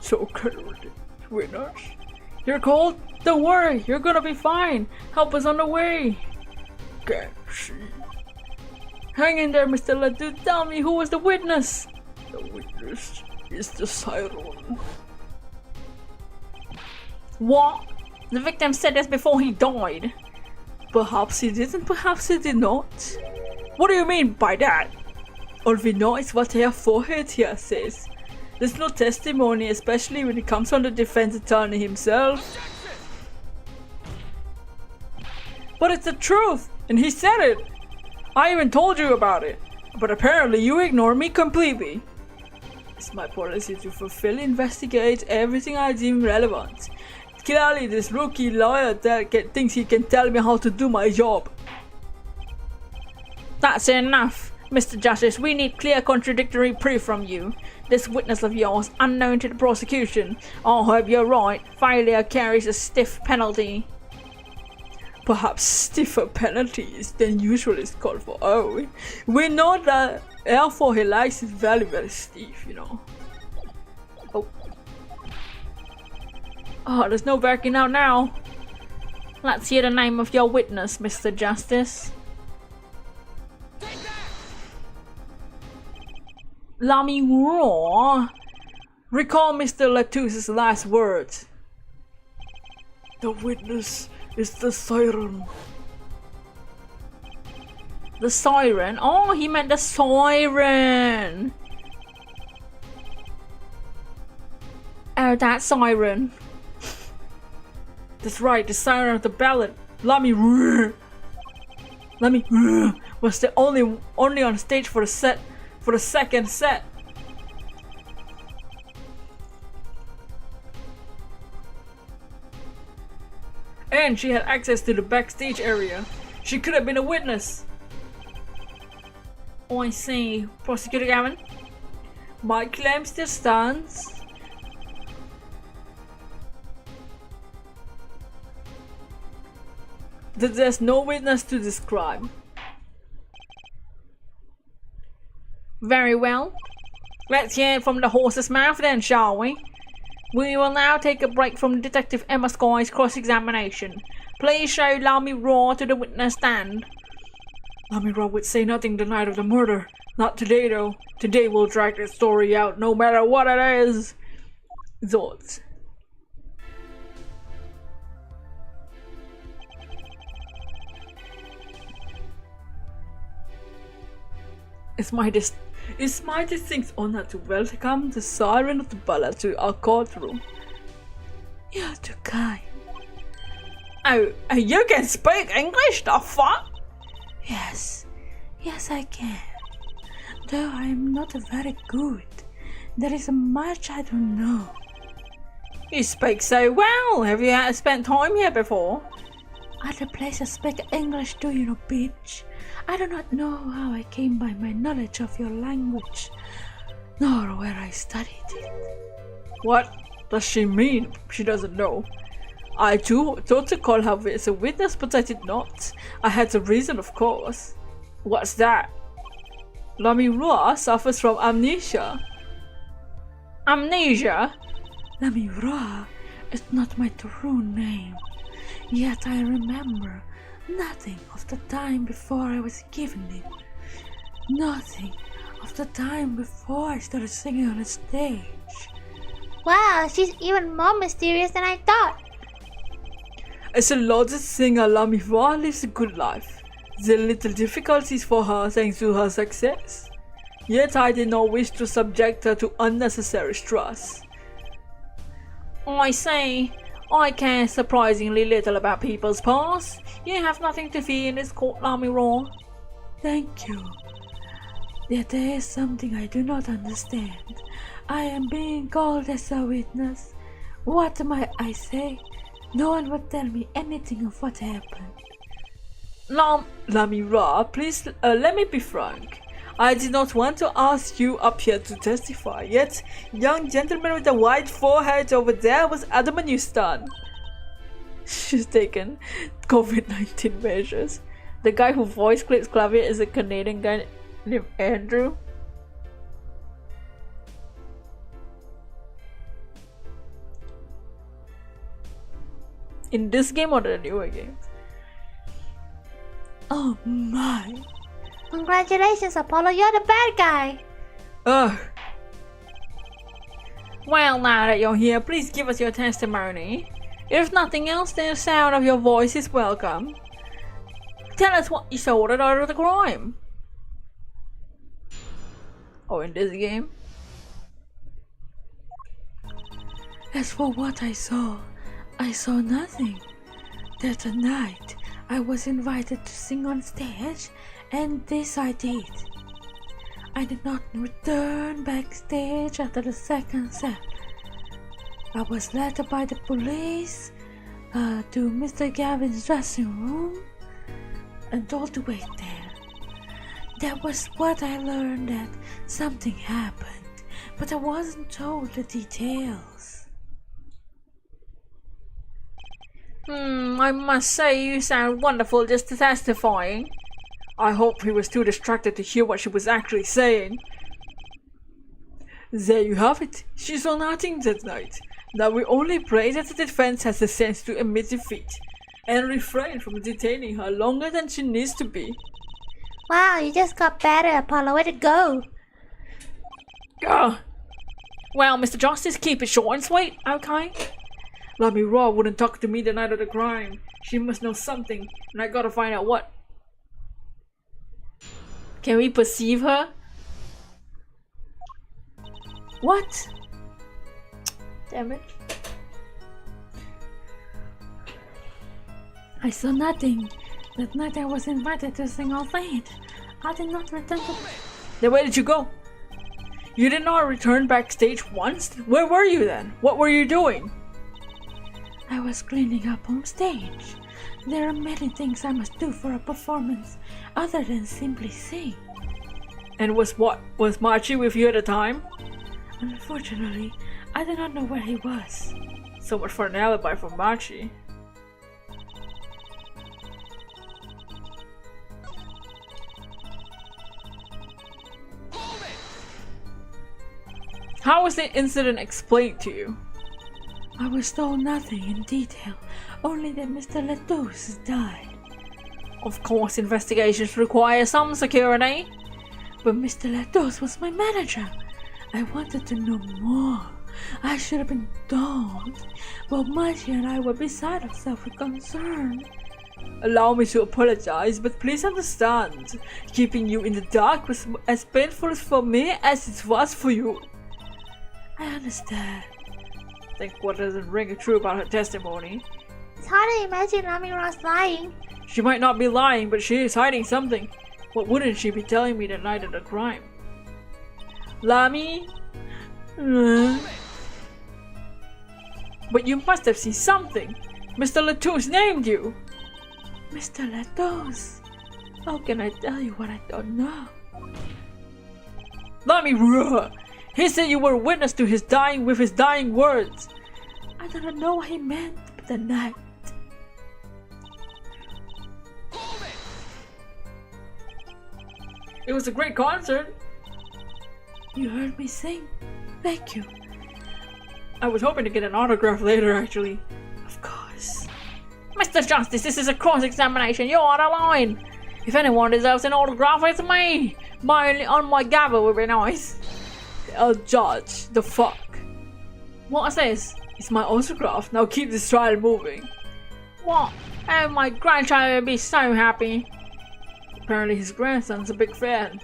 so colored. Witness. You're cold? Don't worry, you're gonna be fine. Help is on the way. Can't see. Hang in there, Mr. Latooth. Tell me who was the witness. The witness is the siren. What? The victim said this before he died. Perhaps he didn't, perhaps he did not. What do you mean by that? All we know is what their forehead here says. There's no testimony, especially when it comes from the defense attorney himself. But it's the truth, and he said it. I even told you about it, but apparently you ignore me completely. It's my policy to fulfill, investigate everything I deem relevant. Clearly, this rookie lawyer thinks he can tell me how to do my job. That's enough, Mr. Justice. We need clear contradictory proof from you. This witness of yours, unknown to the prosecution. I hope you're right. Failure carries a stiff penalty. Perhaps stiffer penalties than usual is called for. Oh, we know that Air Force he likes is very, very stiff, you know. Oh, there's no backing out now. Let's hear the name of your witness, Mr. Justice. Lami Raw. Recall Mr. Latooth's last words. The witness is the siren. The siren? Oh, he meant the siren. Oh, that siren. That's right, the siren of the ballad. Lami was the only on stage for the second set. And she had access to the backstage area. She could have been a witness. Oh, I see. Prosecutor Gavin? My claim still stands. That there's no witness to this crime. Very well. Let's hear it from the horse's mouth then, shall we? We will now take a break from Detective Emma Sky's cross-examination. Please show Lami Raw to the witness stand. Lami Raw would say nothing the night of the murder. Not today though. Today we'll drag this story out no matter what it is. Thoughts? It's my distinct honor to welcome the siren of the ballad to our courtroom. You're too kind. Oh, you can speak English, the fuck? Yes, I can. Though I'm not very good. There is much I don't know. You speak so well. Have you spent time here before? Other places speak English too, you know, bitch. I do not know how I came by my knowledge of your language. nor where I studied it. What does she mean? She doesn't know. I too thought to call her as a witness, but I did not. I had a reason, of course. What's that? Lamira suffers from amnesia. Amnesia? Lamira is not my true name. Yet I remember nothing of the time before I was given it. Nothing of the time before I started singing on a stage. Wow, she's even more mysterious than I thought. As a loudest singer, Lamira lives a good life. There are little difficulties for her thanks to her success. Yet I did not wish to subject her to unnecessary stress. I say, I care surprisingly little about people's past. You have nothing to fear in this court, Lamira. Thank you. Yet there is something I do not understand. I am being called as a witness. What might I say? No one would tell me anything of what happened. Lamira, please let me be frank. I did not want to ask you up here to testify, yet young gentleman with a white forehead over there was adamant you stand. She's taken COVID-19 measures. The guy who voice clips Clavier is a Canadian guy named Andrew. In this game or the newer games? Oh my. Congratulations, Apollo, you're the bad guy. Ugh. Well, now that you're here, please give us your testimony. If nothing else, then the sound of your voice is welcome. Tell us what you saw at out of the crime. Oh, in this game? As for what I saw nothing. That night, I was invited to sing on stage, and this I did. I did not return backstage after the second set. I was led by the police to Mr. Gavin's dressing room and told to wait there. That was what I learned, that something happened, but I wasn't told the details. I must say you sound wonderful just testifying. I hope he was too distracted to hear what she was actually saying. There you have it. She saw nothing that night. Now we only pray that the defense has the sense to admit defeat and refrain from detaining her longer than she needs to be. Wow, you just got better, Apollo. Way to go. Well, Mr. Justice, keep it short and sweet, okay? Lamira wouldn't talk to me the night of the crime. She must know something, and I gotta find out what. Can we perceive her? What? Damn it. I saw nothing. That night I was invited to sing all night. I did not return to... Then where did you go? You did not return backstage once? Where were you then? What were you doing? I was cleaning up on stage. There are many things I must do for a performance other than simply sing. And was Marchie with you at the time? Unfortunately, I do not know where he was. So much for an alibi for Marchie. How was the incident explained to you? I was told nothing in detail, only that Mr. Letus died. Of course, investigations require some security. But Mr. Letus was my manager. I wanted to know more. I should have been told. But Margie and I were beside ourselves with concern. Allow me to apologize, but please understand. Keeping you in the dark was as painful for me as it was for you. I understand. Think what doesn't ring true about her testimony. It's hard to imagine Lamira's lying. She might not be lying, but she is hiding something. What wouldn't she be telling me the night of the crime? Lami? But you must have seen something. Mr. Letus named you. Mr. Letus? How can I tell you what I don't know? Lami, He said you were witness to his dying with his dying words. I don't know what he meant that night. It was a great concert. You heard me sing. Thank you. I was hoping to get an autograph later, actually. Of course. Mr. Justice, this is a cross-examination. You're out of line. If anyone deserves an autograph, it's me. On my gavel would be nice. Judge, the fuck. What is this? It's my autograph. Now keep this trial moving. What? Oh, my grandchild will be so happy. Apparently his grandson's a big fan.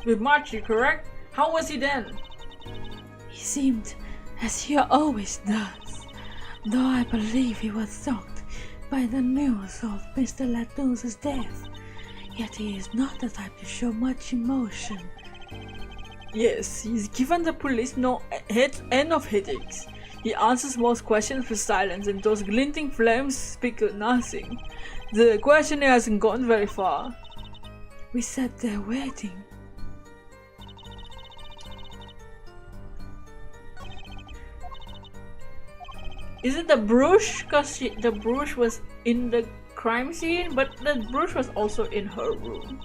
With Machi, correct? How was he then? He seemed as he always does, though I believe he was shocked by the news of Mr. Latou's death. Yet he is not the type to show much emotion. Yes, he's given the police no end of headaches. He answers most questions with silence, and those glinting flames speak of nothing. The questioning hasn't gone very far. We sat there waiting. Is it the brush? Because the brush was in the crime scene, but the brush was also in her room.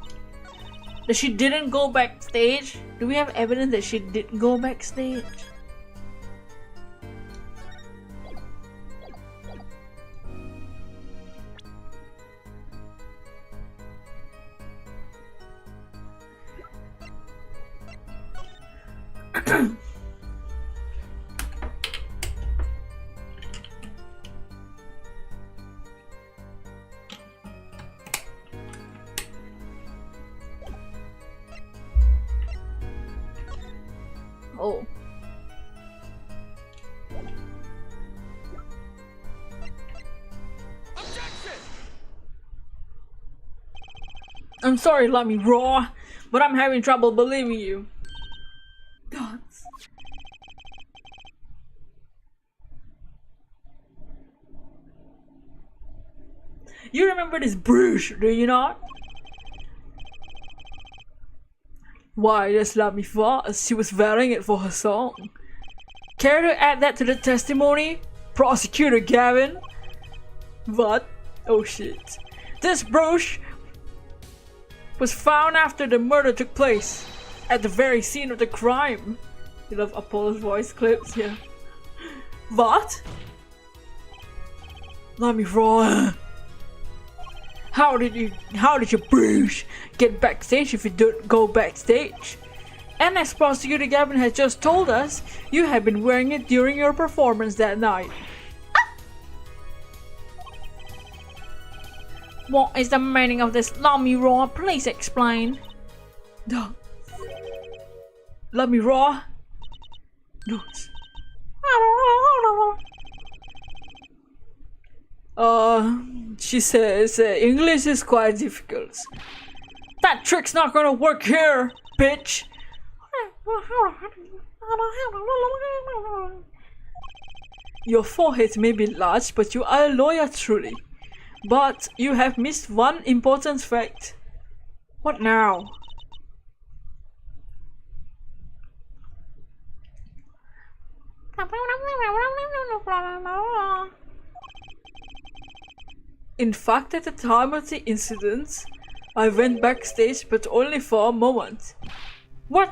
That she didn't go backstage? Do we have evidence that she didn't go backstage? Oh. I'm sorry, let me raw, but I'm having trouble believing you. Gods. You remember this bruise, do you not? Why, just let me fall. She was wearing it for her song. Care to add that to the testimony? Prosecutor Gavin? What? Oh shit. This brooch was found after the murder took place, at the very scene of the crime. You love Apollo's voice clips here. What? Let me roll. How did your bruise get backstage if you don't go backstage? And as Prosecutor Gavin has just told us, you have been wearing it during your performance that night. What is the meaning of this? Let me raw, please explain. Duh. Let me raw. Dudes. She says English is quite difficult. That trick's not gonna work here, bitch. Your forehead may be large, but you are a lawyer truly. But you have missed one important fact. What now? In fact, at the time of the incident, I went backstage, but only for a moment. What?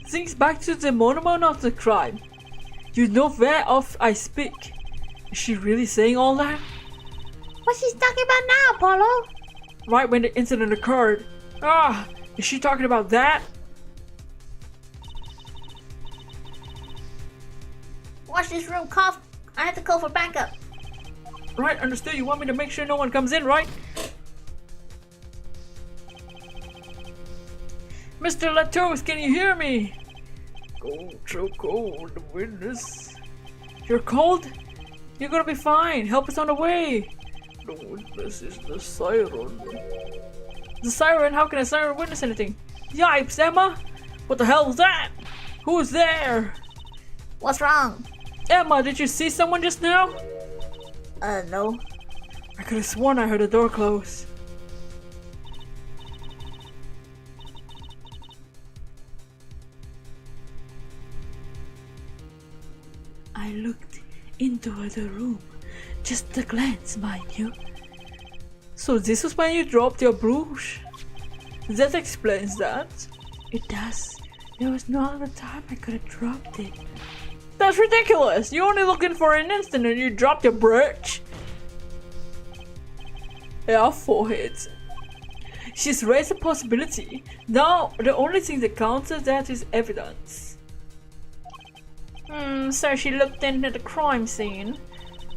Think back to the moment of the crime. You know whereof I speak. Is she really saying all that? What's she talking about now, Apollo? Right when the incident occurred. Ah, is she talking about that? Watch this room cough. I have to call for backup. Right, understood. You want me to make sure no one comes in, right? Mr. Latos, can you hear me? Cold, so cold, the witness. You're cold? You're gonna be fine. Help is on the way. The witness is the siren. The siren? How can a siren witness anything? Yipes, Emma! What the hell was that? Who's there? What's wrong? Emma, did you see someone just now? No. I could have sworn I heard the door close. I looked into the room. Just a glance, mind you. So this was when you dropped your brush? That explains that. It does. There was no other time I could have dropped it. That's ridiculous! You only looking for an instant and you dropped your brooch. Our foreheads. She's raised a possibility. Now, the only thing that counts as that is evidence. So she looked into the crime scene.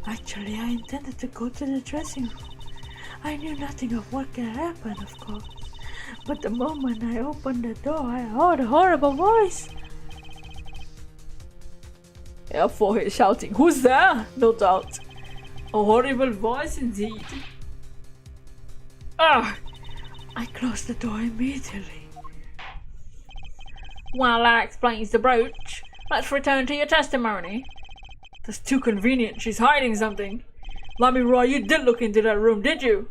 Actually, I intended to go to the dressing room. I knew nothing of what could happen, of course. But the moment I opened the door, I heard a horrible voice. Our forehead shouting, "Who's there?" No doubt. A horrible voice indeed. Ah! I closed the door immediately. Well, that explains the brooch. Let's return to your testimony. That's too convenient. She's hiding something. Let me, Roy, you did look into that room, did you?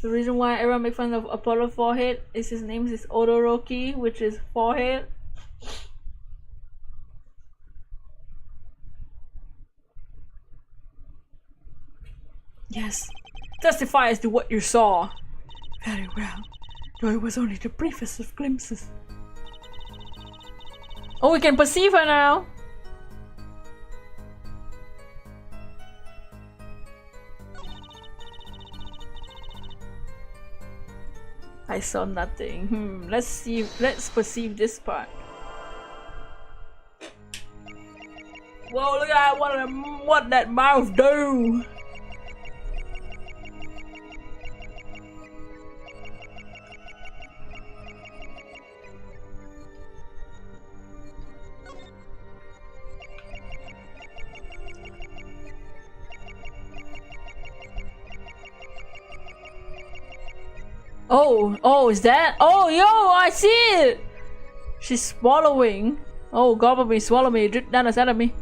The reason why everyone makes fun of Apollo's forehead is his name is Odoroki, which is forehead. Yes. Testify as to what you saw. Very well. Though it was only the briefest of glimpses. Oh, we can perceive her now. I saw nothing. Let's see. Let's perceive this part. Whoa! Look at what that mouth do. Oh, is that? Oh, yo, I see it! She's swallowing. Oh, gobble me, swallow me, drip down the side of me.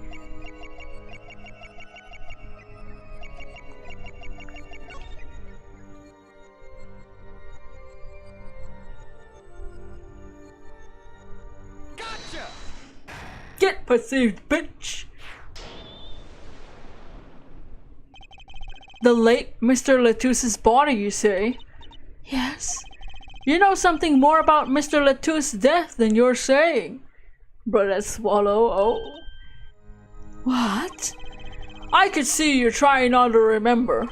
Gotcha! Get perceived, bitch! The late Mr. Latus's body, you say? Yes. You know something more about Mr. Latus's death than you're saying. Brother Swallow, oh. What? I could see you're trying not to remember,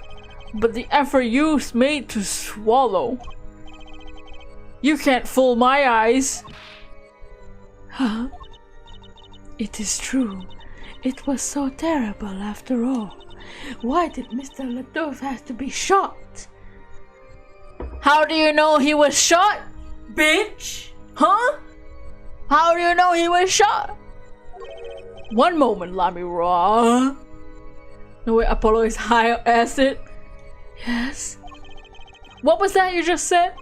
but the effort you made to swallow. You can't fool my eyes. Huh? It is true. It was so terrible after all. Why did Mr. Latus have to be shot? How do you know he was shot? Bitch! Huh? How do you know he was shot? One moment, Lamira. No way, Apollo is high acid. Yes? What was that you just said?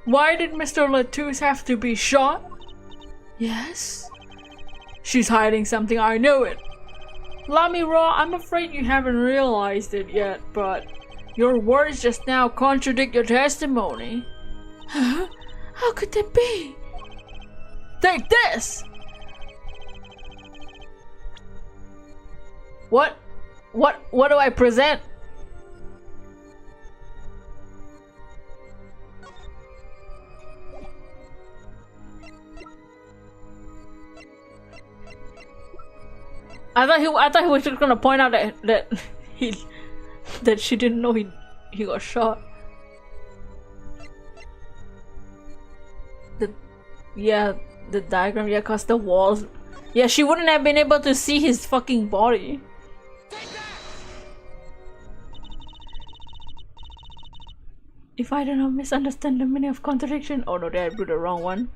Why did Mr. Latus have to be shot? Yes? She's hiding something, I know it. Lamira, I'm afraid you haven't realized it yet, but your words just now contradict your testimony. Huh? How could that be? Take this! What do I present? I thought he was just gonna point out that she didn't know he got shot. Yeah, The diagram, yeah, cause the walls. Yeah, she wouldn't have been able to see his fucking body. If I do not misunderstand the meaning of contradiction. Oh no, did I do the wrong one?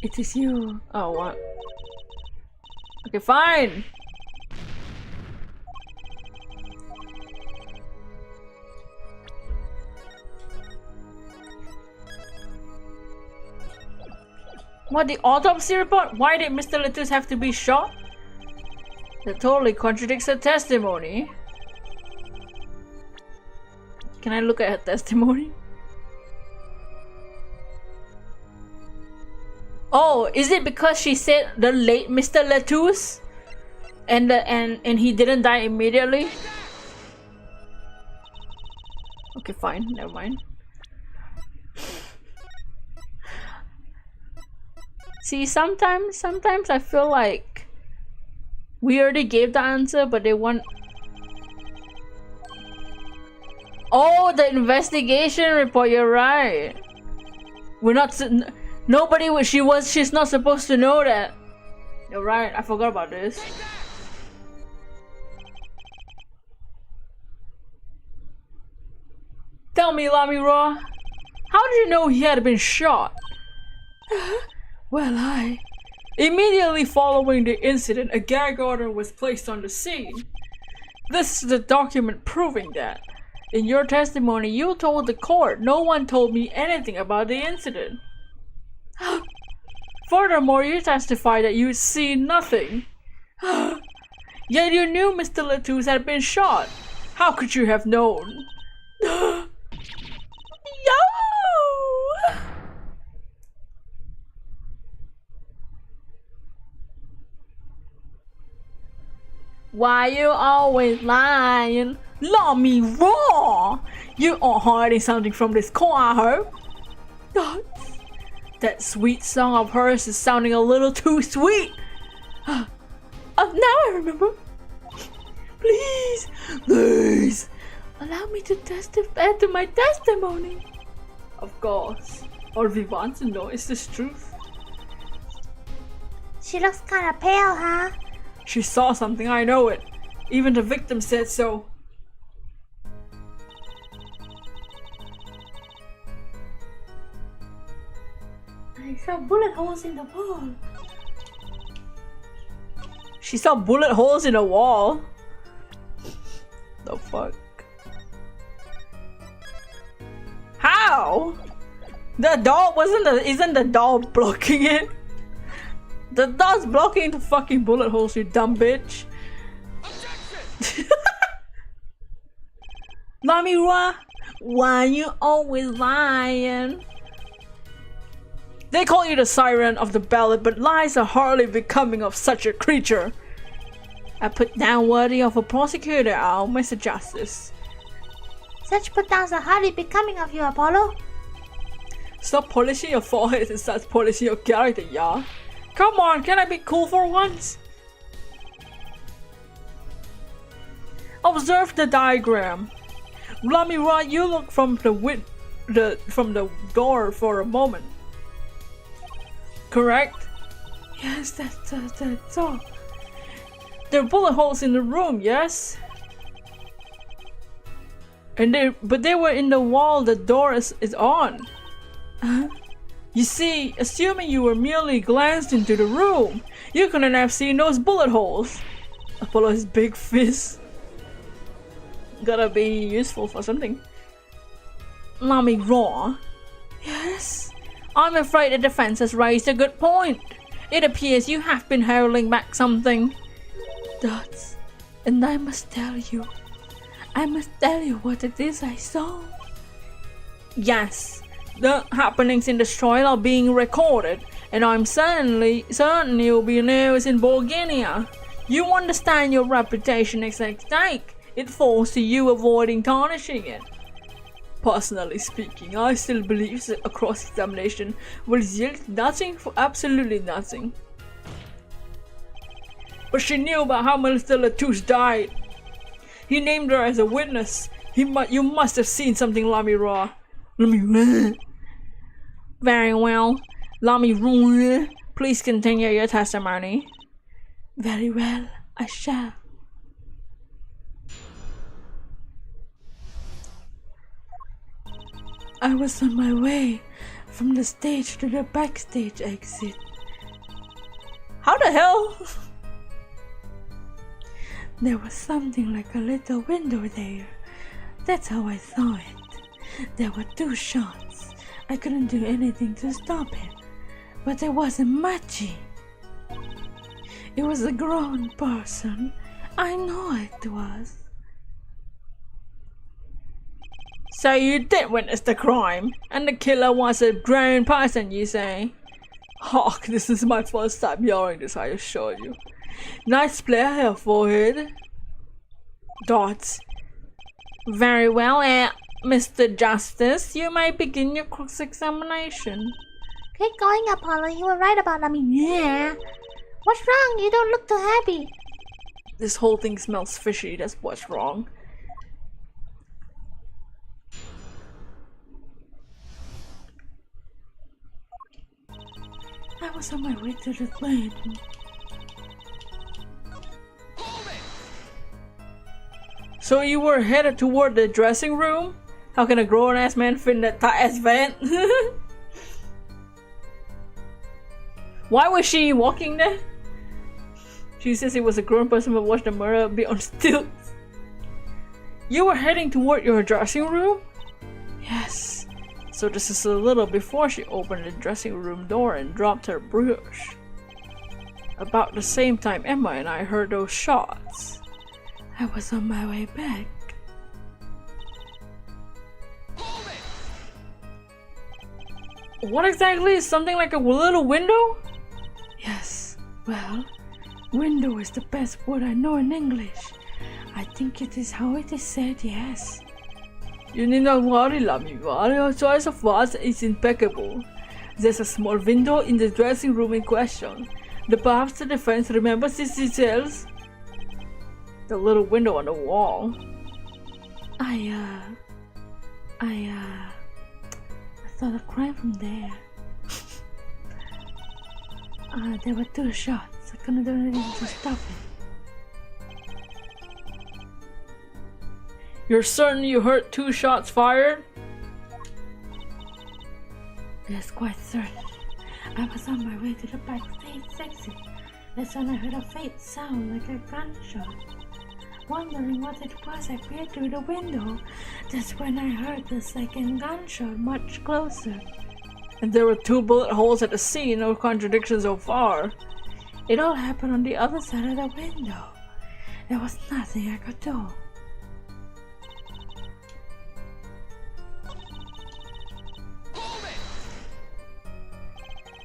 It is you. Oh, what? Okay, fine. What, the autopsy report? Why did Mr. Lettuce have to be shot? That totally contradicts her testimony. Can I look at her testimony? Oh, is it because she said the late Mr. Lettuce? And he didn't die immediately? Okay, fine, never mind. See, sometimes I feel like we already gave the answer, but they want. Oh, the investigation report. You're right. We're not. Nobody. She's not supposed to know that. You're right. I forgot about this. Tell me, Lamira, how did you know he had been shot? Well, immediately following the incident, a gag order was placed on the scene. This is the document proving that. In your testimony, you told the court no one told me anything about the incident. Furthermore, you testified that you'd seen nothing. Yet you knew Mr. Lettuce had been shot. How could you have known? Yo! Why you always lying? Let me raw! You are hiding something from this court, I hope. That sweet song of hers is sounding a little too sweet. Now I remember. Please, please, allow me to testify to my testimony. Of course. All we want to know is this truth. She looks kinda pale, huh? She saw something, I know it. Even the victim said so. I saw bullet holes in the wall. She saw bullet holes in the wall. The fuck? How? The doll isn't the doll blocking it? The doll's blocking the fucking bullet holes, you dumb bitch. Lamira, why you always lying? They call you the siren of the ballad, but lies are hardly becoming of such a creature. I put down worthy of a prosecutor, Mr. Justice. Such put-downs are hardly becoming of you, Apollo. Stop polishing your forehead and start polishing your character, yeah? Come on, can I be cool for once? Observe the diagram. Lamira, you look from the door for a moment. Correct? Yes, that's all. There are bullet holes in the room, yes? But they were in the wall. The door is on. You see, assuming you were merely glanced into the room, you couldn't have seen those bullet holes. Apollo's big fist. Gotta be useful for something. Lamira. Yes? I'm afraid the defense has raised a good point. It appears you have been hurling back something. Dots. And I must tell you what it is I saw. Yes, the happenings in the trial are being recorded, and I'm certain you'll be news in Bulgaria. You understand your reputation is at stake. It falls to you avoiding tarnishing it. Personally speaking, I still believe that a cross-examination will yield nothing for absolutely nothing. But she knew about how Mr. Lettuce died. He named her as a witness. You must have seen something, Lamira. Very well. Let me please continue your testimony. Very well, I shall. I was on my way from the stage to the backstage exit. How the hell? There was something like a little window there. That's how I saw it. There were 2 shots. I couldn't do anything to stop it. But it wasn't Machi. It was a grown person. I know it was. So you did witness the crime, and the killer was a grown person, you say? Hawk, this is my first time hearing this, I assure you. Nice play here, forehead. Dots. Very well, Mr. Justice, you may begin your cross-examination. Get going, Apollo. You were right about yeah. What's wrong? You don't look too happy. This whole thing smells fishy, that's what's wrong. I was on my way to the plane. So you were headed toward the dressing room? How can a grown-ass man fit in that tight-ass vent? Why was she walking there? She says it was a grown person but watched the murder be on stilts. You were heading toward your dressing room? Yes. So this is a little before she opened the dressing room door and dropped her brush. About the same time Emma and I heard those shots. I was on my way back. What exactly is something like a little window? Yes, well, window is the best word I know in English. I think it is how it is said, yes. You need not worry, Lamiwa. Your choice of words is impeccable. There's a small window in the dressing room in question. Perhaps the defense remembers these details? The little window on the wall. I saw the crime from there. There were 2 shots. I couldn't do anything to stop it. You're certain you heard 2 shots fired? Yes, quite certain. I was on my way to the backstage exit. That's when I heard a faint sound like a gunshot. Wondering what it was, I peered through the window. That's when I heard the second gunshot much closer. And there were 2 bullet holes at the scene, no contradiction so far. It all happened on the other side of the window. There was nothing I could do.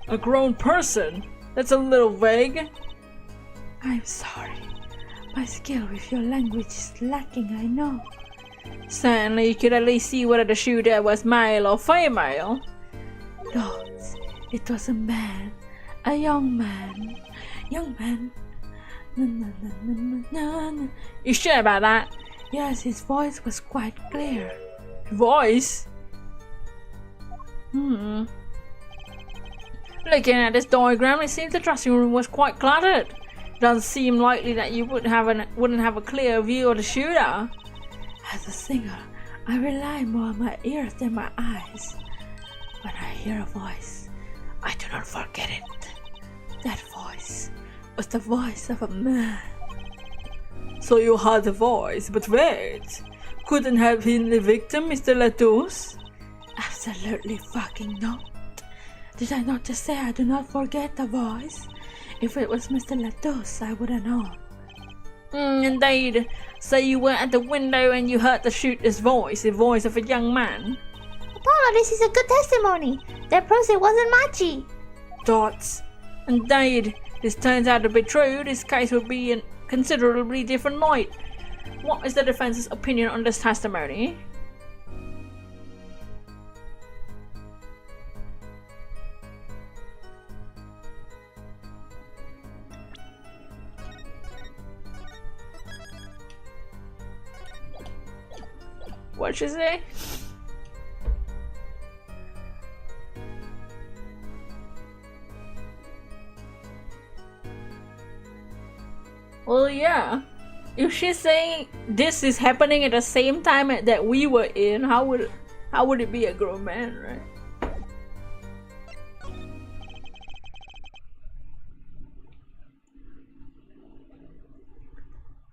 A grown person? That's a little vague. I'm sorry. My skill with your language is lacking, I know. Certainly you could at least see whether the shooter was male or female. No, it was a man. A young man. Young man. You sure about that? Yes, his voice was quite clear. Voice? Looking at this diagram, it seems the dressing room was quite cluttered. Doesn't seem likely that you wouldn't have a clear view of the shooter. As a singer, I rely more on my ears than my eyes. When I hear a voice, I do not forget it. That voice was the voice of a man. So you heard the voice, but wait. Couldn't have been the victim, Mr. Latouche? Absolutely fucking not. Did I not just say I do not forget the voice? If it was Mr. Latouche, I would have known. Indeed. So you were at the window and you heard the shooter's voice, the voice of a young man. Apollo, this is a good testimony. That proves it wasn't Machi. Dots. Indeed. This turns out to be true. This case would be in considerably different light. What is the defense's opinion on this testimony? What'd she say? Well, yeah. If she's saying this is happening at the same time that we were in, how would it be a grown man, right?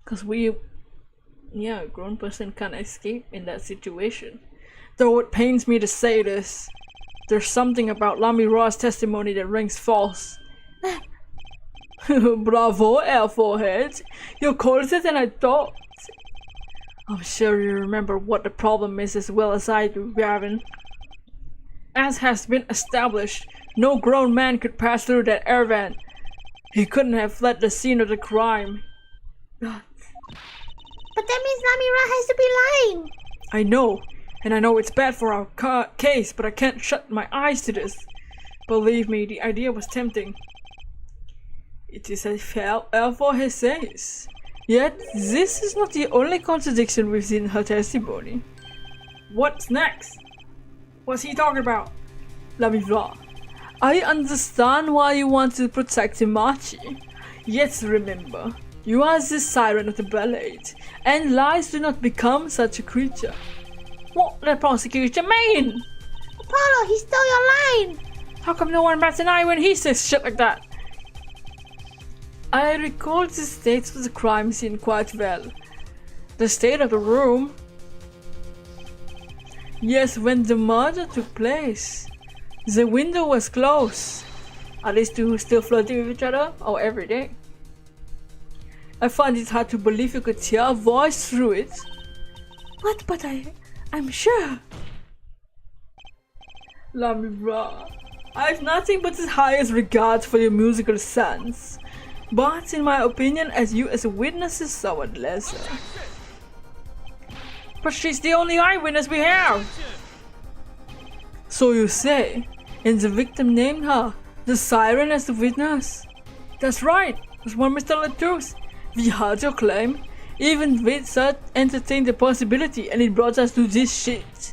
Because a grown person can't escape in that situation. Though it pains me to say this, there's something about Lamy Raw's testimony that rings false. Bravo, Air Forehead. You're closer than I thought. I'm sure you remember what the problem is as well as I do, Gavin. As has been established, no grown man could pass through that air vent. He couldn't have fled the scene of the crime. But that means Lamira has to be lying. I know, and I know it's bad for our case, but I can't shut my eyes to this. Believe me, the idea was tempting. It is as Air Forehead says. Yet, this is not the only contradiction within her testimony. What's next? What's he talking about? Lamira, I understand why you want to protect Imachi. Yet remember, you are the siren of the ballet, and lies do not become such a creature. What the prosecution mean? Apollo, he stole your line. How come no one bats an eye when he says shit like that? I recall the state of the crime scene quite well. The state of the room. Yes, when the murder took place, the window was closed. Are these two still flirting with each other? Or every day? I find it hard to believe you could hear a voice through it. What? But I'm sure. Lamira, I have nothing but the highest regard for your musical sense. But in my opinion, as a witness is somewhat lesser. But she's the only eyewitness we have! So you say, and the victim named her, the siren as the witness? That's right, was one Mr. Latouche. We heard your claim, even with entertained the possibility, and it brought us to this shit.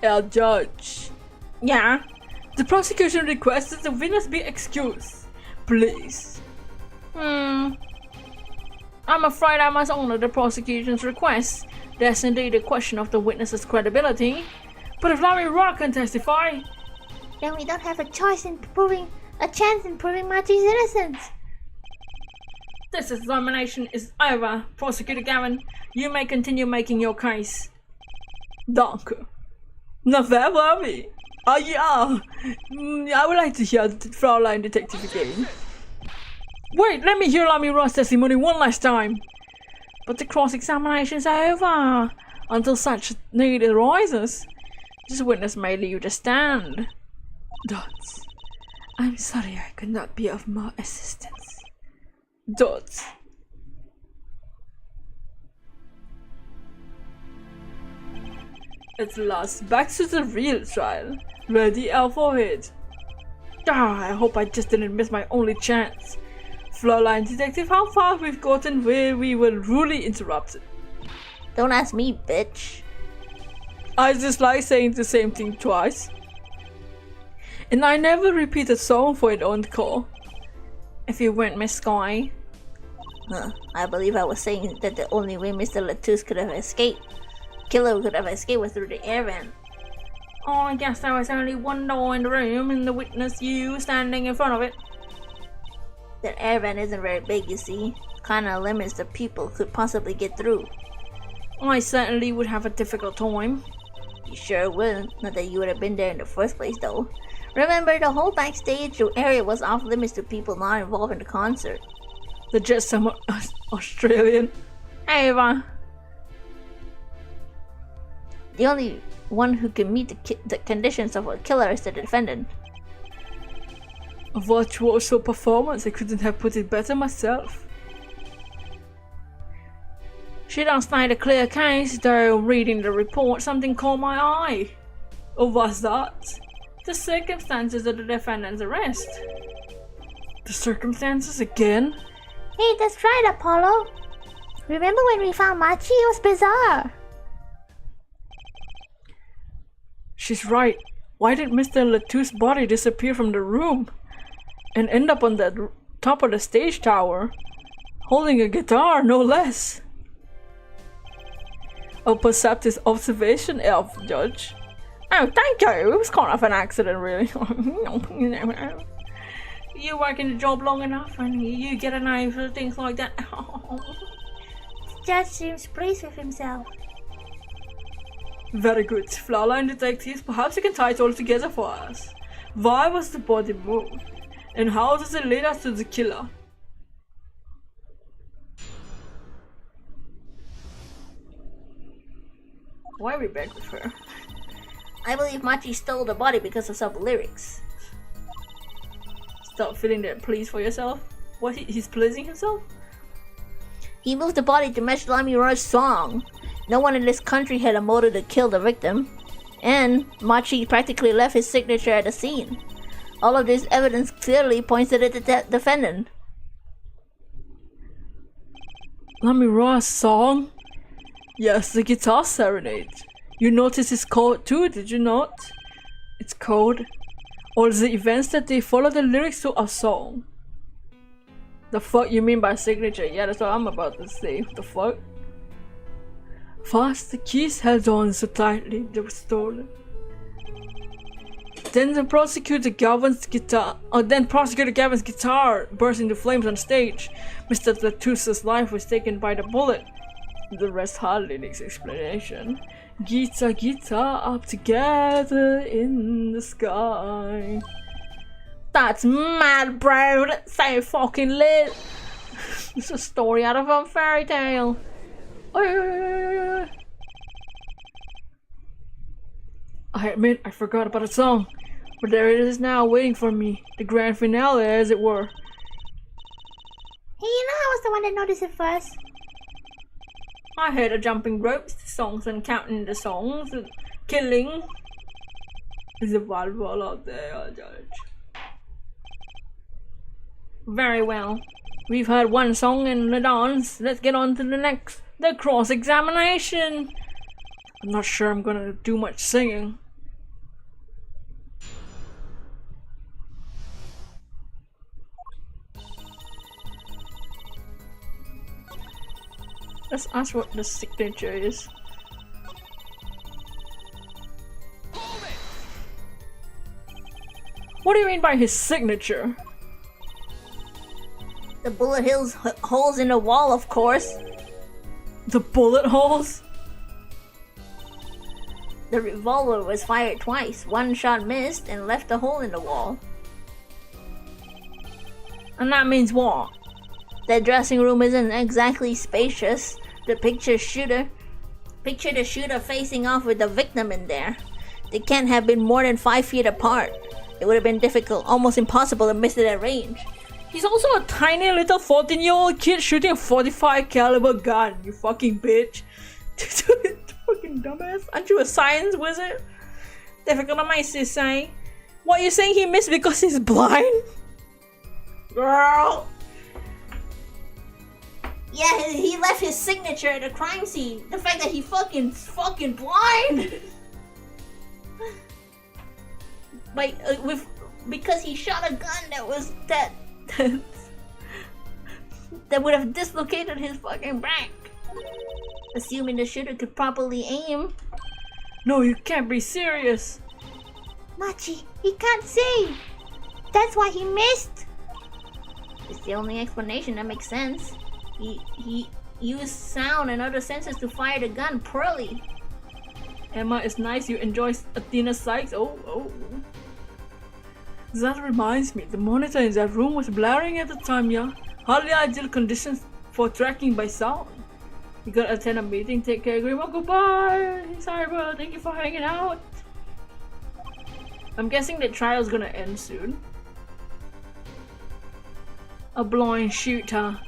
Our judge. Yeah? The prosecution requests that the witness be excused. Please. I'm afraid I must honor the prosecution's request. There's indeed a question of the witness's credibility. But if Larry Rock can testify, Then we don't have a chance in proving Machi's innocence. this examination is over. Prosecutor Gavin, you may continue making your case. Danke. Na fair were we? Oh yeah. I would like to hear the Fraulein Detective again. Wait, let me hear Lamy Raw's testimony one last time. But the cross-examination's over. Until such need arises, this witness may leave the stand. Dots. I'm sorry I could not be of more assistance. Dots. At last, back to the real trial. Ready, Air Forehead? I hope I just didn't miss my only chance. Fraulein Detective, how far we've gotten where we were rudely interrupted. Don't ask me, bitch. I just like saying the same thing twice. And I never repeat a song for an encore. If you weren't Miss Sky. I believe I was saying that the only way Mr. Latouche could have escaped, Killer could have escaped, was through the air vent. Oh, I guess there was only one door in the room and the witness you standing in front of it. That air vent isn't very big, you see. Kinda limits the people could possibly get through. I certainly would have a difficult time. You sure would. Not that you would have been there in the first place, though. Remember, the whole backstage area was off limits to people not involved in the concert. They're just some Australian. Hey, Eva. The only one who can meet the conditions of a killer is the defendant. A virtuoso performance. I couldn't have put it better myself. She don't state a clear case, though reading the report something caught my eye. Oh, what's that? The circumstances of the defendant's arrest. The circumstances again? Hey, that's right, Apollo. Remember when we found Machi? It was bizarre. She's right. Why did Mr. Latouche's body disappear from the room and end up on the top of the stage tower? Holding a guitar, no less. A perceptive observation, elf judge. Oh, thank you. It was kind of an accident, really. You work in the job long enough and you get an eye for things like that. Judge seems pleased with himself. Very good. Flowerline detectives, perhaps you can tie it all together for us. Why was the body moved? And how does it lead us to the killer? Why are we back with her? I believe Machi stole the body because of some lyrics. Stop feeling that please for yourself. What, he's pleasing himself? He moved the body to match Lamy Roy's song. No one in this country had a motive to kill the victim. And Machi practically left his signature at the scene. All of this evidence clearly points to the defendant. Lamy Roy's song? Yes, the guitar serenade. You noticed his code too, did you not? It's code. Or the events that they follow the lyrics to a song. The fuck you mean by signature? Yeah, that's what I'm about to say. The fuck? First, the keys held on so tightly they were stolen. Then Prosecutor Gavin's guitar burst into flames on stage. Mr. Latusa's life was taken by the bullet. The rest hardly needs explanation. Guitar, guitar, up together in the sky. That's mad, bro. That's so fucking lit. It's a story out of a fairy tale. I admit I forgot about the song, but there it is now, waiting for me. The grand finale, as it were. Hey, you know I was the one that noticed it first. I heard the jumping ropes, the songs and counting the songs, and killing. There's a volleyball out there, Judge. Very well. We've heard one song and the dance. Let's get on to the next. The cross-examination. I'm not sure I'm gonna do much singing. Let's ask what the signature is. What do you mean by his signature? The bullet holes in the wall, of course. The bullet holes? The revolver was fired twice. One shot missed and left a hole in the wall. And that means what? The dressing room isn't exactly spacious. Picture the shooter facing off with the victim in there. They can't have been more than 5 feet apart. It would have been difficult, almost impossible to miss it at range. He's also a tiny little 14-year-old kid shooting a 45 caliber gun, you fucking bitch. Fucking dumbass. Aren't you a science wizard? Difficult to miss, you say? What, you saying he missed because he's blind? Girl! Yeah, he left his signature at the crime scene. The fact that he fucking blind. Like, because he shot a gun that would have dislocated his fucking back. Assuming the shooter could properly aim. No, you can't be serious. Machi, he can't see. That's why he missed. It's the only explanation that makes sense. He used sound and other senses to fire the gun poorly. Emma, it's nice you enjoy Athena's sights. Oh. That reminds me, the monitor in that room was blaring at the time, yeah? Hardly ideal conditions for tracking by sound. You gotta attend a meeting, take care, Grandma, goodbye! Sorry bro, thank you for hanging out. I'm guessing the trial's gonna end soon. A blind shooter.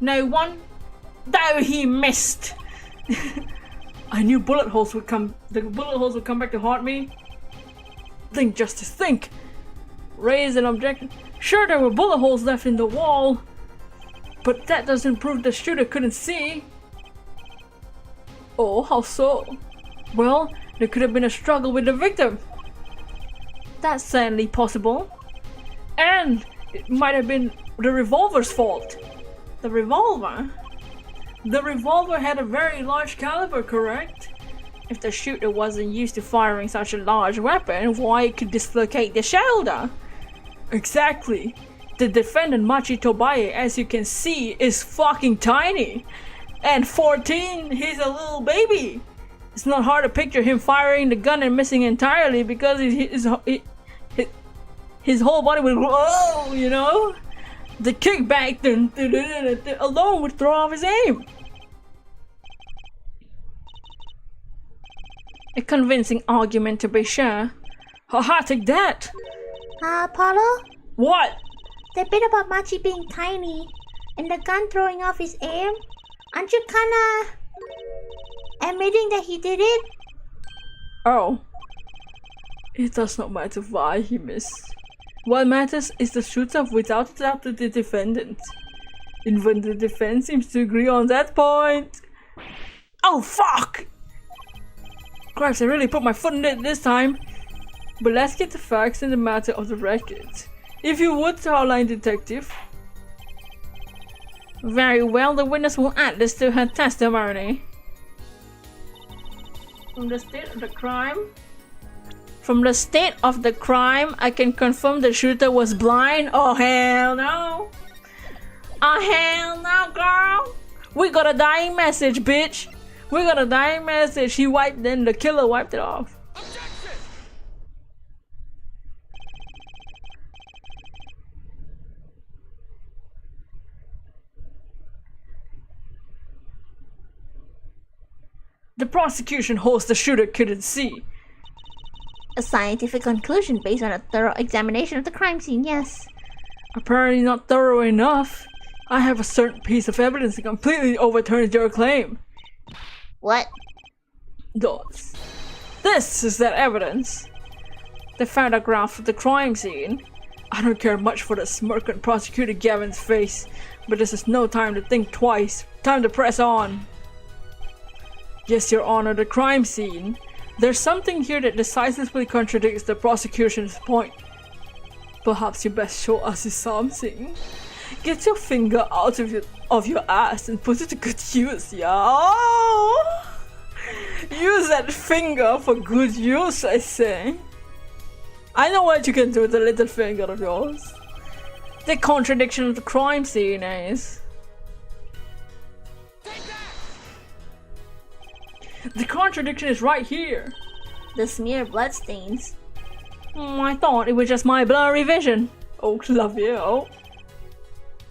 No one? Though he missed! I knew the bullet holes would come back to haunt me. Think, Justice, think! Raise an objection. Sure, there were bullet holes left in the wall, but that doesn't prove the shooter couldn't see. Oh, how so? Well, there could have been a struggle with the victim. That's certainly possible. And it might have been the revolver's fault. The revolver? The revolver had a very large caliber, correct? If the shooter wasn't used to firing such a large weapon, why it could dislocate the shoulder? Exactly. The defendant Machi Tobaye, as you can see, is fucking tiny. And 14, he's a little baby. It's not hard to picture him firing the gun and missing entirely because his whole body would whoa, you know? The kickback alone would throw off his aim. A convincing argument to be sure. Haha, take that! Apollo? What? The bit about Machi being tiny and the gun throwing off his aim? Aren't you kinda admitting that he did it? Oh. It does not matter why he missed. What matters is the shooter without doubt to the defendant. Even the defense seems to agree on that point. Oh fuck! Cripes, I really put my foot in it this time. But let's get the facts in the matter of the record. If you would, Starline Detective. Very well, the witness will add this to her testimony. From the state of the crime? From the state of the crime, I can confirm the shooter was blind. Oh hell no! Oh hell no, girl! We got a dying message, bitch! We got a dying message. He wiped, then the killer wiped it off. The prosecution holds the shooter couldn't see. A scientific conclusion based on a thorough examination of the crime scene, yes. Apparently not thorough enough. I have a certain piece of evidence that completely overturns your claim. What? Dots. This is that evidence. They found a graph of the crime scene. I don't care much for the smirk on Prosecutor Gavin's face, but this is no time to think twice. Time to press on. Yes, Your Honor, the crime scene. There's something here that decisively contradicts the prosecution's point. Perhaps you best show us something. Get your finger out of your ass and put it to good use, yeah? Use that finger for good use, I say. I know what you can do with the little finger of yours. The contradiction of the crime scene is... The contradiction is right here. The smear bloodstains. I thought it was just my blurry vision. Oh, love you.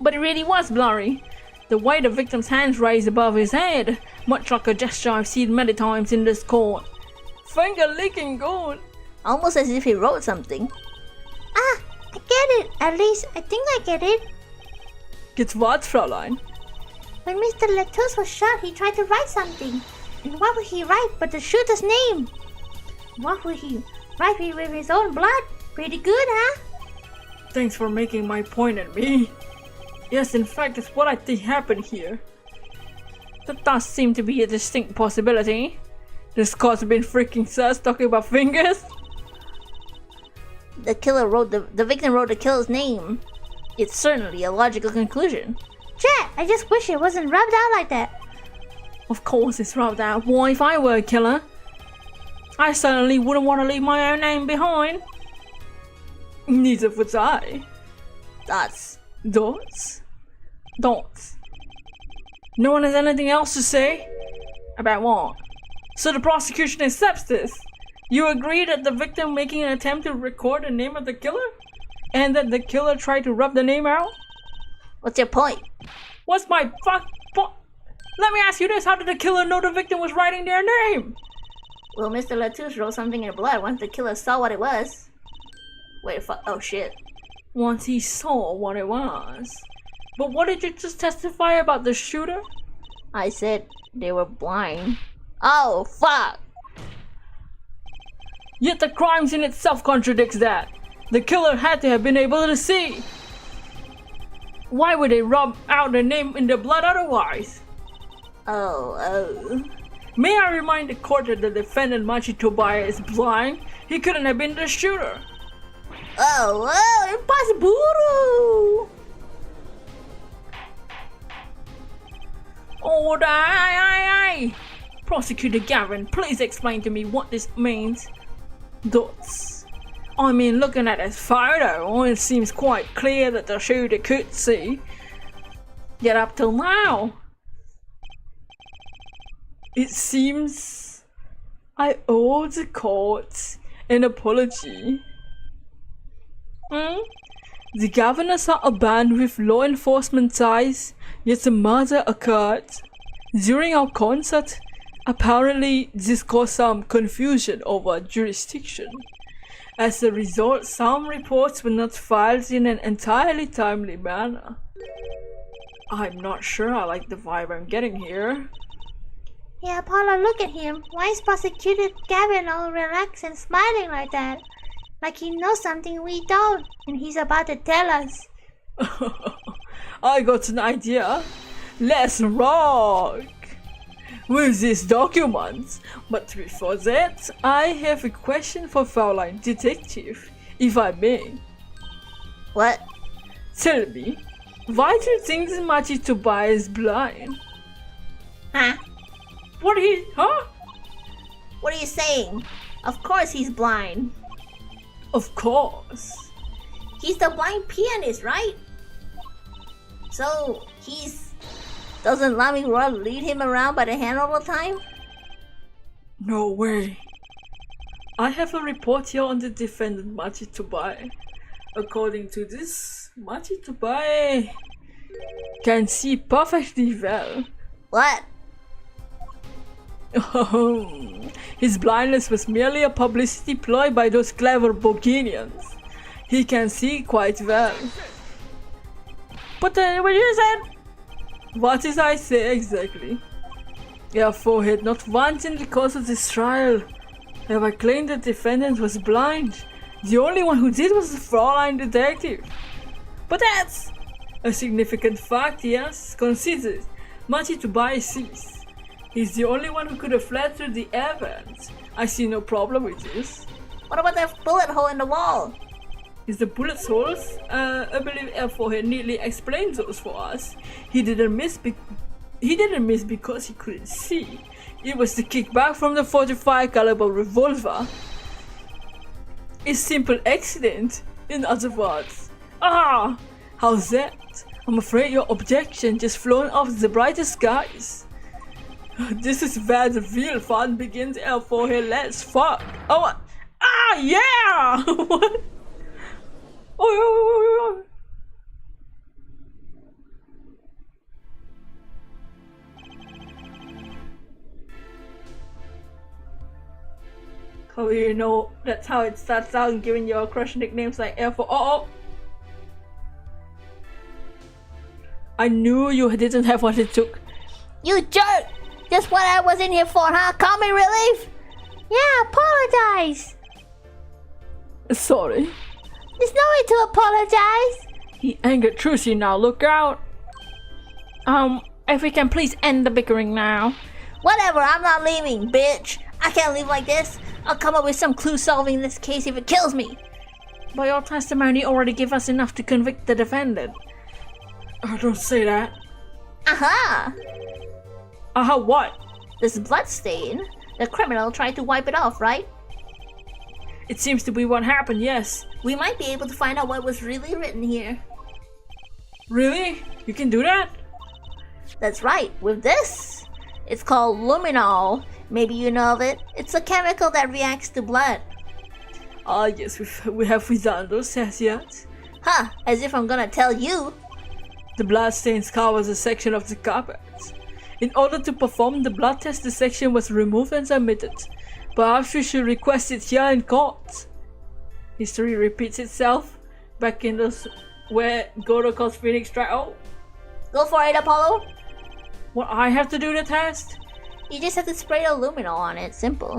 But it really was blurry. The way the victim's hands raised above his head, much like a gesture I've seen many times in this court. Finger licking good. Almost as if he wrote something. Ah, I get it. At least I think I get it. Gets what, Fraulein? When Mr. Letus was shot, he tried to write something. And what would he write but the shooter's name? What would he write with his own blood? Pretty good, huh? Thanks for making my point at me. Yes, in fact, it's what I think happened here. That does seem to be a distinct possibility. This court's been freaking sus talking about fingers. The killer wrote the victim wrote the killer's name. It's certainly a logical conclusion. Chat, I just wish it wasn't rubbed out like that. Of course it's rubbed out. Why, if I were a killer, I certainly wouldn't want to leave my own name behind. Neither would I. Dots. Dots? Dots. No one has anything else to say? About what? So the prosecution accepts this. You agree that the victim making an attempt to record the name of the killer? And that the killer tried to rub the name out? What's your point? What's my point? Let me ask you this, how did the killer know the victim was writing their name? Well, Mr. Latouche wrote something in blood once the killer saw what it was. Wait, oh shit. Once he saw what it was. But what did you just testify about the shooter? I said they were blind. Oh, fuck! Yet the crime scene itself contradicts that. The killer had to have been able to see. Why would they rub out the name in the blood otherwise? Oh. May I remind the court that the defendant Machi Tobaya is blind? He couldn't have been the shooter. Oh, impossible! Order! Aye. Prosecutor Gavin, please explain to me what this means. Dots. I mean, looking at this photo, it seems quite clear that the shooter could see. Yet up till now, it seems I owe the court an apology. The governors are a band with law enforcement ties, yet the murder occurred during our concert. Apparently, this caused some confusion over jurisdiction. As a result, some reports were not filed in an entirely timely manner. I'm not sure I like the vibe I'm getting here. Yeah, Apollo, look at him. Why is Prosecutor Gavin all relaxed and smiling like that? Like he knows something we don't, and he's about to tell us. I got an idea. Let's rock with these documents. But before that, I have a question for Fraulein Detective, if I may. What? Tell me, why do you think the Machi Tobai is blind? Huh? What huh? What are you saying? Of course he's blind. Of course. He's the blind pianist, right? So, doesn't Lamy Rod lead him around by the hand all the time? No way. I have a report here on the defendant Machi Tobai. According to this, Machi Tobai can see perfectly well. What? His blindness was merely a publicity ploy by those clever Bohemians. He can see quite well. But what you said? What did I say exactly? Therefore, he had not once in the course of this trial have I claimed the defendant was blind. The only one who did was the Fraulein Detective. But that's a significant fact, yes. Consider Machi Tobai sees. He's the only one who could have fled through the air vents. I see no problem with this. What about that bullet hole in the wall? Is the bullet holes? I believe F4 had neatly explained those for us. He didn't miss because he couldn't see. It was the kickback from the 45 caliber revolver. A simple accident, in other words. Ah! How's that? I'm afraid your objection just flown off the brightest skies. This is where the real fun begins, L4 here. Let's fuck. Oh, yeah! What? Oh. Oh, you know, that's how it starts out, giving your crush nicknames like L4. Oh! I knew you didn't have what it took. You jerk! Just what I was in here for, huh? Call me relief? Yeah, apologize. Sorry. There's no way to apologize. He angered Trucy now, look out. If we can please end the bickering now. Whatever, I'm not leaving, bitch. I can't leave like this. I'll come up with some clue solving this case if it kills me. But your testimony already gave us enough to convict the defendant. I don't say that. Aha! Aha, what? This blood stain. The criminal tried to wipe it off, right? It seems to be what happened, yes. We might be able to find out what was really written here. Really? You can do that? That's right, with this. It's called luminol. Maybe you know of it. It's a chemical that reacts to blood. Ah, yes, we have done those as yet. Huh, as if I'm gonna tell you. The blood stains covers a section of the carpet. In order to perform the blood test, the section was removed and submitted. Perhaps we should request it here in court. History repeats itself. Back in those where Goro calls Phoenix Strike. Oh, Go for it, Apollo. what, I have to do the test? You just have to spray the luminol on it. Simple.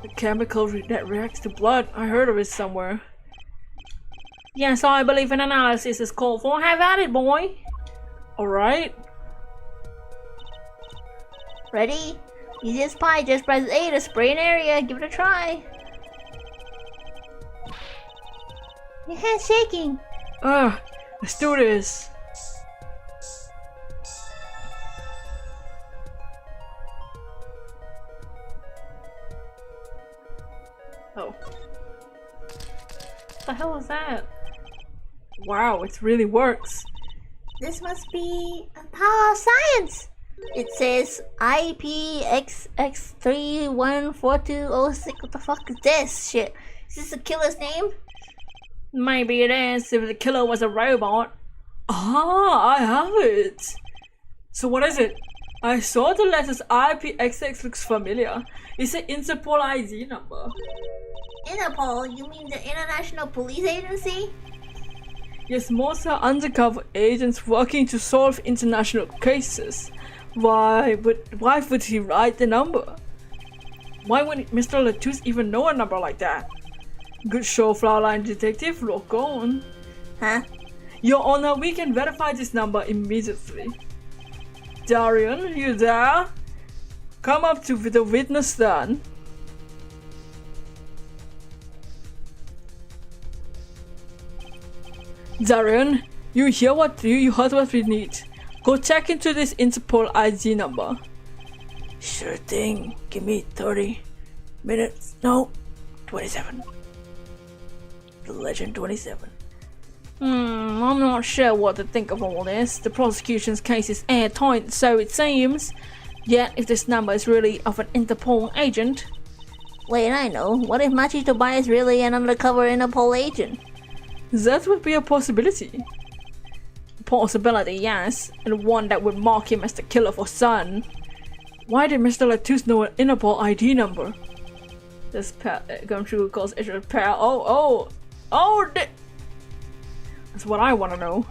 The chemical that reacts to blood. I heard of it somewhere. Yes, I believe an analysis is called for. Have at it, boy. Alright. Ready? Easy as pie. Just press A to spray an area. Give it a try. Your hand's shaking. Let's do this. the hell is that? Wow, it really works. This must be a power of science. It says IPXX314206. What the fuck is this shit? Is this the killer's name? Maybe it is if the killer was a robot. Ah, I have it. So what is it? I saw the letters IPXX looks familiar. It's an Interpol ID number. Interpol? You mean the International Police Agency? Yes, most are undercover agents working to solve international cases. Why would he write the number? Why would Mr. Latouche even know a number like that? Good show, Fraulein Detective, look on. Huh? Your Honor, we can verify this number immediately. Darian, you there? Come up to the witness stand. Darian, you heard what we need. Go check into this Interpol ID number. Sure thing. Give me 30 minutes. No, 27. The Legend 27. I'm not sure what to think of all this. The prosecution's case is airtight, so it seems. Yet, if this number is really of an Interpol agent... Wait, I know. What if Machi Tobias is really an undercover Interpol agent? That would be a possibility. Possibility, yes, and one that would mark him as the killer for Sun. Why did Mr. Latouche know an Interpol ID number? This Gumshoe calls it a pair. That's what I want to know.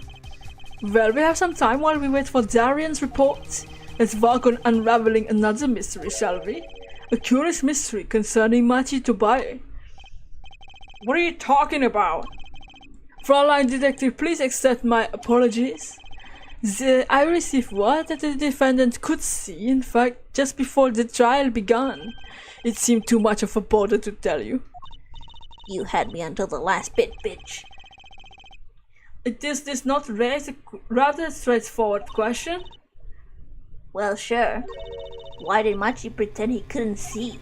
Well, we have some time while we wait for Darian's report. Let's work on unraveling another mystery, shall we? A curious mystery concerning Machi Tobias. What are you talking about? Fraulein Detective, please accept my apologies. I received word that the defendant could see, in fact, just before the trial began. It seemed too much of a bother to tell you. You had me until the last bit, bitch. Does this not raise a rather straightforward question? Well, sure. Why did Machi pretend he couldn't see?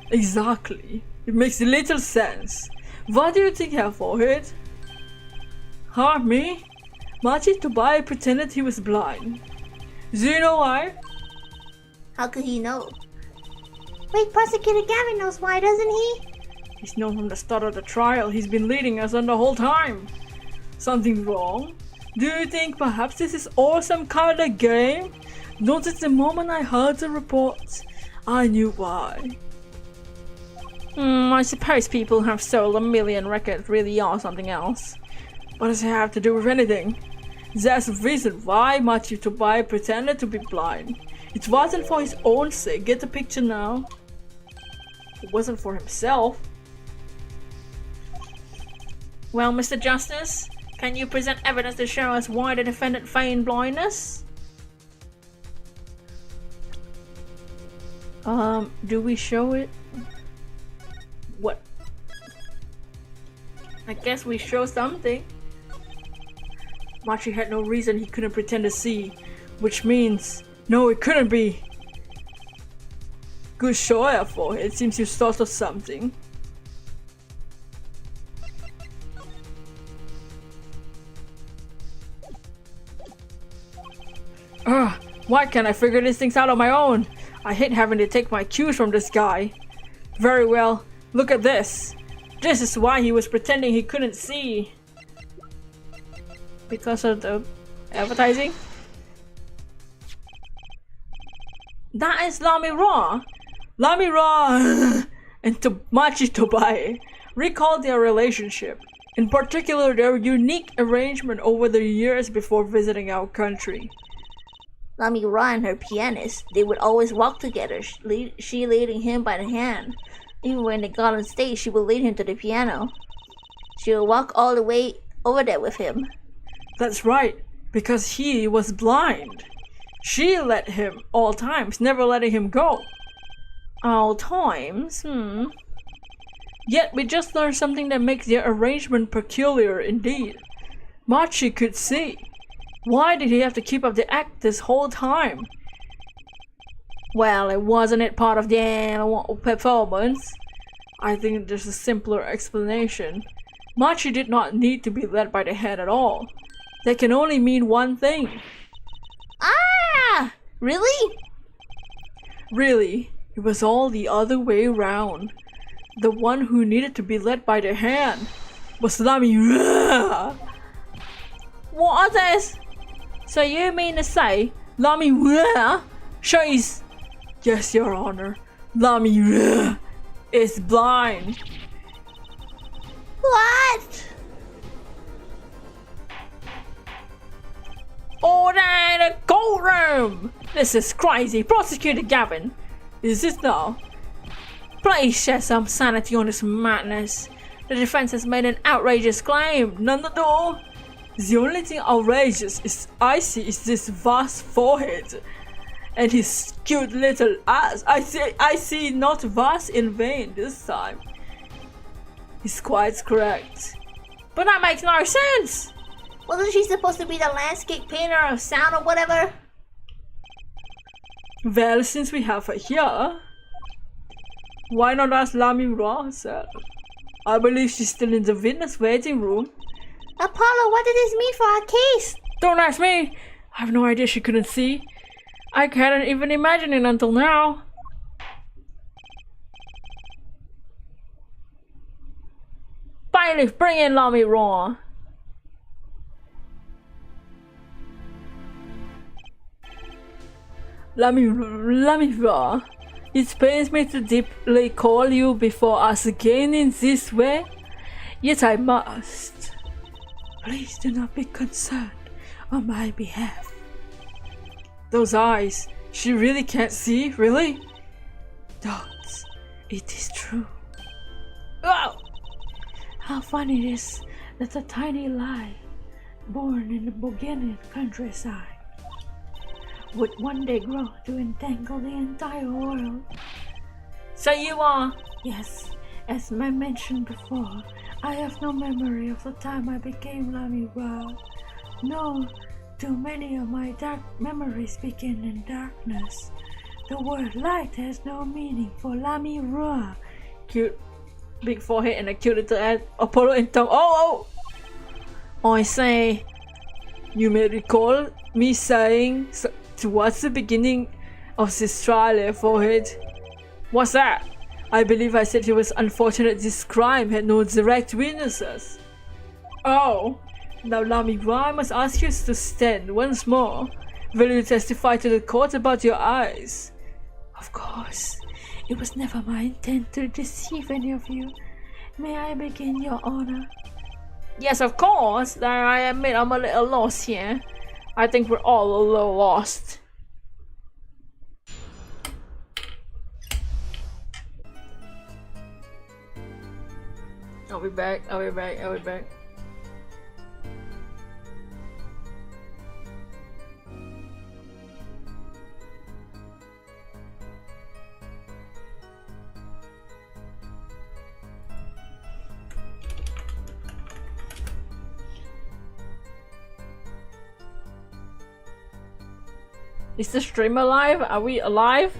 Exactly. It makes little sense. What do you think here for it? Huh, me? Machi Tobias pretended he was blind. Do you know why? How could he know? Wait, Prosecutor Gavin knows why, doesn't he? He's known from the start of the trial. He's been leading us on the whole time. Something wrong? Do you think perhaps this is all some kind of game? Notice the moment I heard the report, I knew why. I suppose people who have sold 1 million records really are something else. What does it have to do with anything? There's a reason why Machi Tobias pretended to be blind. It wasn't for his own sake, get the picture now? It wasn't for himself. Well, Mr. Justice, can you present evidence to show us why the defendant feigned blindness? Do we show it? What? I guess we show something. Machi had no reason he couldn't pretend to see, which means, no, it couldn't be. Good show for it. It seems you thought of something. Why can't I figure these things out on my own? I hate having to take my cues from this guy. Very well, look at this. This is why he was pretending he couldn't see. Because of the advertising? That is Lamira! Lamira and Machi Tobias recall their relationship. In particular, their unique arrangement over the years before visiting our country. Lamira and her pianist, they would always walk together, she leading him by the hand. Even when they got on stage, she would lead him to the piano. She would walk all the way over there with him. That's right, because he was blind. She led him all times, never letting him go. All times? Yet we just learned something that makes their arrangement peculiar indeed. Machi could see. Why did he have to keep up the act this whole time? Well, wasn't it part of the performance? I think there's a simpler explanation. Machi did not need to be led by the hand at all. That can only mean one thing. Ah! Really? Really, it was all the other way around. The one who needed to be led by the hand was Lamy. What is this? So you mean to say Lamy she's... Yes, Your Honor. Lamy is blind. What? Order in the courtroom! This is crazy. Prosecutor Gavin, is this now? Please shed some sanity on this madness. The defense has made an outrageous claim. None at all. The only thing outrageous I see is this vast forehead and his cute little ass. I see not vast in vain this time. He's quite correct. But that makes no sense. Wasn't she supposed to be the landscape painter of sound or whatever? Well, since we have her here, why not ask Lamy Ra herself? I believe she's still in the witness waiting room. Apollo, what does this mean for our case? Don't ask me! I have no idea she couldn't see. I hadn't even imagined it until now. Bailiff, bring in Lamy Ra. Lamy Ra, it pains me to deeply call you before us again in this way, yet I must. Please do not be concerned on my behalf. Those eyes, she really can't see, really? Don't. It is true. Oh! How funny it is that a tiny lie, born in the Bulgarian countryside, would one day grow to entangle the entire world. So you are? Yes, as I mentioned before, I have no memory of the time I became Lamy Ra. No, too many of my dark memories begin in darkness. The word light has no meaning for Lamy Ra. Cute big forehead and a cute little head. Apollo and Tom. Oh! I say, you may recall me saying towards the beginning of this trial, forehead. What's that? I believe I said it was unfortunate this crime had no direct witnesses. Oh, now Lamy Ra, I must ask you to stand once more. Will you testify to the court about your eyes? Of course. It was never my intent to deceive any of you. May I begin, Your Honor? Yes, of course. I admit I'm a little lost here. I think we're all a little lost. I'll be back. Is the stream alive? Are we alive?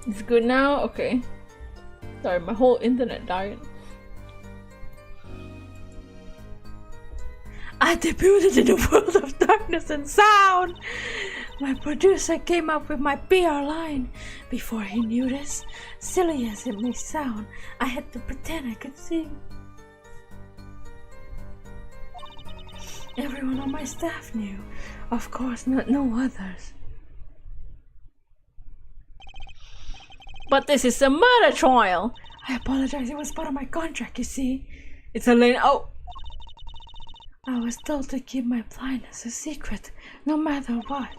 It's good now? Okay. Sorry, my whole internet died. I debuted in the world of darkness and sound! My producer came up with my PR line. Before he knew this, silly as it may sound, I had to pretend I could sing. Everyone on my staff knew. Of course, no others. But this is a murder trial! I apologize, it was part of my contract, you see. It's a lane. Oh! I was told to keep my blindness a secret, no matter what.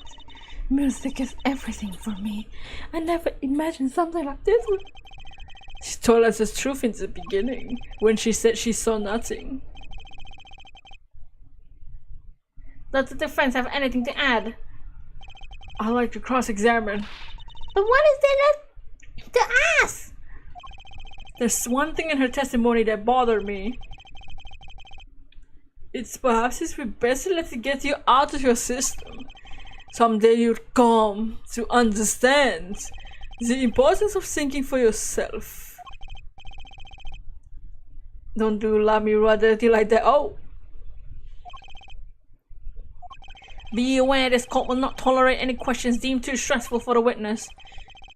Music is everything for me. I never imagined something like this. She told us the truth in the beginning, when she said she saw nothing. Does the defense have anything to add? I'd like to cross-examine. But what is there to ask? There's one thing in her testimony that bothered me. It's perhaps it's best to let it get you out of your system. Someday you'll come to understand the importance of thinking for yourself. Don't do Lamira dirty like that. Oh! Be aware this court will not tolerate any questions deemed too stressful for the witness.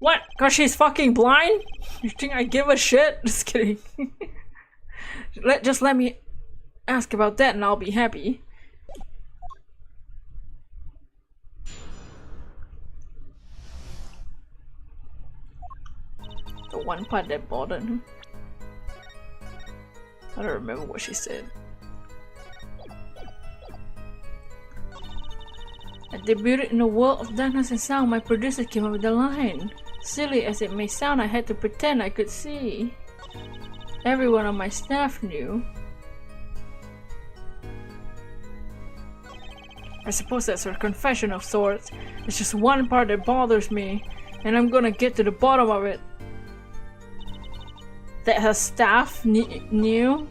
What? Cause she's fucking blind? You think I give a shit? Just kidding. Just let me ask about that and I'll be happy. The one part that bothered him. I don't remember what she said. I debuted in a world of darkness and sound. My producer came up with the line. Silly as it may sound, I had to pretend I could see. Everyone on my staff knew. I suppose that's a confession of sorts. It's just one part that bothers me, and I'm gonna get to the bottom of it. That her staff knew?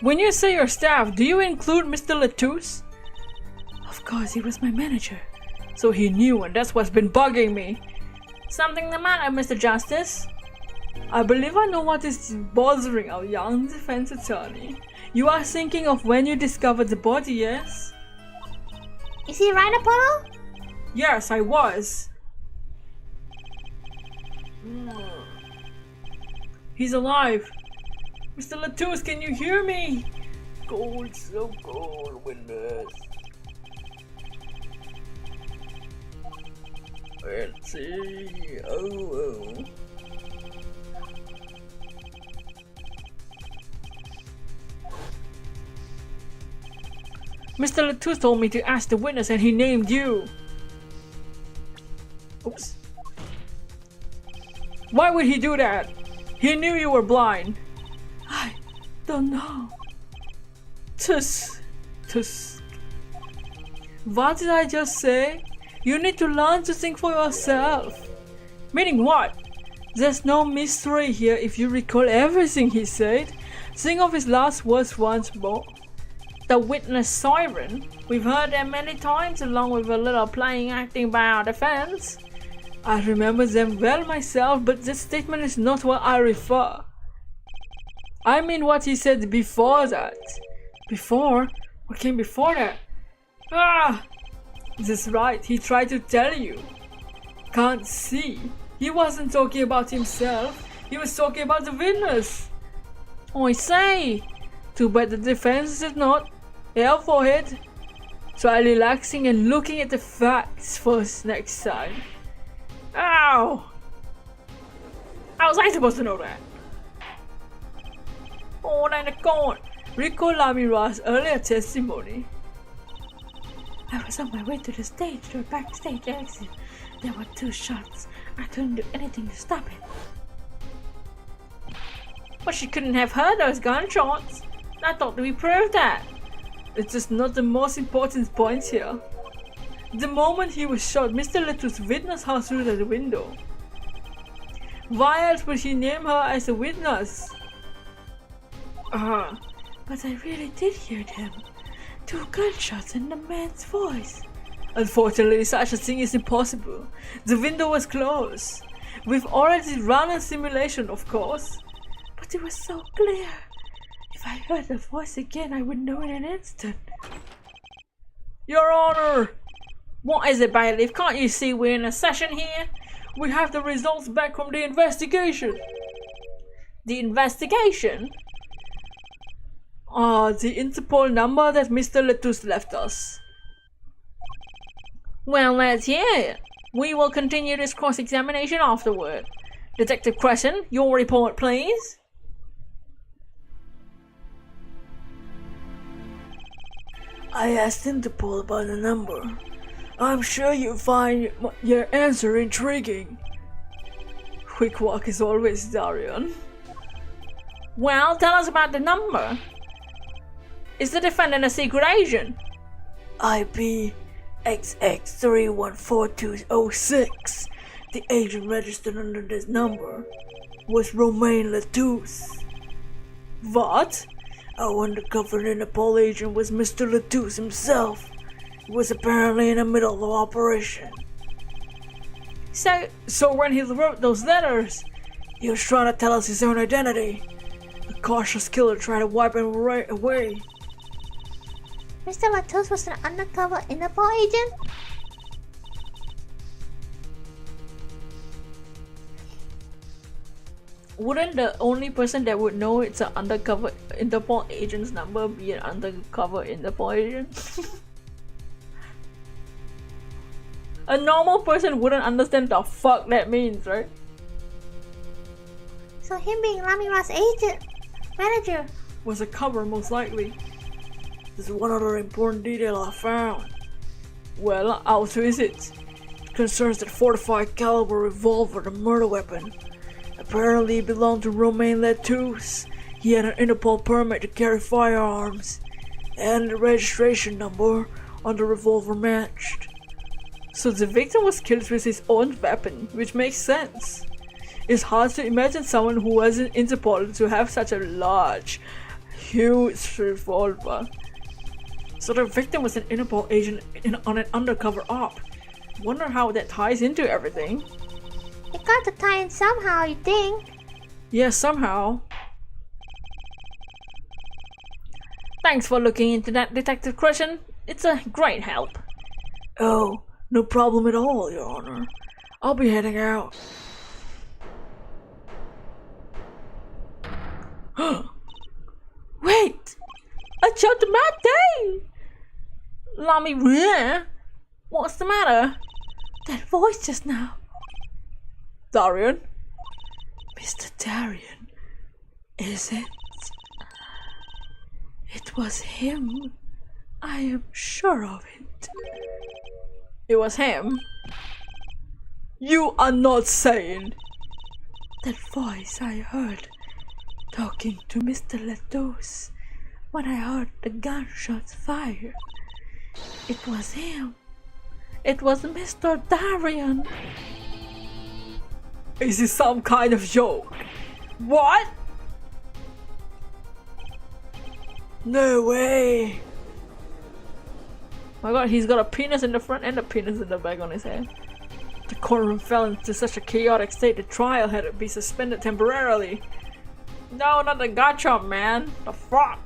When you say your staff, do you include Mr. Latouche? Of course, he was my manager. So he knew, and that's what's been bugging me. Something the matter, Mr. Justice? I believe I know what is bothering our young defense attorney. You are thinking of when you discovered the body, yes? Is he right, Apollo? Yes, I was. He's alive. Mr. Latouche, can you hear me? Cold, so cold, witness. Let's see. Oh. Mr. Latouche told me to ask the witness and he named you. Oops. Why would he do that? He knew you were blind. I don't know. Tuss. What did I just say? You need to learn to think for yourself. Meaning what? There's no mystery here if you recall everything he said. Think of his last words once more. The witness siren. We've heard them many times along with a little playing acting by our defense. I remember them well myself, but this statement is not what I refer. I mean what he said before that. Before? What came before that? Ah! That's right, he tried to tell you. Can't see. He wasn't talking about himself. He was talking about the witness. I say. Too bad the defense is not. Yeah, forehead. Try relaxing and looking at the facts first next time. Ow! How was I supposed to know that? Oh, I can't. Recall Lamira's earlier testimony. I was on my way to the stage, to a backstage exit. There were 2 shots. I couldn't do anything to stop it. But she couldn't have heard those gunshots. I thought we proved that. It's just not the most important point here. The moment he was shot, Mr. Latouche witnessed her through the window. Why else would he name her as a witness? But I really did hear them. 2 gunshots and the man's voice. Unfortunately, such a thing is impossible. The window was closed. We've already run a simulation, of course. But it was so clear. If I heard the voice again, I would know in an instant. Your Honor! What is it, bailiff? Can't you see we're in a session here? We have the results back from the investigation. The investigation? The Interpol number that Mr. Latouche left us. Well, let's hear it. We will continue this cross-examination afterward. Detective Crescent, your report, please. I asked Interpol about the number. I'm sure you'll find your answer intriguing. Quick walk is always Darian. Well, tell us about the number. Is the defendant a secret agent? IP XX314206. The agent registered under this number was Romain Latouche. What? Our undercover Interpol agent was Mr. Latouche himself. He was apparently in the middle of operation. So when he wrote those letters, he was trying to tell us his own identity. The cautious killer tried to wipe him right away. Mr. Latouche was an undercover Interpol agent? Wouldn't the only person that would know it's an undercover Interpol agent's number be an undercover Interpol agent? A normal person wouldn't understand the fuck that means, right? So him being Lamira's agent, manager. Was a cover, most likely. There's one other important detail I found. Well, I'll twist it. It concerns that 45 caliber revolver, the murder weapon. Apparently it belonged to Romain Latouche. He had an Interpol permit to carry firearms, and the registration number on the revolver matched. So the victim was killed with his own weapon, which makes sense. It's hard to imagine someone who wasn't Interpol to have such a large, huge revolver. So the victim was an Interpol agent on an undercover op. Wonder how that ties into everything. It got to tie in somehow, you think? Yeah, somehow. Thanks for looking into that, Detective Christian. It's a great help. Oh, no problem at all, Your Honor. I'll be heading out. Wait! I jumped my day! Lami, what's the matter? That voice just now. Darian? Mr. Darian, is it? It was him. I am sure of it. It was him? You are not saying that voice I heard talking to Mr. Latouche when I heard the gunshots fire. It was him. It was Mr. Darian. Is this some kind of joke? What? No way. My god, he's got a penis in the front and a penis in the back on his head. The courtroom fell into such a chaotic state the trial had to be suspended temporarily. No, not the gotcha, man. The fuck?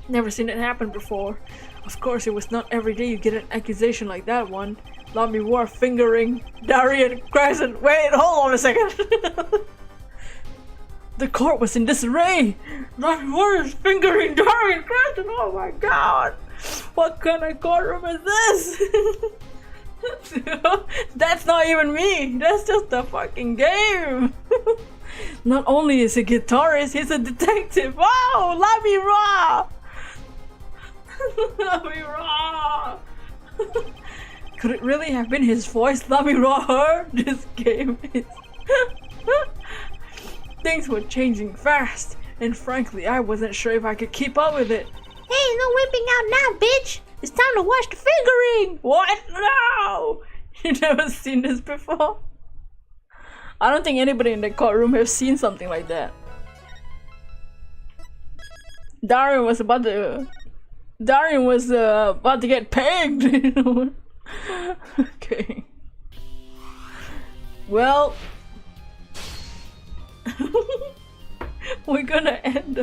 Never seen it happen before. Of course, it was not every day you get an accusation like that one. Lami War fingering Darian Crescent. Wait, hold on a second. The court was in disarray. Lami War is fingering Darian Crescent. Oh my god. What kind of courtroom is this? That's not even me. That's just a fucking game. Not only is he a guitarist, he's a detective. Wow, Lami Raw. Lami Raw. Could it really have been his voice Lami Raw heard? This game is... Things were changing fast, and frankly, I wasn't sure if I could keep up with it. Hey, no whipping out now, bitch! It's time to watch the fingering! What? No! You've never seen this before? I don't think anybody in the courtroom has seen something like that. Darian was about to get pegged. You know? Okay. Well, we're gonna end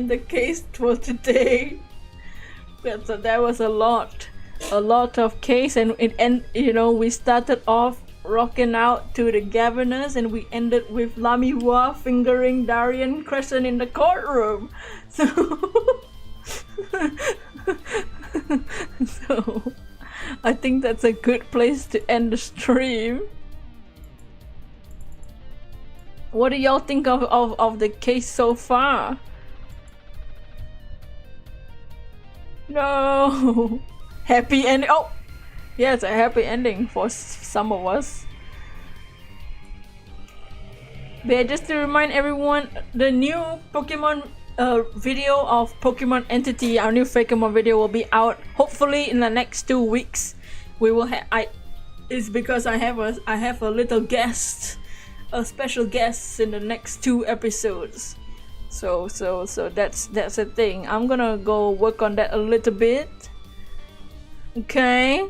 the case for today. So that was a lot of case, and we started off rocking out to the governors, and we ended with Lami Hua fingering Darian Crescent in the courtroom. So I think that's a good place to end the stream. What do y'all think of the case so far? No. Happy ending. Oh, yeah, it's a happy ending for some of us. But just to remind everyone, the new Pokemon video of Pokemon Entity, our new Fakemon video, will be out hopefully in the next 2 weeks. We will it's because I have a little guest, a special guest in the next 2 episodes. So that's a thing. I'm gonna go work on that a little bit. Okay,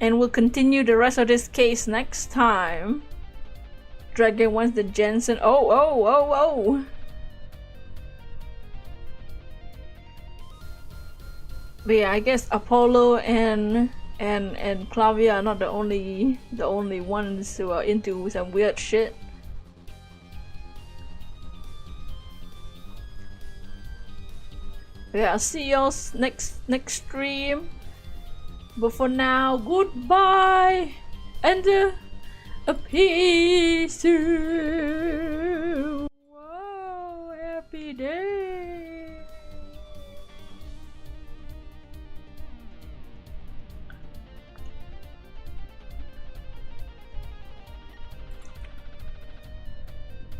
and we'll continue the rest of this case next time. Dragon wants the Jensen. Oh. But yeah, I guess Apollo and Clavia are not the only ones who are into some weird shit. Yeah, I'll see y'all next stream. But for now, goodbye and a peace.